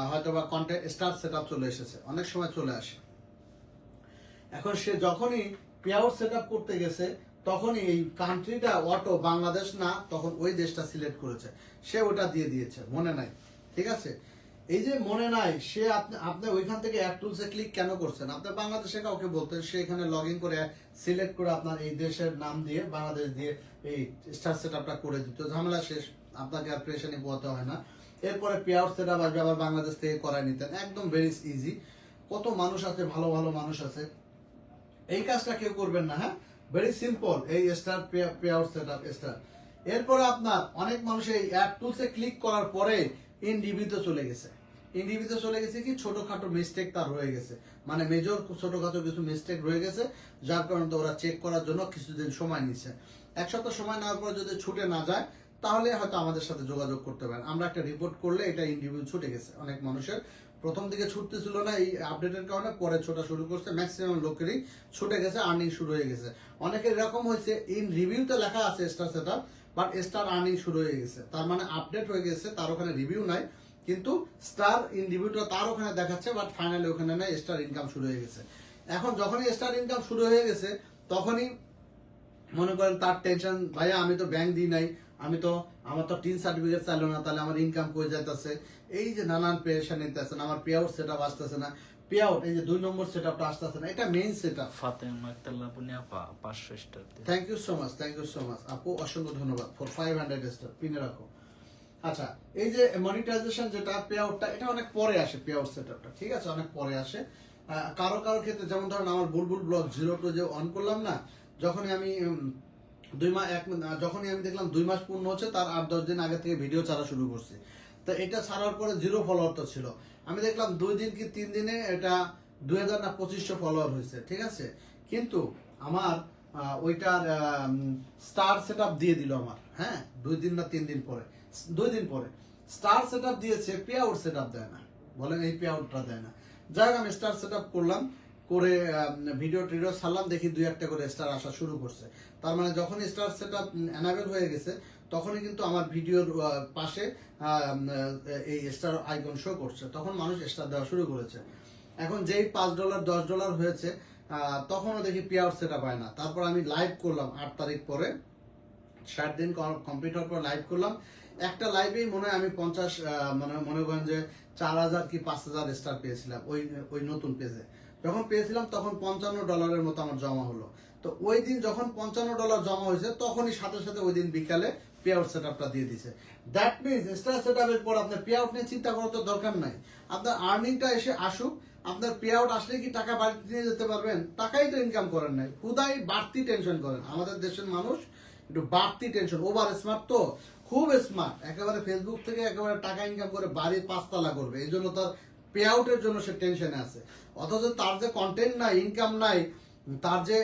হয়তোবা কন্টেন্ট স্টার সেটআপ চলে এসেছে, অনেক সময় চলে আসে। এখন সে যখনই পে আউট সেটআপ করতে গেছে তখনই এই কান্ট্রিটা অটো বাংলাদেশ না, তখন ওই দেশটা সিলেক্ট করেছে, সে ওটা দিয়ে দিয়েছে, মনে নাই, ঠিক আছে। এই যে মনে নাই, সে আপনি ওইখান থেকে অ্যাড টুলসে ক্লিক কেন করছেন? আপনি বাংলাদেশে কাউকে বলতেন, সে এখানে লগ ইন করে সিলেক্ট করে আপনার এই দেশের নাম দিয়ে বাংলাদেশ দিয়ে এই স্টার সেটআপটা করে দিত, ঝামেলা শেষ, আপনাকে আর প্রেশানি পোহাতে হয় না। এরপরে পে আউট সেটআপ আসবে, আবার বাংলাদেশ থেকে করায় নিতেন, একদম ভেরি ইজি। কত মানুষ আছে, ভালো ভালো মানুষ আছে, এই কাজটা কেউ করবেন না, হ্যাঁ ভেরি সিম্পল। এই star pay out setup star. এরপরে আপনার অনেক মানুষ এই অ্যাড টুলসে ক্লিক করার পরে ইনডিভিতে চলে গেছে। ইনডিভিতে চলে গেছে কি, ছোটখাটো মিস্টেক তার হয়ে গেছে, মানে মেজর ছোটখাটো কিছু মিস্টেক রয়ে গেছে, যার কারণে তো ওরা চেক করার জন্য কিছুদিন সময় নিচ্ছে। এক সপ্তাহ সময় নেওয়ার পর যদি ছুটে না যায় তাহলে হয়তো আমাদের সাথে যোগাযোগ করতে পারেন। আমরা একটা রিপোর্ট করলে এটা ইনডিভিজুয়াল ছুটে গেছে। অনেক মানুষের প্রথম দিকে ছুটতে ছিল না, এই আপডেটের কারণে পরে ছোটা শুরু করছে, ম্যাক্সিমাম লোকেরই ছুটে গেছে, আর্নিং শুরু হয়ে গেছে। অনেকের এরকম হয়েছে ইন রিভিউতে লেখা আছে star setup, but star earning শুরু হয়ে গেছে, তার মানে আপডেট হয়ে গেছে, তার ওখানে রিভিউ নাই, কিন্তু স্টার ইন রিভিউটা তার ওখানে দেখাচ্ছে, বাট ফাইনালি ওখানে নাই, স্টার ইনকাম শুরু হয়ে গেছে। এখন যখনই স্টার ইনকাম শুরু হয়ে গেছে তখনই মনে করেন তার টেনশন, ভাইয়া আমি তো ব্যাংক দিই নাই, আমার তো টিন সার্টিফিকেট চাইলো না, তাহলে আমার ইনকাম কই যাইতেছে, এই যে নানান পেরেশান নিতেছেন, আমার পে আউট সেটআপ আসতেছে না, পে আউট এই যে 2 নম্বর সেটআপটা আসতেছে না, এটা main setup. Fatema Akter Punia 500 star দিয়ে। থ্যাংক ইউ সো মাচ আপু, অসংখ্য ধন্যবাদ ফর 500 স্টার, পিনে রাখো। আচ্ছা, এই যে মনিটাইজেশন যেটা পে আউটটা, এটা অনেক পরে আসে, পে আউট সেটআপটা, ঠিক আছে, অনেক পরে আসে। কারো ক্ষেত্রে যেমন ধরেন আমার বুলবুল ব্লগ 02 যে অন করলাম না, যখনই আমি যখনই আমি দেখলাম 2 মাস পূর্ণ হচ্ছে, তার 8-10 দিন আগে থেকে ভিডিও ছাড়া শুরু করছি। তো এটা ছাড়ার পরে 0 ফলোয়ার তো ছিল, আমি দেখলাম 2 দিন কি 3 দিনে এটা 2000 না 2500 ফলোয়ার হয়েছে, ঠিক আছে। কিন্তু আমার ওইটার স্টার সেটআপ দিয়ে দিল আমার, হ্যাঁ 2 দিন না 3 দিন পরে, 2 দিন পরে স্টার সেটআপ দিয়েছে, পে আউট সেটআপ দেয় না, বলেন এই পে আউটটা দেয় না। যাই হোক আমি স্টার সেটআপ করলাম, করে ভিডিও টিডিও ছাড়লাম, দেখি 2-1টা করে স্টার আসা শুরু করছে। তার মানে যখন স্টার সেটআপ এনাবেল হয়ে গেছে তখনই কিন্তু আমার ভিডিওর পাশে এই স্টার আইকন শো করছে, তখন মানুষ স্টার দেওয়া শুরু করেছে। এখন যেই $5 $10 হয়েছে তখনও দেখি পে আউট সেটআপ হয় না। তারপর আমি লাইভ করলাম 8 তারিখ পরে, 60 দিন কমপ্লিট হওয়ার পর লাইভ করলাম। একটা লাইভেই মনে হয় আমি 50 মনে করেন যে 4000 কি 5000 স্টার পেয়েছিলাম ওই নতুন পেজে। যখন পেয়েছিলাম তখন $55 মতো আমার জমা হলো। তো ওই দিন যখন $55 জমা হয়েছে তখনই সাথে সাথে ওই দিন বিকালে পে আউট সেটআপটা দিয়ে দিছে। দ্যাট মিনস স্টার সেটআপের পর আপনার পে আউট নিয়ে চিন্তা করার তো দরকার নাই, আপনার আর্নিংটা এসে আসুক। আপনার পে আউট আসলে কি টাকা বাড়িতে নিয়ে যেতে পারবেন? টাকাই তো ইনকাম করেন নাই, খুদাই বাড়তি টেনশন করেন। আমাদের দেশের মানুষ একটু বাড়তি টেনশন, ওভার স্মার্ট, তো খুব স্মার্ট, একেবারে ফেসবুক থেকে একেবারে টাকা ইনকাম করে বাড়ি 5 তলা করবে, এই জন্য তার পে আউটের জন্য সে টেনশনে আছে। অথচ তার যে কন্টেন্ট নাই, ইনকাম নাই, তার যে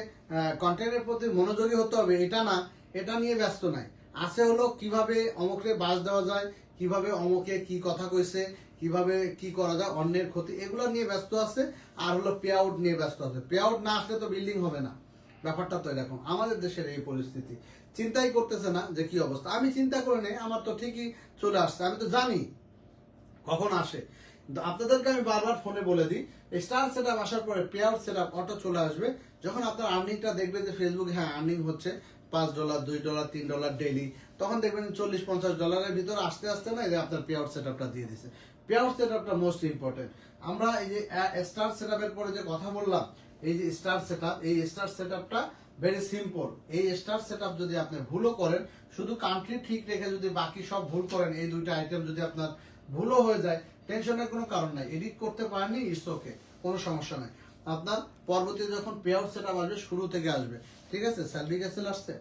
কন্টেন্টের প্রতি মনোযোগী হতে হবে এটা না, এটা নিয়ে ব্যস্ত নাই। আছে হলো কিভাবে অমুকরে বাস দেওয়া যায়, কিভাবে অমুকে কি কথা কইছে, কিভাবে কি করা যায়, অন্যের ক্ষতি, এগুলো নিয়ে ব্যস্ত আছে। আর হলো পে আউট নিয়ে ব্যস্ত আছে। পে আউট না আসলে তো বিল্ডিং হবে না, ব্যাপারটা তো এরকম। আমাদের দেশের এই পরিস্থিতি, চিন্তাই করতেছে না যে কি অবস্থা। আমি চিন্তা করে নেই, আমার তো ঠিকই চলে আসছে, আমি তো জানি কখন আসে। আপনাদেরকে আমি বারবার ফোনে বলে দিই, স্টার সেটআপ আসার পরে পে আউট সেটআপ অটো চলে আসবে। যখন আপনার আর্নিংটা দেখবেন যে ফেসবুকে হ্যাঁ আর্নিং হচ্ছে $5, $2, $3 ডেইলি, তখন দেখবেন $40-50 ভিতরে আস্তে আস্তে না এই যে আপনার পে আউট সেটআপটা দিয়ে দিছে। পে আউট সেটআপটা মোস্ট ইম্পর্টেন্ট। আমরা এই যে স্টার সেটআপের পরে যে কথা বললাম, এই যে স্টার সেটআপ, এই স্টার সেটআপটা ভেরি সিম্পল। এই স্টার সেটআপ যদি আপনি ভুলও করেন, শুধু কান্ট্রি ঠিক রেখে যদি বাকি সব ভুল করেন, এই দুইটা আইটেম যদি আপনার ভুলও হয়ে যায়, টেনশনের কোনো কারণ নাই। এডিট করতে পারেননি, ইটস ওকে, কোনো সমস্যা নাই। আপনার পরবর্তী যখন পে আউট সেটআপ আসবে শুরু থেকে আসবে, ঠিক আছে? স্যালারি ক্যাসেল আসছে,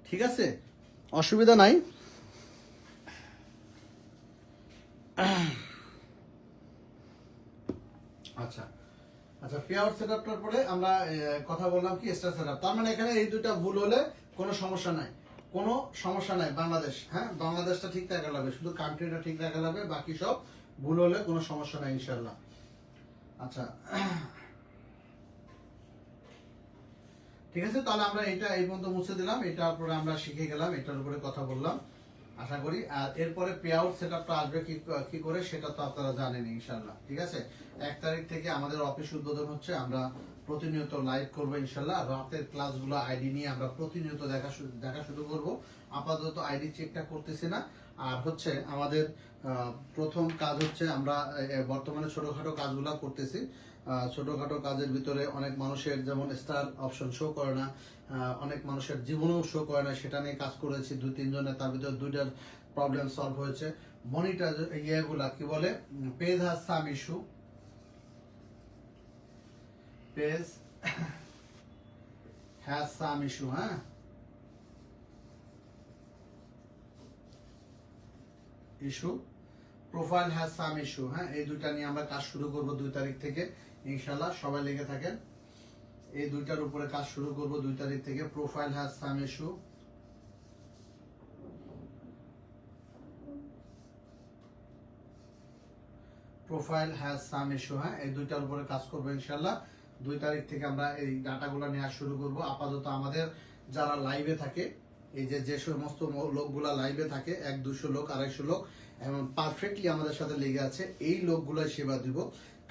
ঠিক আছে, অসুবিধা নাই। আচ্ছা আচ্ছা, পে আউট সেটআপটার পরে আমরা কথা বললাম কি স্টার সেটআপ। তার মানে এখানে এই দুইটা ভুল হলে কোনো সমস্যা নাই, কোনো সমস্যা নাই। বাংলাদেশ, হ্যাঁ বাংলাদেশটা ঠিক রাখা লাগবে, শুধু কান্ট্রিটা ঠিক রাখা লাগবে, বাকি সব ভুল হলে কোনো সমস্যা নাই ইনশাল্লাহ। আচ্ছা ঠিক আছে, তাহলে আমরা এটা এই পর্যন্ত মুছে দিলাম, এটার উপরে আমরা শিখে গেলাম, এটার উপরে কথা বললাম আশা করি। আর এরপরে পে আউট সেটআপটা আসবে কি করে সেটা তো আপনারা জানেন ইনশাআল্লাহ, ঠিক আছে? 1 তারিখ থেকে আমাদের অফিস উদ্বোধন হচ্ছে, আমরা প্রতিনিয়ত লাইভ করবো ইনশাআল্লাহ। রাতের ক্লাসগুলো আইডি নিয়ে আমরা প্রতিনিয়ত দেখা শুরু করব। আপাতত আইডি চেকটা করতেছি না। আর হচ্ছে আমাদের প্রথম কাজ হচ্ছে আমরা বর্তমানে ছোটখাটো কাজগুলো করতেছি। ছোটখাটো কাজের ভিতরে অনেক মানুষের যেমন স্টার অপশন শো করে না, অনেক মানুষের জীবনেও শো করে না, সেটা নিয়ে কাজ করেছি 2-3 জনের, তার ভিতরে 2টার প্রবলেম সলভ হয়েছে। মনিটার ইয়েগুলা কি বলে, page has some issue, page has some issue, হ্যাঁ issue, profile has some issue, হ্যাঁ এই দুইটা নিয়ে আমরা কাজ শুরু করব 2 তারিখ থেকে ইনশাআল্লাহ। সবাই লেগে থাকেন, এই দুইটার উপরে কাজ শুরু করব 2 তারিখ থেকে। Profile has some issue, profile has some issue, হ্যাঁ এই দুইটার উপরে কাজ করব ইনশাআল্লাহ। 2 তারিখ থেকে আমরা এই ডাটাগুলো নেওয়া শুরু করব। আপাতত আমাদের যারা লাইভে থাকে, এই যে সমস্ত লোকগুলা লাইভে থাকে, 100-200 লোক, 250 লোক এবং পারফেক্টলি আমাদের সাথে লেগে আছে, এই লোকগুলাই সেবা দিব।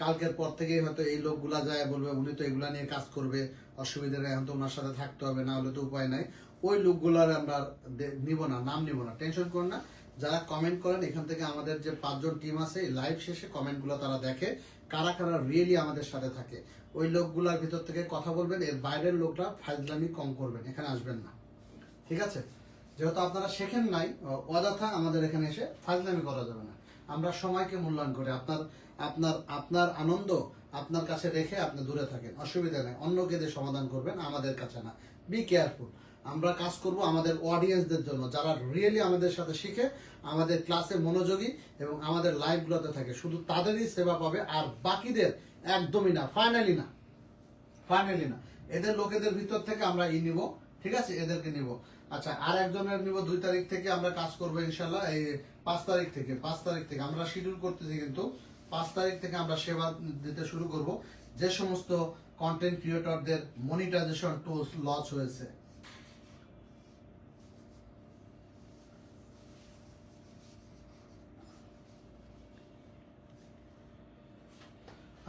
কালকের পর থেকেই হয়তো এই লোকগুলা যায় বলবে উনি তো এগুলা নিয়ে কাজ করবে, অসুবিধা নেই, এখন তো ওনার সাথে থাকতে হবে, না হলে তো উপায় নাই। ওই লোকগুলার আমরা নিব না, নাম নিব না, টেনশন করুন না। যারা কমেন্ট করেন, এখান থেকে আমাদের যে 5 জন টিম আছে, লাইভ শেষে কমেন্টগুলো তারা দেখে কারা কারা রিয়েলি আমাদের সাথে থাকে। ওই লোকগুলার ভিতর থেকে কথা বলবেন, এর বাইরের লোকরা ফাইজলামি কম করবেন, এখানে আসবেন না, ঠিক আছে? যেহেতু আপনারা শেখেন নাই, অযথা আমাদের এখানে এসে ফাজলামি করা যাবে না। আমরা সময়কে মূল্যায়ন করি। আপনার আপনার আপনার আনন্দ আপনার কাছে রেখে আপনি দূরে থাকেন, অসুবিধা নেই। অন্যকে দিয়ে সমাধান করবেন, আমাদের কাছে না। Be careful. আমরা কাজ করব আমাদের অডিয়েন্সদের জন্য, যারা রিয়েলি আমাদের সাথে শিখে, আমাদের ক্লাসে মনোযোগী এবং আমাদের লাইভগুলোতে থাকে, শুধু তাদেরই সেবা পাবে, আর বাকিদের একদমই না, ফাইনালি না, ফাইনালি না। এদের লোকেদের ভিতর থেকে আমরা নিব, ঠিক আছে? এদেরকে নিব। আচ্ছা, আর একজনের নিব 2 তারিখ থেকে আমরা কাজ করবো ইনশাল্লাহ। এই 5 তারিখ থেকে আমরা শিডিউল করতেছি, কিন্তু 5 তারিখ থেকে আমরা সেবা দিতে শুরু করব। যে সমস্ত কন্টেন্ট ক্রিয়েটরদের মনিটাইজেশন টুলস লঞ্চ হয়েছে,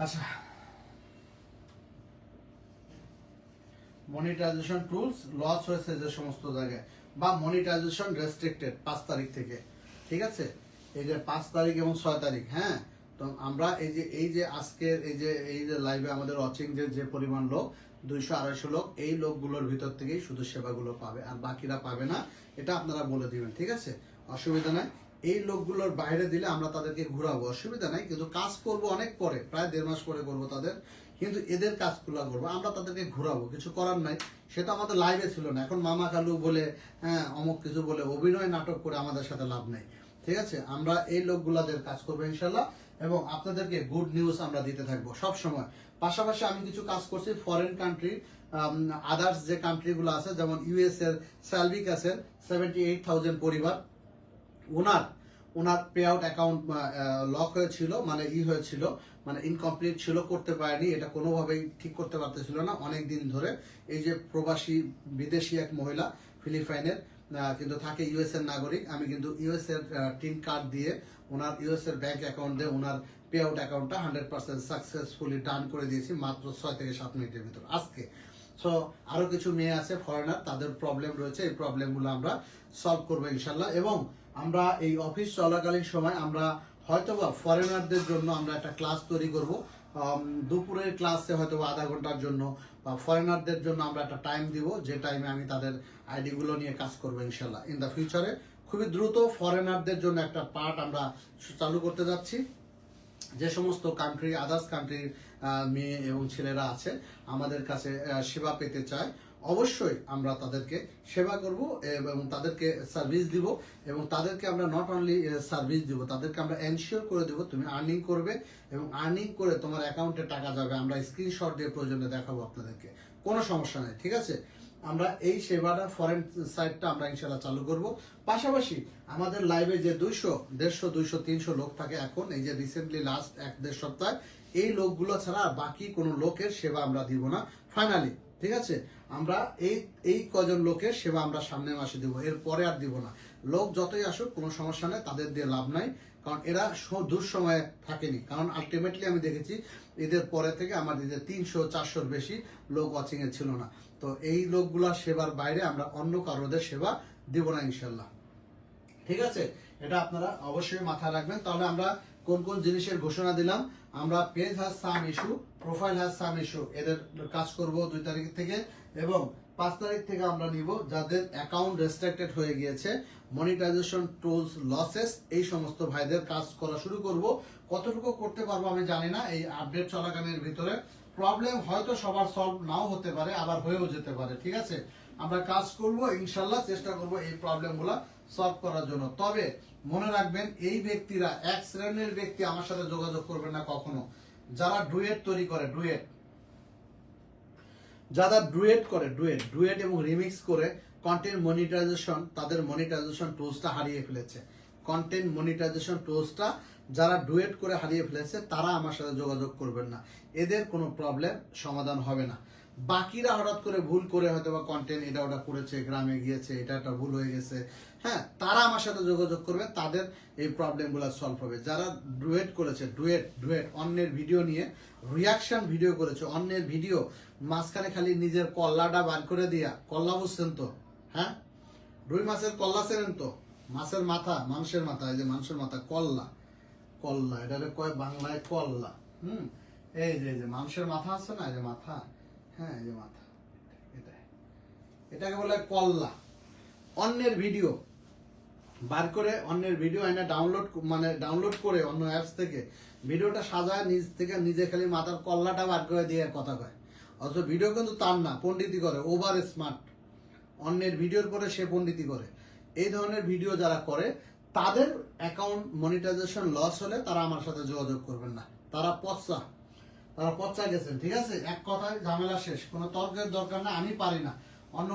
আচ্ছা মনিটাইজেশন টুলস লস হয়েছে যে সমস্ত জায়গায়, বা মনিটাইজেশন রেস্ট্রিক্টেড 5 তারিখ থেকে, ঠিক আছে? এই যে 5 তারিখ এবং 6 তারিখ, হ্যাঁ। তো আমরা এই যে আজকের এই যে লাইভে আমাদের ওয়াচিং যে পরিমাণ লোক, 200-250 লোক, এই লোকগুলোর ভিতর থেকেই শুধু সেবাগুলো পাবে, আর বাকিরা পাবে না। এটা আপনারা বলে দিবেন, ঠিক আছে? অসুবিধা নাই। এই লোকগুলোর বাইরে দিলে আমরা তাদেরকে ঘুরাবো, অসুবিধা নাই, কিন্তু কাজ করব অনেক পরে, প্রায় 1.5 মাস পরে করবো তাদের, কিন্তু এদের কাজগুলো করবো আমরা, তাদেরকে ঘুরাবো, কিছু করার নাই। সেটা আমাদের লাইভে ছিল না। এখন মামা কালু বলে, হ্যাঁ অমুক কিছু বলে অভিনয় নাটক করে আমাদের সাথে লাভ নেই, ঠিক আছে? আমরা এই লোকগুলাদের কাজ করবো ইনশাল্লাহ, এবং আপনাদেরকে গুড নিউজ আমরা দিতে থাকবো সব সময়। পাশাপাশি আমি কিছু কাজ করছি ফরেন কান্ট্রি, আদার্স যে কান্ট্রিগুলো আছে, যেমন ইউএস এর স্যালভিক আছে 78,000 পরিবার, ওনার পে আউট অ্যাকাউন্ট লক হয়েছিল, মানে হয়েছিল, মানে ইনকমপ্লিট ছিল, করতে পারেনি, এটা কোনোভাবেই ঠিক করতে পারতেছিল না অনেক দিন ধরে। এই যে প্রবাসী বিদেশি এক মহিলা ফিলিপাইনের, কিন্তু থাকে ইউএস এর নাগরিক, আমি কিন্তু ইউএস এর টিন কার্ড দিয়ে ওনার ইউএস এর ব্যাংক অ্যাকাউন্ট দিয়ে ওনার পে আউট অ্যাকাউন্টটা 100% সাকসেসফুলি ডান করে দিয়েছি মাত্র 6 থেকে 7 মিনিটের ভিতর আজকে। সো আরো কিছু মেয়ে আছে ফরেনার, তাদের প্রবলেম রয়েছে, এই প্রবলেমগুলো আমরা সলভ করবো ইনশাল্লাহ। এবং আমরা এই অফিস চলাকালীন সময় আমরা হয়তোবা ফরেনারদের জন্য আমরা একটা ক্লাস তৈরি করব, দুপুরের ক্লাসে হয়তোবা আধা ঘন্টার জন্য, বা ফরেনারদের জন্য আমরা একটা টাইম দিব, যে টাইমে আমি তাদের আইডি গুলো নিয়ে কাজ করবো ইনশাল্লাহ ইন দা ফিউচারে। খুবই দ্রুত ফরেনারদের জন্য একটা পার্ট আমরা চালু করতে যাচ্ছি। যে সমস্ত কান্ট্রি, আদার্স কান্ট্রির মেয়ে এবং ছেলেরা আছে আমাদের কাছে সেবা পেতে চায়, অবশ্যই আমরা তাদেরকে সেবা করব এবং তাদেরকে সার্ভিস দিব। এবং তাদেরকে আমরা নট অনলি সার্ভিস দিব, তাদেরকে আমরা এনশিওর করে দিব তুমি আর্নিং করবে, এবং আর্নিং করে তোমার অ্যাকাউন্টে টাকা যাবে। আমরা স্ক্রিনশট দিয়ে প্রয়োজনে দেখাবো আপনাদেরকে, কোনো সমস্যা নেই, ঠিক আছে। আমরা এই সেবাটা ফরেন সাইডটা আমরা ইনশাল্লাহ চালু করব। পাশাপাশি আমাদের লাইভে যে 200, 150, 200, 300 লোক থাকে এখন, এই যে রিসেন্টলি লাস্ট 1-1.5 সপ্তাহ, এই লোকগুলো ছাড়া আর বাকি কোনো লোকের সেবা আমরা দিব না ফাইনালি, ঠিক আছে। আমরা এই কজন লোকের সেবা আমরা সামনের মাসে দিব, এর পরে আর দিব না। লোক যতই আসুক কোনো সমস্যা নেই, তাদের দিয়ে লাভ নাই, কারণ এরা দুঃসময়ে থাকেনি। কারণ আলটিমেটলি আমি দেখেছি এদের পরে থেকে আমাদের যে 300-400-র বেশি লোক ওয়াচিং এ ছিল না। তো এই লোকগুলা সেবার বাইরে আমরা অন্য কারোদের সেবা দিব না ইনশাল্লাহ, ঠিক আছে। এটা আপনারা অবশ্যই মাথায় রাখবেন। তাহলে আমরা কোন কোন জিনিসের ঘোষণা দিলাম, আমরা page has some issue, profile has some issue, এদের কাজ করব 2 তারিখ থেকে, এবং 5 তারিখ থেকে আমরা নিব যাদের অ্যাকাউন্ট রেস্ট্রিক্টেড হয়ে গিয়েছে, মনিটাইজেশন টুলস লসেস, এই সমস্ত ভাইদের কাজ করা শুরু করব। কতটুকু করতে পারবো আমি জানি না, এই আপডেট চলাকালীন ভিতরে প্রবলেম হয়তো সবার সলভ নাও হতে পারে, আবার হয়েও যেতে পারে, ঠিক আছে। আমরা কাজ করব ইনশাল্লাহ, চেষ্টা করব এই প্রবলেমগুলো সলভ করার জন্য। তবে মনে রাখবেন এই ব্যক্তিরা, এক শ্রেণীর ব্যক্তি আমার সাথে যোগাযোগ করবেন না কখনো, যারা ডুয়েট তৈরি করে, যারা ডুয়েট করে, ডুয়েট এবং রিমিক্স করে কন্টেন্ট মনিটাইজেশন, তাদের মনিটাইজেশন টুলসটা হারিয়ে ফেলেছে। কন্টেন্ট মনিটাইজেশন টুলসটা যারা ডুয়েট করে হারিয়ে ফেলেছে তারা আমার সাথে যোগাযোগ করবেন না, এদের কোনো প্রবলেম সমাধান হবে না। বাকিরা হঠাৎ করে ভুল করে হয়তো বা কন্টেন্ট এটা ওটা করেছে, গ্রামে গিয়েছে, এটা একটা ভুল হয়ে গেছে, হ্যাঁ, তারা আমার সাথে যোগাযোগ করবে, তাদের এই প্রবলেমগুলো সলভ হবে। যারা ডুয়েট করেছে, ডুয়েট অন্যের ভিডিও নিয়ে রিয়াকশন ভিডিও করেছে, অন্যের ভিডিও মাঝখানে খালি নিজের কল্লাটা বার করে দিয়া, কল্লা বুঝছেন তো, হ্যাঁ, রুই মাছের কল্লা চেনেন তো, মাছের মাথা, মানুষের মাথা, এই যে মানুষের মাথা, কল্লা, এটা কয় বাংলায় কল্লা। এই যে মানুষের মাথা আছে না, এই যে মাথা, হ্যাঁ, এই যে মাথা, এটাকে বলে কল্লা। অন্যের ভিডিও বার করে, অন্যের ভিডিও এনে ডাউনলোড করে অন্য অ্যাপস থেকে ভিডিওটা সাজায়, নিজ থেকে নিজে খালি মাথার কল্লাটা বার করে দিয়ে কথা কয়। অথচ ভিডিও কিন্তু তার না, পণ্ডিতি করে, ওভার স্মার্ট, অন্যের ভিডিওর পরে সে পণ্ডিতি করে। এই ধরনের ভিডিও যারা করে তাদের অ্যাকাউন্ট মনিটাইজেশন লস হলে তারা আমার সাথে যোগাযোগ করবেন না, তারা পচা গেছেন, ঠিক আছে। এক কথায় ঝামেলা শেষ, কোনো তর্কের দরকার না। আমি পারি না, অন্য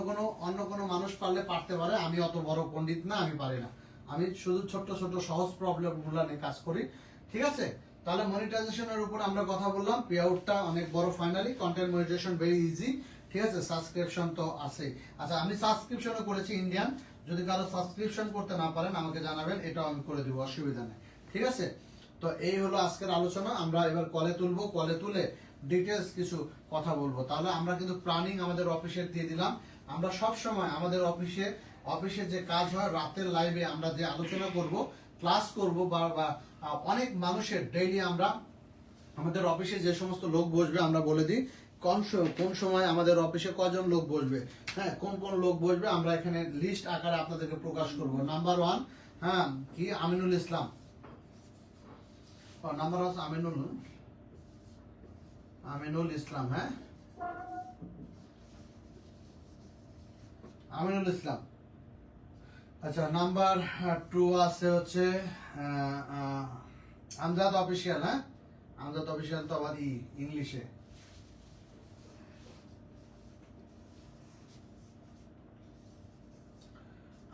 কোনো মানুষ পারতে পারে, আমি অত বড় পণ্ডিত না, আমি পারি না। আমি শুধু ছোট ছোট সহজ প্রবলেম গুলো নিয়ে কাজ করি, ঠিক আছে। তাহলে মনিটাইজেশনের উপর আমরা কথা বললাম, পে আউটটা অনেক বড় finally, content monetisation very easy, ঠিক আছে। সাবস্ক্রিপশন তো আছে, আচ্ছা আমি সাবস্ক্রিপশনও করেছি ইন্ডিয়ান, যদি কারো সাবস্ক্রিপশন করতে না পারেন আমাকে জানাবেন, এটাও আমি করে দিব, অসুবিধা নেই, ঠিক আছে। তো এই হলো আজকের আলোচনা। আমরা এবার কলে তুলবো, কলে তুলে ডিটেলস কিছু কথা বলবো। তাহলে আমরা কিন্তু প্ল্যানিং আমাদের অফিসে দিয়ে দিলাম। আমরা সব সময় আমাদের অফিসে যে কাজ হয়, রাতের লাইভে আমরা যে আলোচনা করব, ক্লাস করব, বা অনেক মানুষের ডেইলি আমরা আমাদের অফিসে যে সমস্ত লোক বসবে আমরা বলে দিই কোন সময় আমাদের অফিসে কজন লোক বসবে, হ্যাঁ, কোন লোক বসবে আমরা এখানে লিস্ট আকারে আপনাদেরকে প্রকাশ করব। নাম্বার 1, হ্যাঁ, কি আমিনুল ইসলাম, নাম্বার আছে আমিনুল ইসলাম, হ্যাঁ, আমিনুল ইসলাম। আচ্ছা, নাম্বার 2 আছে হচ্ছে আমজাদ অফিসিয়াল, হ্যাঁ, আমজাদ অফিসিয়াল তো আবার ইংলিশে।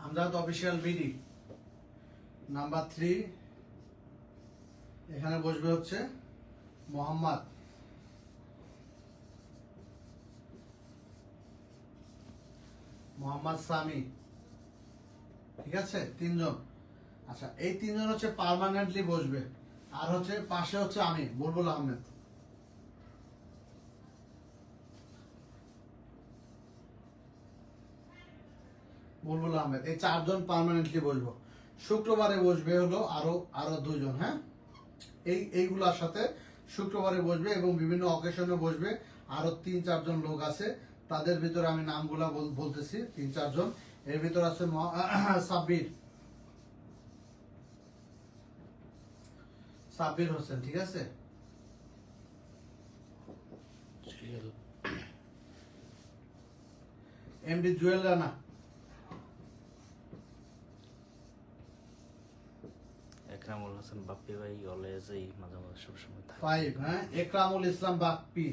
আমজাদ অফিসিয়াল বিডি, নাম্বার 3 এখানে বসবে হচ্ছে মোহাম্মদ। মোহাম্মদ সামি, ঠিক আছে, 3 জন। আচ্ছা, এই 3 জন হচ্ছে পার্মানেন্টলি বসবে। আর হচ্ছে পাশে হচ্ছে আমি বুলবুল আহমেদ। বুলবুল আহমেদ, এই 4 জন পার্মানেন্টলি বসবো। শুক্রবারে বসবে হলো আরো 2 জন, হ্যাঁ, এইগুলার সাথে শুক্রবারে বসবে এবং বিভিন্ন অকেশনে বসবে আরো 3-4 জন লোক আছে। তাদের ভিতরে আমি নামগুলা বলতেছি, 3-4 জন। এর ভিতর আছে সাব্বির হোসেন, ঠিক আছে, এমডি জুয়েল রানা, একরামুল হাসান বাপ্পি ভাই অলওয়েজ এই মাঝে মাঝে সবসময় থাকে। 5, হ্যাঁ, একরামুল ইসলাম বাপ্পি,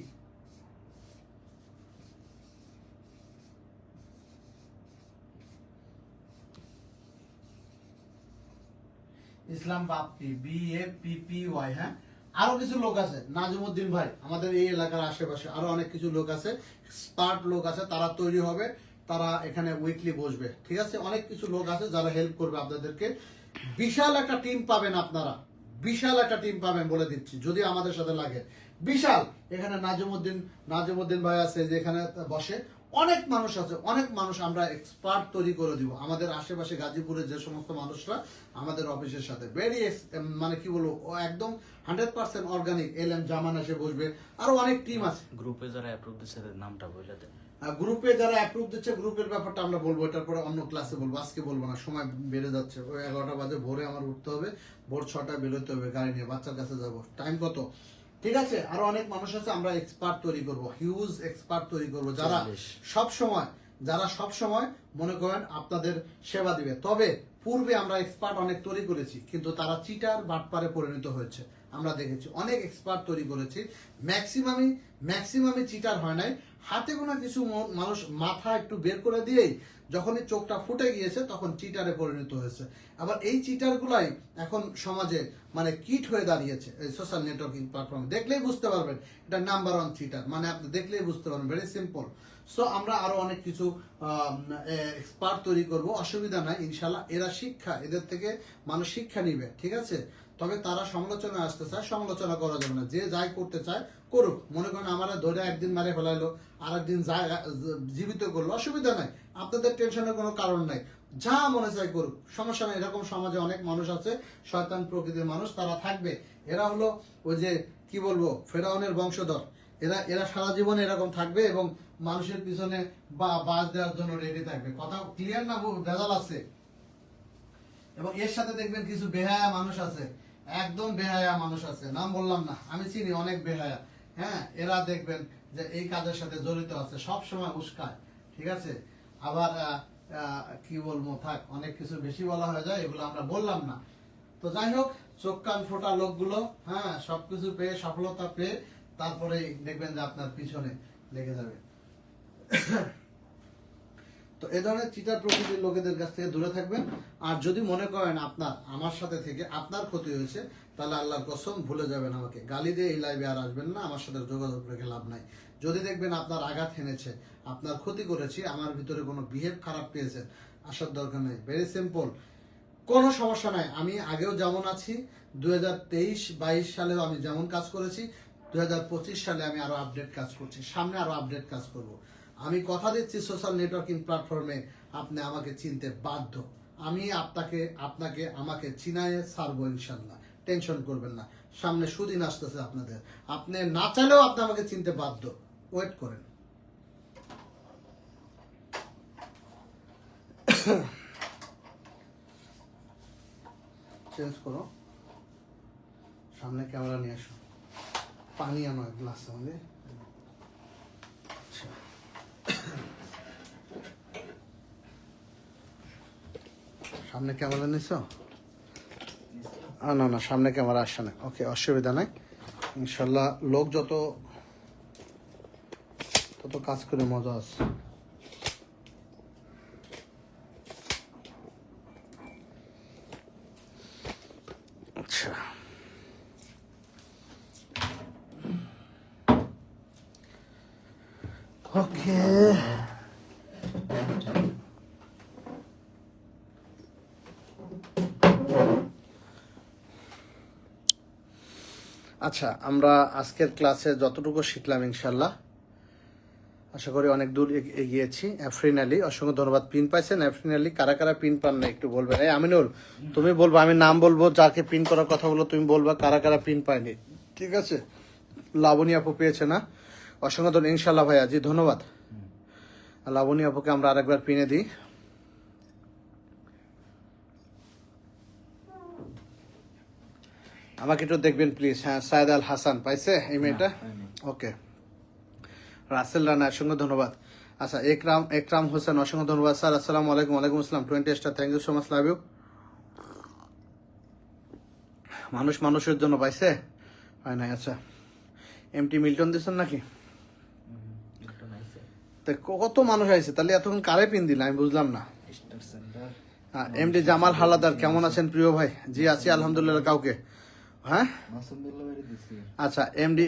ইসলাম বাপ্পি, BAPPY, হ্যাঁ। আরো কিছু লোক আছে, নাজিমউদ্দিন ভাই, আমাদের এই এলাকার আশেপাশে আরো অনেক কিছু লোক আছে, স্মার্ট লোক আছে, তারা তৈরি হবে, তারা এখানে উইকলি বসবে, ঠিক আছে। অনেক কিছু লোক আছে যারা হেল্প করবে আপনাদেরকে। বিশাল একটা টিম পাবেন আপনারা, বিশাল একটা টিম পাবেন বলে দিচ্ছি, যদি আমাদের সাথে লাগে বিশাল। এখানে নাজিমউদ্দিন ভাই আছে যে এখানে বসে, অনেক মানুষ আছে, অনেক মানুষ আমরা এক্সপার্ট তৈরি করে দিব আমাদের আশেপাশে গাজীপুরে যে সমস্ত মানুষরা আমাদের অফিসের সাথে ভেরি মানে কি বলবো, ও একদম 100% অর্গানিক। LM জামান এসে বসবে, আরো অনেক টিম আছে। গ্রুপে যারা অ্যাপ্রুভ দিচ্ছে তাদের নামটা বলে দেন। গ্রুপে যারা অ্যাপ্রুভ দিচ্ছে, গ্রুপের ব্যাপারটা আমরা বলবো, এটার পরে অন্য ক্লাসে বলবো, আজকে বলবো না, সময় বেড়ে যাচ্ছে। ওই 11টা বাজে, ভোরে আমার উঠতে হবে, ভোর 6টায় বেরোতে হবে গাড়ি নিয়ে, বাচ্চার কাছে যাবো, টাইম কত, ঠিক আছে। আরো অনেক মানুষ আছে, আমরা এক্সপার্ট তৈরি করব, হিউজ এক্সপার্ট তৈরি করব, যারা সব সময় মনে করেন আপনাদের সেবা দিবে। তবে পূর্বে আমরা এক্সপার্ট অনেক তৈরি করেছি, কিন্তু তারা চিটার বাটপারে পরিণত হয়েছে, আমরা দেখেছি। অনেক এক্সপার্ট তৈরি করেছি, ম্যাক্সিমামই চিটার হয় নাই। হাতে গোনা কিছু মানুষ মাথা একটু বের করে দিয়েই যখনই চোখটা ফুটে গিয়েছে তখন চিটারে পরিণত হয়েছে। আবার এই চিটার গুলাই এখন সমাজে মানে কিট হয়ে দাঁড়িয়েছে। এই সোশ্যাল নেটওয়ার্কিং প্ল্যাটফর্ম দেখলেই বুঝতে পারবেন এটা নাম্বার 1 চিটার, মানে আপনি দেখলেই বুঝতে পারবেন, ভেরি সিম্পল। সো আমরা আরো অনেক কিছু এক্সপার্ট তৈরি করব, অসুবিধা নাই ইনশাল্লাহ। এরা শিক্ষা, এদের থেকে মানুষ শিক্ষা নিবে, ঠিক আছে। তবে তারা সমালোচনা আসতে চায়, সমালোচনা করা যাবে না, যে যাই করতে চায় করুক। মনে করেন আমার ধরে একদিন মারে ফেলাইলো, আর একদিন জীবিত করলো, অসুবিধা নাই, আপনাদের টেনশনের কোনো কারণ নাই, যা মনে চায় করুক, সমস্যা নাই। এরকম সমাজে অনেক মানুষ আছে, শয়তান প্রকৃতির মানুষ, তারা থাকবে। এরা হলো ওই যে কি বলবো, ফেরাউনের বংশধর। এরা সারা জীবন এরকম থাকবে এবং মানুষের পিছনে বাজ দেওয়ার জন্য রেডি থাকবে। কথা ক্লিয়ার না, ভেজাল আছে। এবং এর সাথে দেখবেন কিছু বেহায়া মানুষ আছে, একদম বেহায়া মানুষ আছে, নাম বললাম না, আমি চিনি অনেক বেহায়া, হ্যাঁ। এরা দেখবেন যে এই কাজের সাথে জড়িত আছে, সব সময় উস্কায়, ঠিক আছে। আবার কি বলবো, থাক, অনেক কিছু বেশি বলা হয়ে যায়, এগুলো আমরা বললাম না। তো যাই হোক, চোখ কান ফোটা লোকগুলো, হ্যাঁ, সবকিছু পেয়ে, সফলতা পেয়ে, তারপরে দেখবেন যে আপনার পিছনে লেগে যাবে। তো এ ধরনের চিটার প্রকৃতির লোকেদের কাছ থেকে দূরে থাকবেন। আর যদি মনে করেন আমার সাথে থেকে আপনার ক্ষতি হয়েছে, তাহলে আল্লাহর কসম ভুলে যাবেন আমাকে, গালি দিয়ে এই লাইভে আর আসবেন না, আমার সাথে যোগাযোগ রেখে লাভ নাই। যদি দেখবেন আপনার আঘাত হেনেছে, আপনার ক্ষতি করেছি, আমার ভিতরে কোনো বিহেভ খারাপ পেয়েছেন, আসার দরকার নেই, ভেরি সিম্পল, কোনো সমস্যা নাই। আমি আগেও যেমন আছি, 2023-22 সালেও আমি যেমন কাজ করেছি, 2025 সালে আমি আরো আপডেট কাজ করছি, সামনে আরো আপডেট কাজ করব। আমি কথা দিচ্ছি, সোশ্যাল নেটওয়ার্কিং প্ল্যাটফর্মে আপনি আমাকে চিনতে বাধ্য। আমি আমাকে চিনায়ে ছাড়বো ইনশাল্লাহ, টেনশন করবেন না। সামনে সুদিন আসতেছে আপনাদের, আপনি না চাইলেও আপনি আমাকে চিনতে বাধ্য, ওয়েট করেন। চেঞ্জ করো, সামনে ক্যামেরা নিয়ে আসো, পানি আনো এক গ্লাস আমাদের। সামনে ক্যামেরা নিছ? না, সামনে ক্যামেরা আসছে না, ওকে, অসুবিধা নাই ইনশাল্লাহ। লোক যত কাজ করে মজা আছে। আচ্ছা, ওকে। আচ্ছা, আমরা আজকের ক্লাসে যতটুকু শিখলাম ইনশাল্লাহ আশা করি অনেক দূর এগিয়েছি। আফরিন আলী, অসংখ্য ধন্যবাদ। পিন পাইছেন আফরিন আলী? কারা কারা পিন পান না একটু বলবেন। এই আমিনুল, তুমি বলবো, আমি নাম বলবো, যাকে পিন করার কথা বলো তুমি বলবা কারা কারা পিন পায়নি, ঠিক আছে? লাবণী আপু পেয়েছে না? অসংখ্য ধন্যবাদ ইনশাল্লাহ ভাইয়া, জি ধন্যবাদ। লাবণী আপুকে আমরা আরেকবার পিনে দিই। আমাকে একটু দেখবেন প্লিজ। হ্যাঁ, সায়েদ আল হাসান পাইছে এই মেয়েটা? ওকে। রাসেল রানা, অসংখ্য ধন্যবাদ। আচ্ছা, একরাম হোসেন, অসংখ্য ধন্যবাদ স্যার। আসসালামু আলাইকুম। ওয়ালাইকুম আসসালাম। 20 star, thank you so much, love you. মানুষ মানুষের জন্য পাইছে, হয় নাই? আচ্ছা, এমটি মিল্টন দিচ্ছেন নাকি? তা কত মানুষ আইছে তাহলে, এতক্ষণ কারে পিন দিল আমি বুঝলাম না। এমডি জামাল হালাদার, কেমন আছেন প্রিয় ভাই? জি আছি আলহামদুলিল্লাহ। কাউকে? হ্যাঁ, আচ্ছা। MD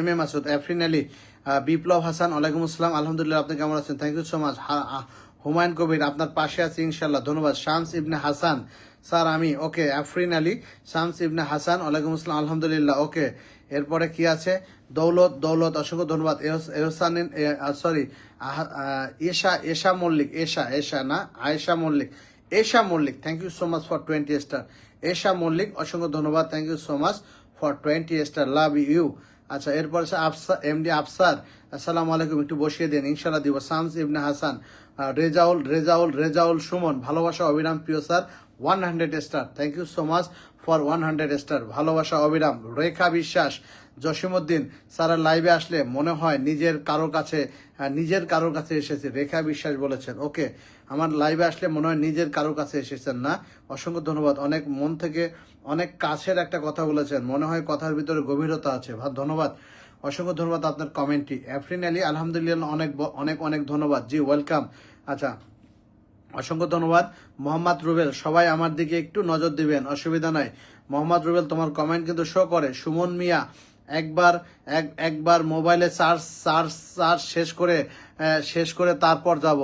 M A Masud, Afrin Ali, Biplob Hasan, ওয়ালাইকুম আসসালাম, আলহামদুলিল্লাহ। আপনি কেমন আছেন? Thank you so much. Humayun Kabir, আপনার পাশে আছি ইনশাল্লাহ, ধন্যবাদ। শামস ইবনে হাসান, স্যার আমি ওকে। আফরিন আলী, শামস ইবনে হাসান, ওয়ালাইকুম আসসালাম, আলহামদুলিল্লাহ, ওকে। এরপরে কি আছে? দৌলত, অসংখ্য ধন্যবাদ। এহসানিন, সরি, এশা মল্লিক, এশা না, Ayesha Mallick, Esha Mallick, thank you so much for 20 star. Esha Mallick, অসংখ্য ধন্যবাদ, thank you so much for 20 star, love you. আচ্ছা, এরপর আছে এমডি আফসার, আসসালামু আলাইকুম, একটু বসিয়ে দেন, ইনশাল্লাহ দিব। শামস ইবনে হাসান, রেজাউল সুমন, ভালোবাসা অবিরাম প্রিয় sir, 100 star, thank you so much for 100 star, ভালোবাসা অবিরাম। রেখা বিশ্বাস, জসিমউদ্দিন, স্যারের লাইভে আসলে মনে হয় নিজের কারোর কাছে এসেছে, রেখা বিশ্বাস বলেছেন, ওকে। আমার লাইভে আসলে মনে হয় নিজের কারোর কাছে এসেছেন না? অসংখ্য ধন্যবাদ। অনেক মন থেকে অনেক কাছের একটা কথা বলেছেন, মনে হয় কথার ভিতরে গভীরতা আছে, ধন্যবাদ, অসংখ্য ধন্যবাদ আপনার কমেন্টটি। আফরিন আলী, আলহামদুলিল্লাহ, অনেক অনেক অনেক ধন্যবাদ, জি ওয়েলকাম। আচ্ছা, অসংখ্য ধন্যবাদ। মোহাম্মদ রুবেল, সবাই আমার দিকে একটু নজর দিবেন, অসুবিধা নাই। মোহাম্মদ রুবেল, তোমার কমেন্ট কিন্তু শো করে। সুমন মিয়া, একবার মোবাইলে চার্জ শেষ করে তারপর যাব।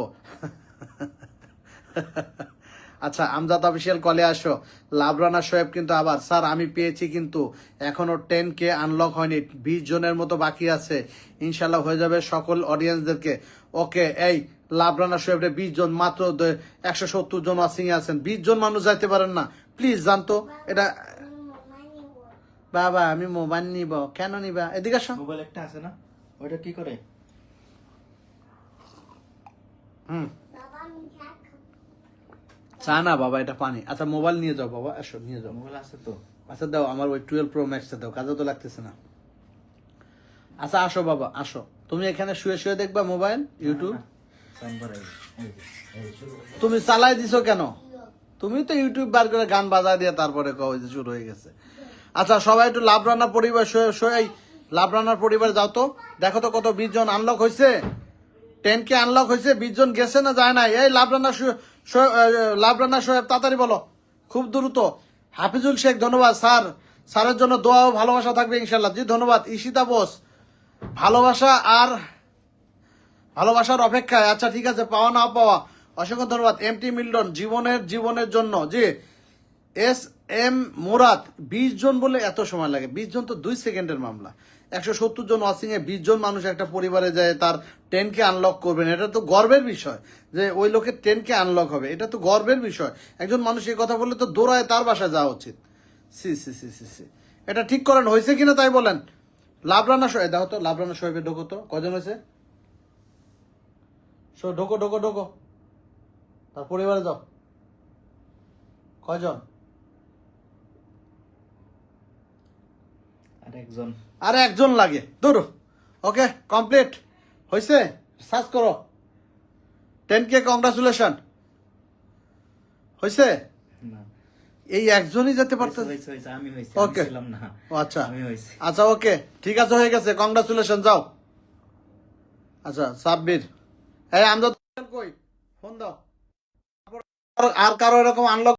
আচ্ছা, আমজাদ অফিসিয়াল কলে আসো। লাভরানা শোয়েব কিন্তু আবার, স্যার আমি পেয়েছি কিন্তু এখনো 10K আনলক হয়নি, 20 জনের মতো বাকি আছে, ইনশাল্লাহ হয়ে যাবে সকল অডিয়েন্সদেরকে। ওকে, এই লাভরানা শোয়েবরে 20 জন মাত্র, 170 জন ওয়াচিং আছেন, 20 জন মানুষ যাইতে পারেন না, প্লিজ জানতো এটা। বাবা আমি মোবাইল নিব, কেন নিবা? এদিকে আসো। মোবাইল একটা আছে না, ওইটা কি করে? চা না বাবা, এটা পানি। আচ্ছা, মোবাইল নিয়ে যাও বাবা, আসো নিয়ে যাও। মোবাইল আছে তো। আচ্ছা দাও, আমার ওই 12 Pro Max দাও, কাজে তো লাগতেছে না। আচ্ছা আসো বাবা, আসো। তুমি এখানে শুয়ে শুয়ে দেখবা মোবাইল, ইউটিউব? তুমি চালাই দিছো কেন? তুমি তো ইউটিউব বার করে গান বাজায় দিয়ে তারপরে কও যে শুরু হয়ে গেছে। আচ্ছা, সবাই একটু লাভরানার পরিবার লাভরানার পরিবার যাও তো, দেখো তো কত 20 জন আনলক হয়েছে, 10K আনলক হয়েছে, 20 জন গেছে না যায় নাই? এই লাভরানা শোয়েব, তাড়াতাড়ি বলো, খুব দ্রুত। হাফিজুল শেখ, ধন্যবাদ স্যার, স্যারের জন্য দোয়া ও ভালোবাসা থাকবে ইনশাল্লাহ, জি ধন্যবাদ। ঈশিতা বোস, ভালোবাসার অপেক্ষায়, আচ্ছা ঠিক আছে, পাওয়া না পাওয়া, অসংখ্য ধন্যবাদ। এমটি মিল্টন, জীবনের জন্য, জি। এস এম মুরাদ, 20 জন বলে এত সময় লাগে? 20 জন তো 2 সেকেন্ডের মামলা। 170 জন ওয়াচিং এ 20 জন মানুষ একটা পরিবারে যায় তার 10K আনলক করবেন, এটা তো গর্বের বিষয় যে ওই লোকের 10K আনলক হবে, এটা তো গর্বের বিষয়। একজন মানুষ এই কথা বললে তো দৌড়ায় তার বাসায় যাওয়া উচিত। সি সি সি সি সি, এটা ঠিক করেন, হয়েছে কিনা তাই বলেন। লাভরানা শোয়েব, দেখো তো লাভরানা শোয়েবে ঢোকো তো, কজন হয়েছে? ঢোকো, তার পরিবারে যাও, কয়জন? আর একজন লাগে, দূর। ওকে, কমপ্লিট হয়েছে, সার্চ করো। 10K কংগ্রাচুলেশন, হয়েছে? এই একজনই যেতে পারতো। ওকে, আচ্ছা আচ্ছা, ওকে ঠিক আছে, হয়ে গেছে, কংগ্রাচুলেশন, যাও। আচ্ছা সাব্বির, এই আমজাদ কই, ফোন দাও। আর কারো এরকম আনলক